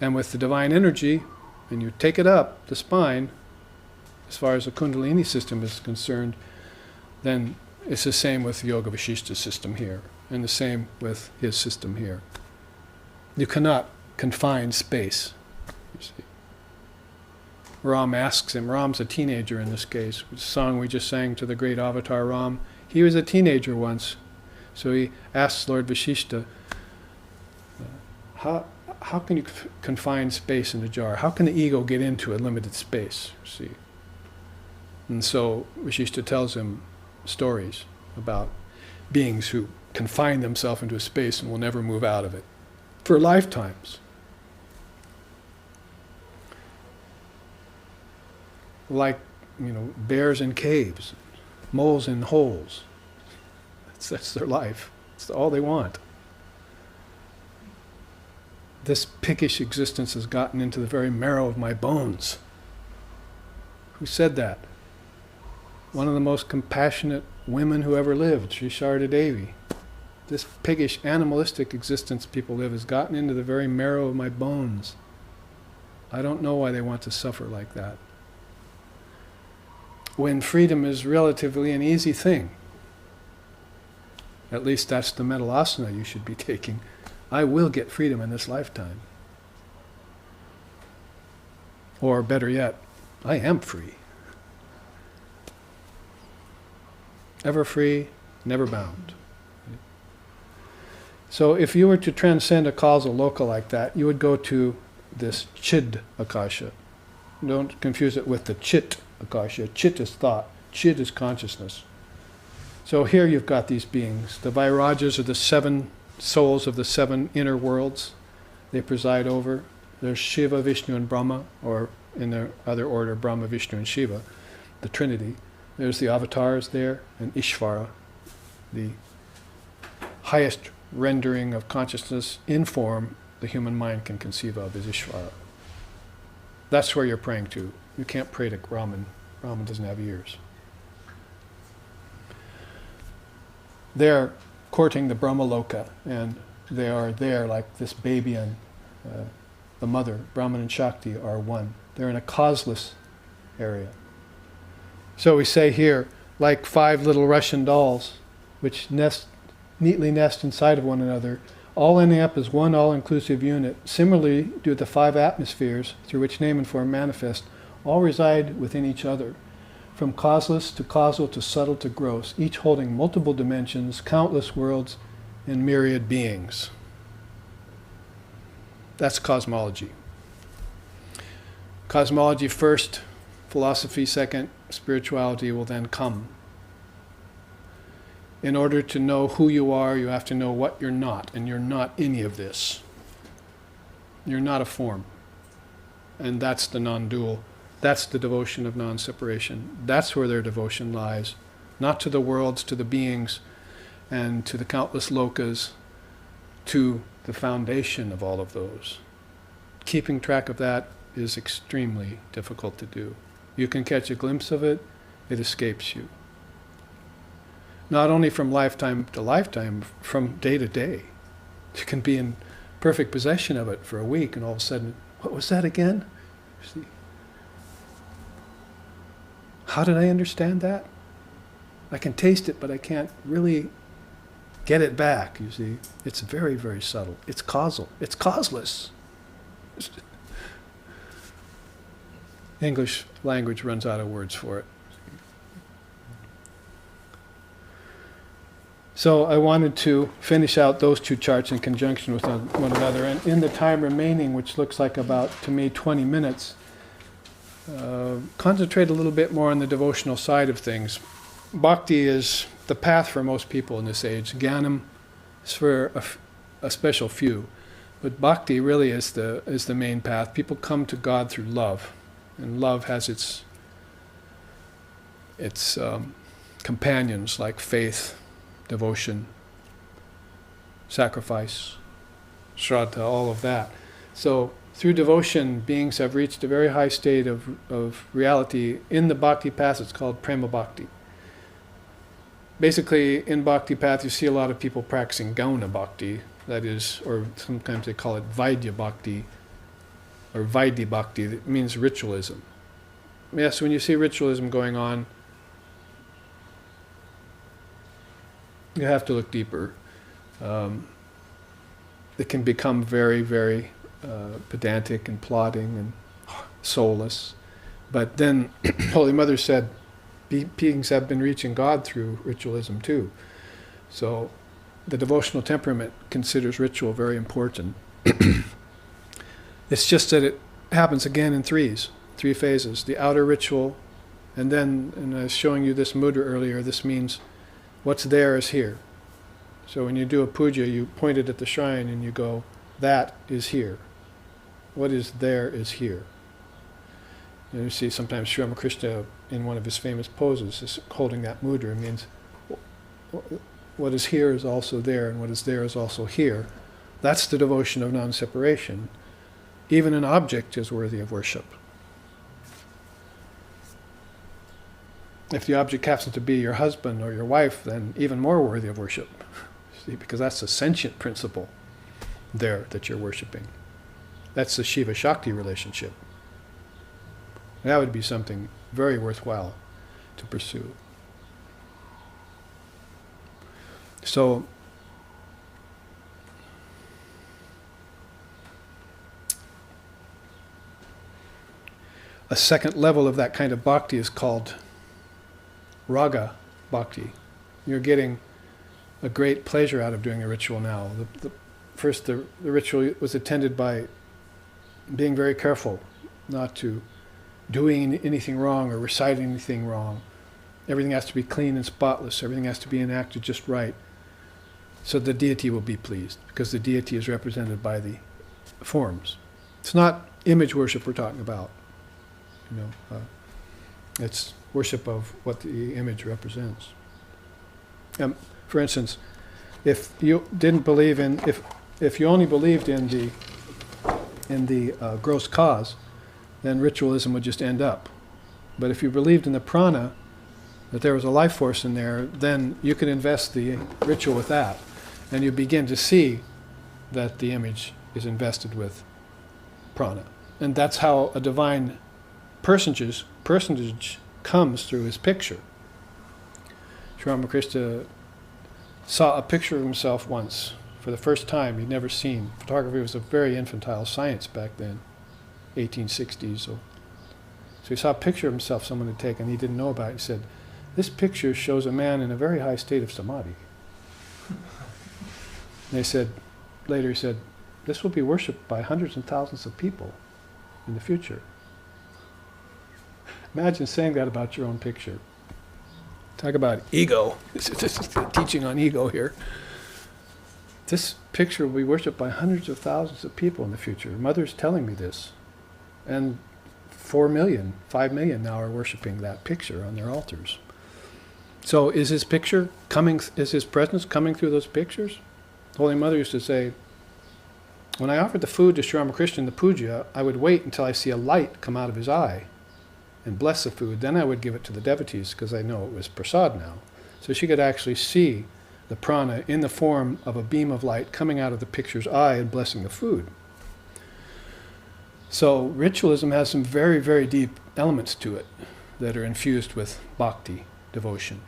and with the divine energy, and you take it up the spine, as far as the Kundalini system is concerned, then it's the same with Yoga Vasishta's system here, and the same with his system here. You cannot confine space, you see. Ram asks him, Ram's a teenager in this case, the song we just sang to the great avatar Ram, he was a teenager once, so he asks Lord Vasishta, how can you confine space in a jar? How can the ego get into a limited space, you see? And so Vasishta tells him stories about beings who confine themselves into a space and will never move out of it for lifetimes. Like, bears in caves, moles in holes. That's their life. It's all they want. This pickish existence has gotten into the very marrow of my bones. Who said that? One of the most compassionate women who ever lived, Sri Sharda Devi. This piggish, animalistic existence people live has gotten into the very marrow of my bones. I don't know why they want to suffer like that. When freedom is relatively an easy thing. At least that's the mental asana you should be taking. I will get freedom in this lifetime. Or better yet, I am free. Ever free, never bound. So if you were to transcend a causal loka like that, you would go to this chid akasha. Don't confuse it with the chit akasha. Chit is thought, chid is consciousness. So here you've got these beings. The Vairajas are the 7 souls of the 7 inner worlds they preside over. There's Shiva, Vishnu, and Brahma, or in their other order, Brahma, Vishnu, and Shiva, the Trinity. There's the avatars there, and Ishvara, the highest rendering of consciousness in form the human mind can conceive of is Ishvara. That's where you're praying to. You can't pray to Brahman. Brahman doesn't have ears. They're courting the Brahmaloka, and they are there like this baby and the mother. Brahman and Shakti are one. They're in a causeless area. So we say here, like 5 little Russian dolls, which neatly nest inside of one another, all ending up as one all-inclusive unit. Similarly, do the 5 atmospheres through which name and form manifest, all reside within each other, from causeless to causal to subtle to gross, each holding multiple dimensions, countless worlds, and myriad beings. That's cosmology. Cosmology first, philosophy second, spirituality will then come. In order to know who you are, you have to know what you're not, and you're not any of this. You're not a form. And that's the non-dual. That's the devotion of non-separation. That's where their devotion lies. Not to the worlds, to the beings, and to the countless lokas, to the foundation of all of those. Keeping track of that is extremely difficult to do. You can catch a glimpse of it, it escapes you. Not only from lifetime to lifetime, from day to day. You can be in perfect possession of it for a week, and all of a sudden, what was that again? See? How did I understand that? I can taste it, but I can't really get it back, you see. It's very, very subtle. It's causal. It's causeless. English language runs out of words for it. So I wanted to finish out those 2 charts in conjunction with one another. And in the time remaining, which looks like about, to me, 20 minutes, concentrate a little bit more on the devotional side of things. Bhakti is the path for most people in this age. Jnanam is for a special few. But bhakti really is the main path. People come to God through love. And love has its companions like faith, devotion, sacrifice, shraddha, all of that. So through devotion, beings have reached a very high state of reality. In the bhakti path, it's called prema bhakti. Basically, in bhakti path, you see a lot of people practicing gauna bhakti, that is, or sometimes they call it vaidya bhakti, or vaidhi bhakti, that means ritualism. Yes, when you see ritualism going on, you have to look deeper. It can become very, very pedantic and plodding and soulless. But then Holy Mother said, beings have been reaching God through ritualism too. So the devotional temperament considers ritual very important. It's just that it happens again in three phases. The outer ritual, and then, and I was showing you this mudra earlier, this means what's there is here. So when you do a puja, you point it at the shrine and you go, that is here. What is there is here. And you see sometimes Sri Ramakrishna in one of his famous poses is holding that mudra. It means what is here is also there, and what is there is also here. That's the devotion of non-separation. Even an object is worthy of worship. If the object happens to be your husband or your wife, then even more worthy of worship. See, because that's a sentient principle there that you're worshiping. That's the Shiva-Shakti relationship. That would be something very worthwhile to pursue. So, a second level of that kind of bhakti is called raga bhakti. You're getting a great pleasure out of doing a ritual now. First, the ritual was attended by being very careful not to doing anything wrong or reciting anything wrong. Everything has to be clean and spotless. Everything has to be enacted just right. So the deity will be pleased, because the deity is represented by the forms. It's not image worship we're talking about. It's worship of what the image represents. For instance, if you didn't believe in, if you only believed in the gross cause, then ritualism would just end up. But if you believed in the prana, that there was a life force in there, then you could invest the ritual with that, and you begin to see that the image is invested with prana. And that's how a divine personage comes through his picture. Sri Ramakrishna saw a picture of himself once for the first time he'd never seen. Photography was a very infantile science back then, 1860s. So he saw a picture of himself someone had taken. He didn't know about it. He said, "This picture shows a man in a very high state of samadhi." And later he said, "This will be worshipped by hundreds and thousands of people in the future." Imagine saying that about your own picture. Talk about ego. This is teaching on ego here. This picture will be worshipped by hundreds of thousands of people in the future. Mother's telling me this. And 4 million, 5 million now are worshiping that picture on their altars. So is his picture coming, is his presence coming through those pictures? Holy Mother used to say, when I offered the food to Sri Ramakrishna in the puja, I would wait until I see a light come out of his eye and bless the food. Then I would give it to the devotees, because I know it was prasad now. So she could actually see the prana in the form of a beam of light coming out of the picture's eye and blessing the food. So ritualism has some very, very deep elements to it that are infused with bhakti, devotion.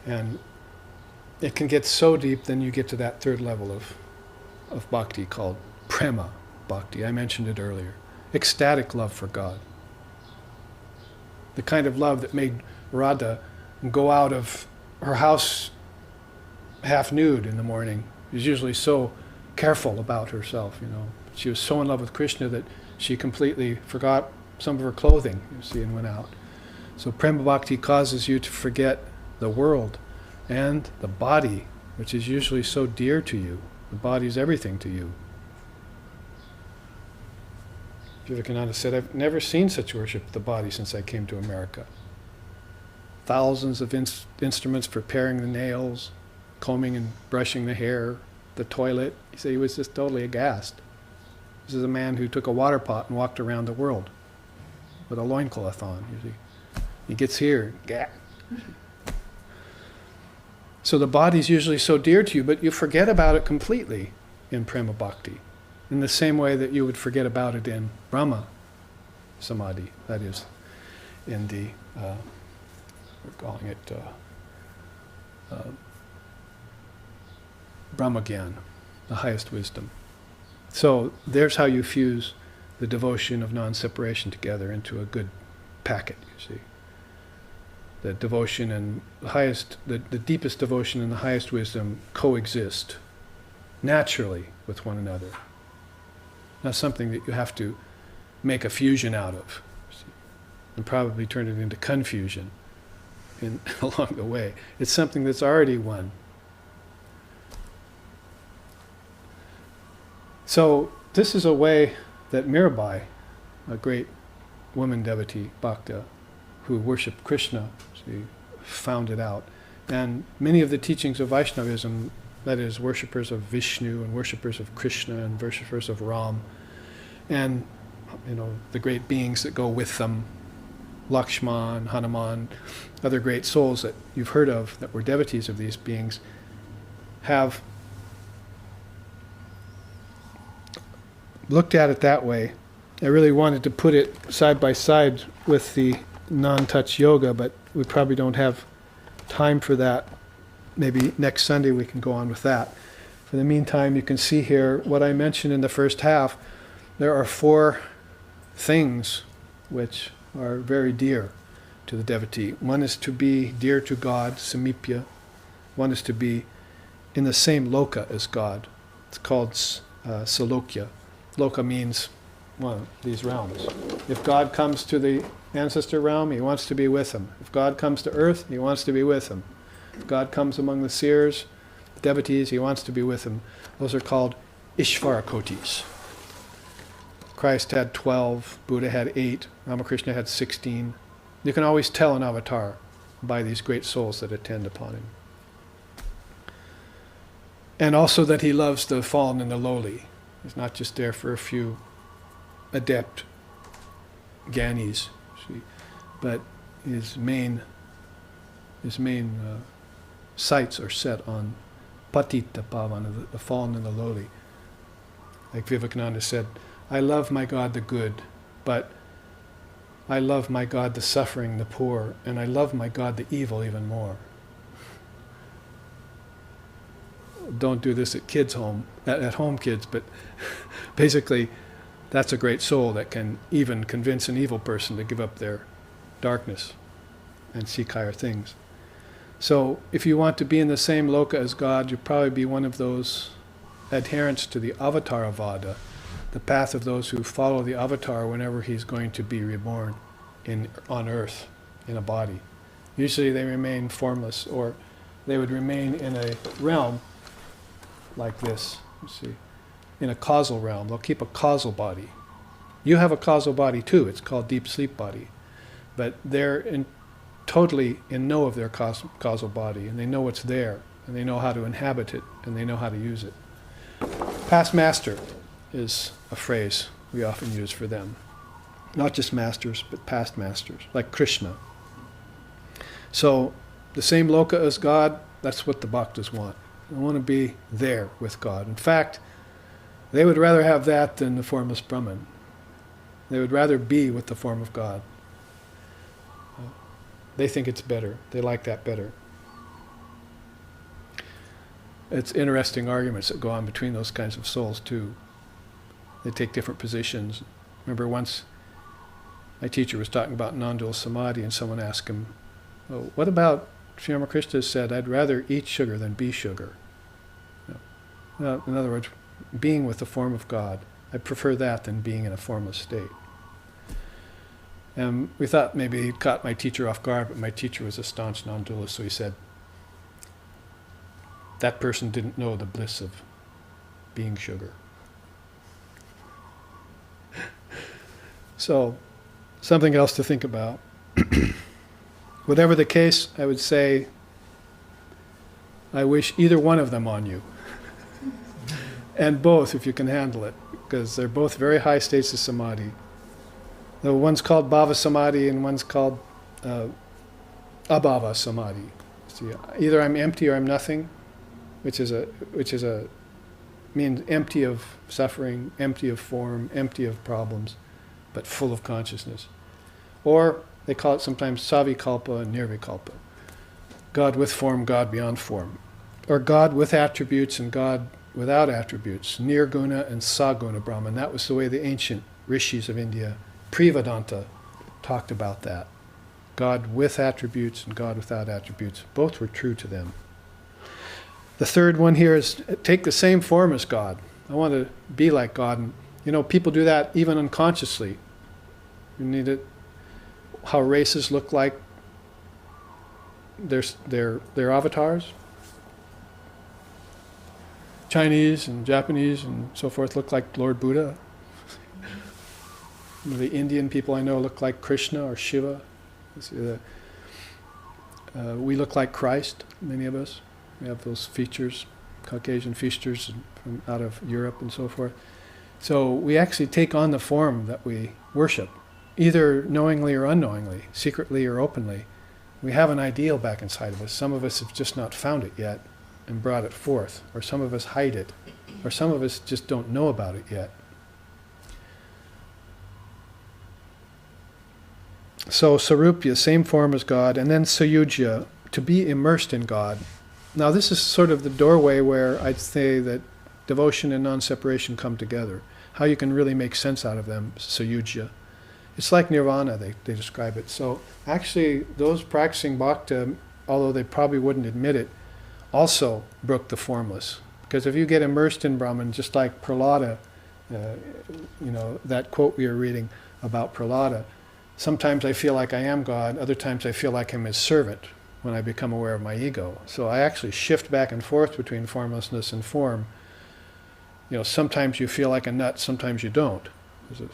And it can get so deep, then you get to that third level of bhakti called prema bhakti. I mentioned it earlier. Ecstatic love for God. The kind of love that made Radha go out of her house half nude in the morning. She was usually so careful about herself, She was so in love with Krishna that She completely forgot some of her clothing, you see, and went out. So Prema Bhakti causes you to forget the world and the body, which is usually so dear to you. The body is everything to you. Vivekananda said, I've never seen such worship of the body since I came to America. Thousands of instruments preparing the nails, combing and brushing the hair, the toilet. He said he was just totally aghast. This is a man who took a water pot and walked around the world with a loincloth on. You see. He gets here, gah. So the body's usually so dear to you, but you forget about it completely in Prema Bhakti, in the same way that you would forget about it in Brahma Samadhi, that is, in the, we're calling it Brahmagyan, the highest wisdom. So there's how you fuse the devotion of non-separation together into a good packet, you see. The devotion and the highest, the deepest devotion and the highest wisdom coexist naturally with one another. Not something that you have to make a fusion out of, see, and probably turn it into confusion along the way. It's something that's already one. So this is a way that Mirabai, a great woman devotee, Bhakta, who worshipped Krishna, she found it out. And many of the teachings of Vaishnavism, that is, worshippers of Vishnu and worshippers of Krishna and worshippers of Ram, and the great beings that go with them, Lakshman, Hanuman, other great souls that you've heard of that were devotees of these beings, have looked at it that way. I really wanted to put it side by side with the non-touch yoga, but we probably don't have time for that. Maybe next Sunday we can go on with that. For the meantime, you can see here what I mentioned in the first half. There are 4 things which are very dear to the devotee. One is to be dear to God, samipya. One is to be in the same loka as God. It's called salokya. Loka means these realms. If God comes to the ancestor realm, he wants to be with him. If God comes to earth, he wants to be with him. If God comes among the seers, devotees, he wants to be with him. Those are called Ishvara Kotis. Christ had 12, Buddha had 8, Ramakrishna had 16. You can always tell an avatar by these great souls that attend upon him. And also that he loves the fallen and the lowly. He's not just there for a few adept gyanis, but his main sights are set on patita pavana, the fallen and the lowly. Like Vivekananda said, I love my God the good, but I love my God the suffering, the poor, and I love my God the evil even more. Don't do this at kids' home, at home kids, but basically that's a great soul that can even convince an evil person to give up their darkness and seek higher things. So if you want to be in the same loka as God, you'll probably be one of those adherents to the Avatarvada, the path of those who follow the avatar whenever he's going to be reborn on earth in a body. Usually they remain formless, or they would remain in a realm like this, you see, in a causal realm. They'll keep a causal body. You have a causal body too. It's called deep sleep body. But they're totally in know of their causal body, and they know what's there, and they know how to inhabit it, and they know how to use it. Past master is a phrase we often use for them. Not just masters, but past masters, like Krishna. So the same loka as God, that's what the bhaktas want. They want to be there with God. In fact, they would rather have that than the formless Brahman. They would rather be with the form of God. They think it's better. They like that better. It's interesting arguments that go on between those kinds of souls too. They take different positions. Remember once my teacher was talking about non-dual samadhi, and someone asked him, oh, what about Sri Ramakrishna said, I'd rather eat sugar than be sugar. In other words, being with the form of God I prefer that than being in a formless state. And we thought maybe he caught my teacher off guard, but my teacher was a staunch non-dualist, so he said, that person didn't know the bliss of being sugar. So, something else to think about. Whatever the case, I would say, I wish either one of them on you. And both, if you can handle it, because they're both very high states of samadhi. The one's called bhava samadhi and one's called abhava samadhi. See, either I'm empty or I'm nothing, which means empty of suffering, empty of form, empty of problems, but full of consciousness. Or they call it sometimes savikalpa and nirvikalpa. God with form, God beyond form. Or God with attributes and God without attributes. Nirguna and saguna Brahman. That was the way the ancient rishis of India, pre-Vedanta, talked about that. God with attributes and God without attributes. Both were true to them. The third one here is take the same form as God. I want to be like God. And, people do that even unconsciously. You need it. How races look like their avatars. Chinese and Japanese and so forth look like Lord Buddha. The Indian people I know look like Krishna or Shiva. We look like Christ, many of us. We have those features, Caucasian features from out of Europe and so forth. So we actually take on the form that we worship, either knowingly or unknowingly, secretly or openly. We have an ideal back inside of us. Some of us have just not found it yet and brought it forth, or some of us hide it, or some of us just don't know about it yet. So Sarupya, same form as God, and then Sayujya, to be immersed in God. Now this is sort of the doorway where I'd say that devotion and non-separation come together. How you can really make sense out of them, Sayujya. It's like nirvana, they describe it. So actually those practicing bhakti, although they probably wouldn't admit it, also broke the formless. Because if you get immersed in Brahman, just like Prahlada, that quote we were reading about Prahlada, sometimes I feel like I am God, other times I feel like I'm his servant when I become aware of my ego. So I actually shift back and forth between formlessness and form. Sometimes you feel like a nut, sometimes you don't. It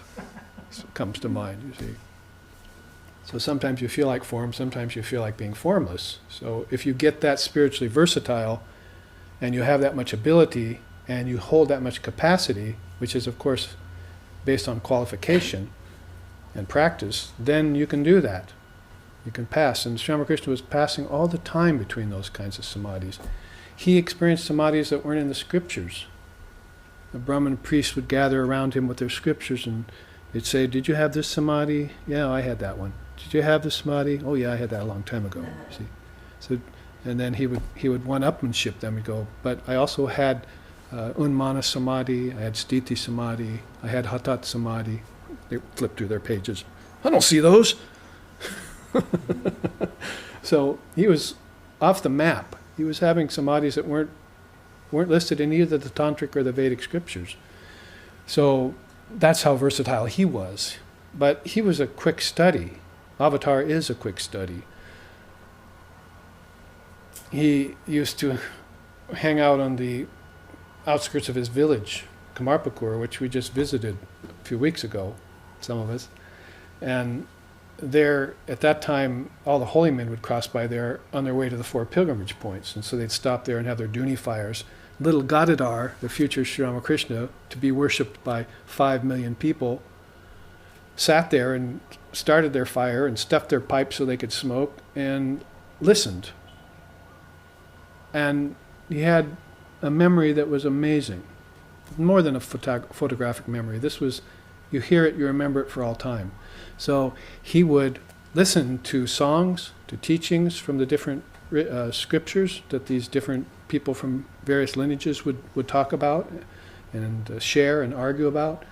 comes to mind, you see. So sometimes you feel like form, sometimes you feel like being formless. So if you get that spiritually versatile, and you have that much ability, and you hold that much capacity, which is of course based on qualification and practice, then you can do that. You can pass. And Sri Ramakrishna was passing all the time between those kinds of samadhis. He experienced samadhis that weren't in the scriptures. The Brahmin priests would gather around him with their scriptures and they'd say, did you have this samadhi? Yeah, I had that one. Did you have this samadhi? Oh yeah, I had that a long time ago. See? So, and then he would one-upmanship them and go, but I also had Unmana samadhi, I had Sthiti samadhi, I had Hatat samadhi. They flip through their pages. I don't see those. So he was off the map. He was having samadhis that weren't listed in either the Tantric or the Vedic scriptures. So that's how versatile he was. But he was a quick study. Avatar is a quick study. He used to hang out on the outskirts of his village, Kamarpakur, which we just visited a few weeks ago, some of us. And there, at that time, all the holy men would cross by there on their way to the 4 pilgrimage points. And so they'd stop there and have their Duni fires. Little Gadadhar, the future Sri Ramakrishna, to be worshipped by 5 million people, sat there and started their fire and stuffed their pipes so they could smoke and listened. And he had a memory that was amazing. More than a photographic memory. This was, you hear it, you remember it for all time. So he would listen to songs, to teachings from the different scriptures that these different people from various lineages would talk about and share and argue about,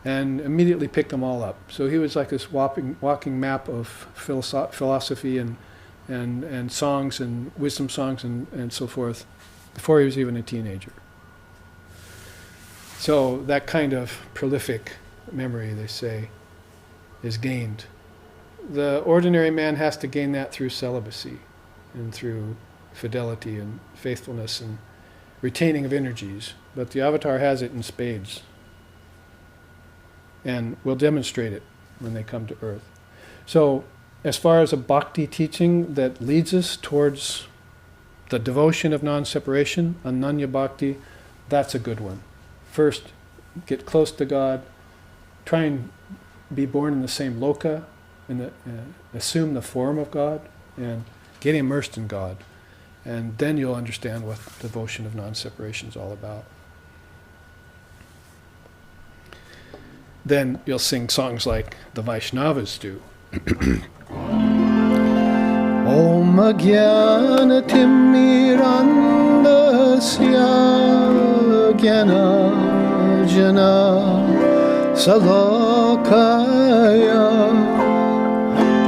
and immediately pick them all up. So he was like this walking map of philosophy and songs and wisdom songs and so forth before he was even a teenager. So that kind of prolific memory, they say, is gained. The ordinary man has to gain that through celibacy and through fidelity and faithfulness and retaining of energies. But the avatar has it in spades and will demonstrate it when they come to earth. So as far as a bhakti teaching that leads us towards the devotion of non-separation, ananya bhakti, that's a good one. First, get close to God, try and be born in the same loka, and assume the form of God, and get immersed in God. And then you'll understand what devotion of non-separation is all about. Then you'll sing songs like the Vaishnavas do. Om Jnana Timirandasya Jnana Jana Salakaya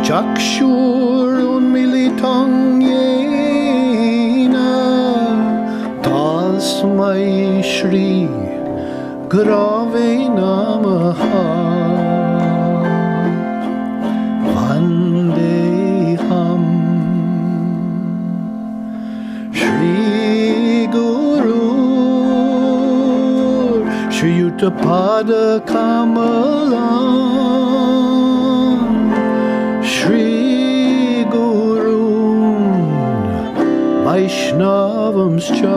Chakshur Unmilitang Yena Tasmai Shri Gurave Namaha Vandeham Shri Guru Shri Yuttapada Kamalam Shri Guru Vaishnavamscha.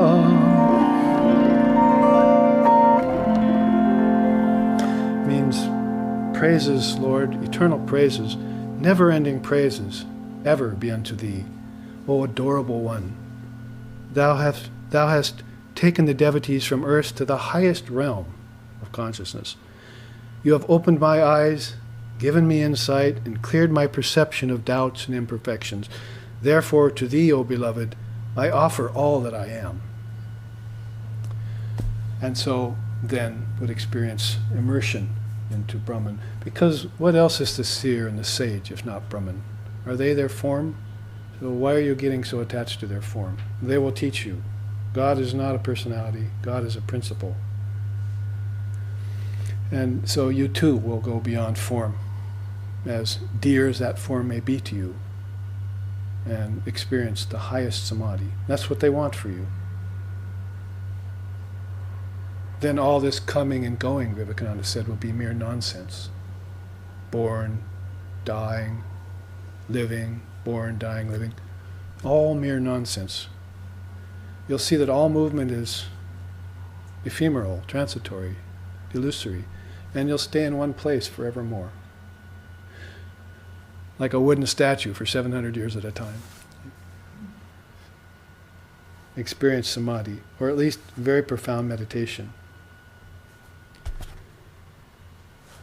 Praises, Lord, eternal praises, never-ending praises, ever be unto Thee, O adorable One. Thou hast taken the devotees from earth to the highest realm of consciousness. You have opened my eyes, given me insight, and cleared my perception of doubts and imperfections. Therefore, to Thee, O beloved, I offer all that I am. And so then would experience immersion into Brahman. Because what else is the seer and the sage if not Brahman? Are they their form? So why are you getting so attached to their form? They will teach you. God is not a personality. God is a principle. And so you too will go beyond form, as dear as that form may be to you, and experience the highest samadhi. That's what they want for you. Then all this coming and going, Vivekananda said, will be mere nonsense. Born, dying, living, born, dying, living. All mere nonsense. You'll see that all movement is ephemeral, transitory, illusory, and you'll stay in one place forevermore. Like a wooden statue for 700 years at a time. Experience samadhi, or at least very profound meditation.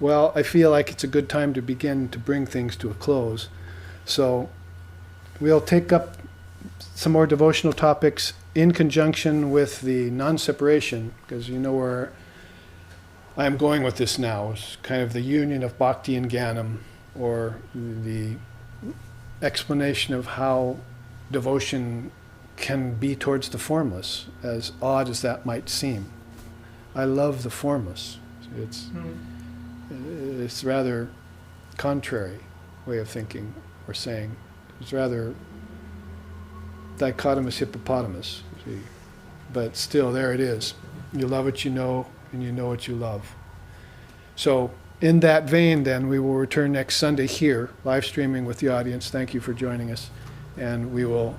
Well, I feel like it's a good time to begin to bring things to a close. So we'll take up some more devotional topics in conjunction with the non-separation, because you know where I'm going with this now. It's kind of the union of bhakti and jnanam, or the explanation of how devotion can be towards the formless, as odd as that might seem. I love the formless. It's rather contrary way of thinking or saying. It's rather dichotomous hippopotamus, see. But still, there it is. You love what you know, and you know what you love. So in that vein, then, we will return next Sunday here, live streaming with the audience. Thank you for joining us. And we will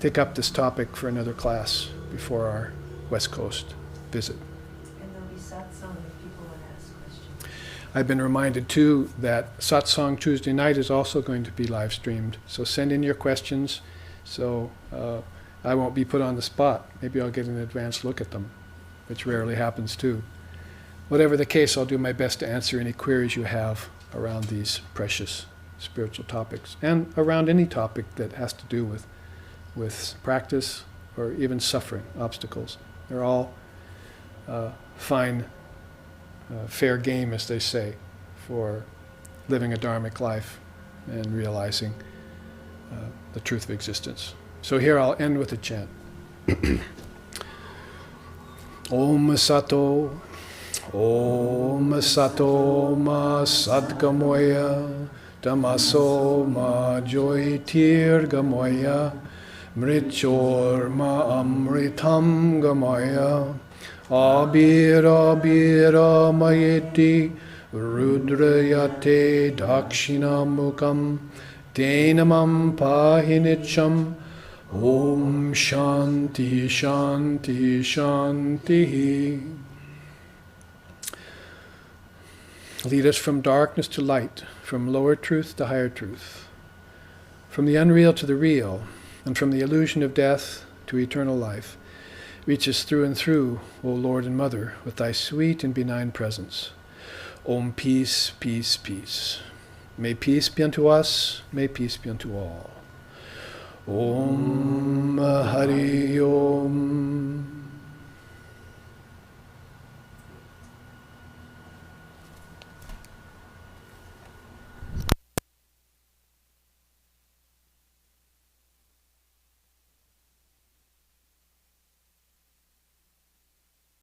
take up this topic for another class before our West Coast visit. And there'll be satsang if people want to ask questions. I've been reminded too that satsang Tuesday night is also going to be live streamed. So send in your questions. So I won't be put on the spot. Maybe I'll get an advanced look at them, which rarely happens too. Whatever the case, I'll do my best to answer any queries you have around these precious spiritual topics, and around any topic that has to do with practice or even suffering, obstacles. They're all fine, fair game, as they say, for living a dharmic life and realizing the truth of existence. So here I'll end with a chant. Om Sato Om Sato Ma Sadgamoya Tamaso Ma Joytir Gamoya Mrichor Ma Amritam Gamoya Abira Bira Mayeti Rudrayate Dakshinamukam Tenamam Pahinicham Om Shanti Shanti Shanti. Lead us from darkness to light, from lower truth to higher truth, from the unreal to the real, and from the illusion of death to eternal life. Reach us through and through, O Lord and Mother, with thy sweet and benign presence. Om peace, peace, peace. May peace be unto us, may peace be unto all. Om Hari Om.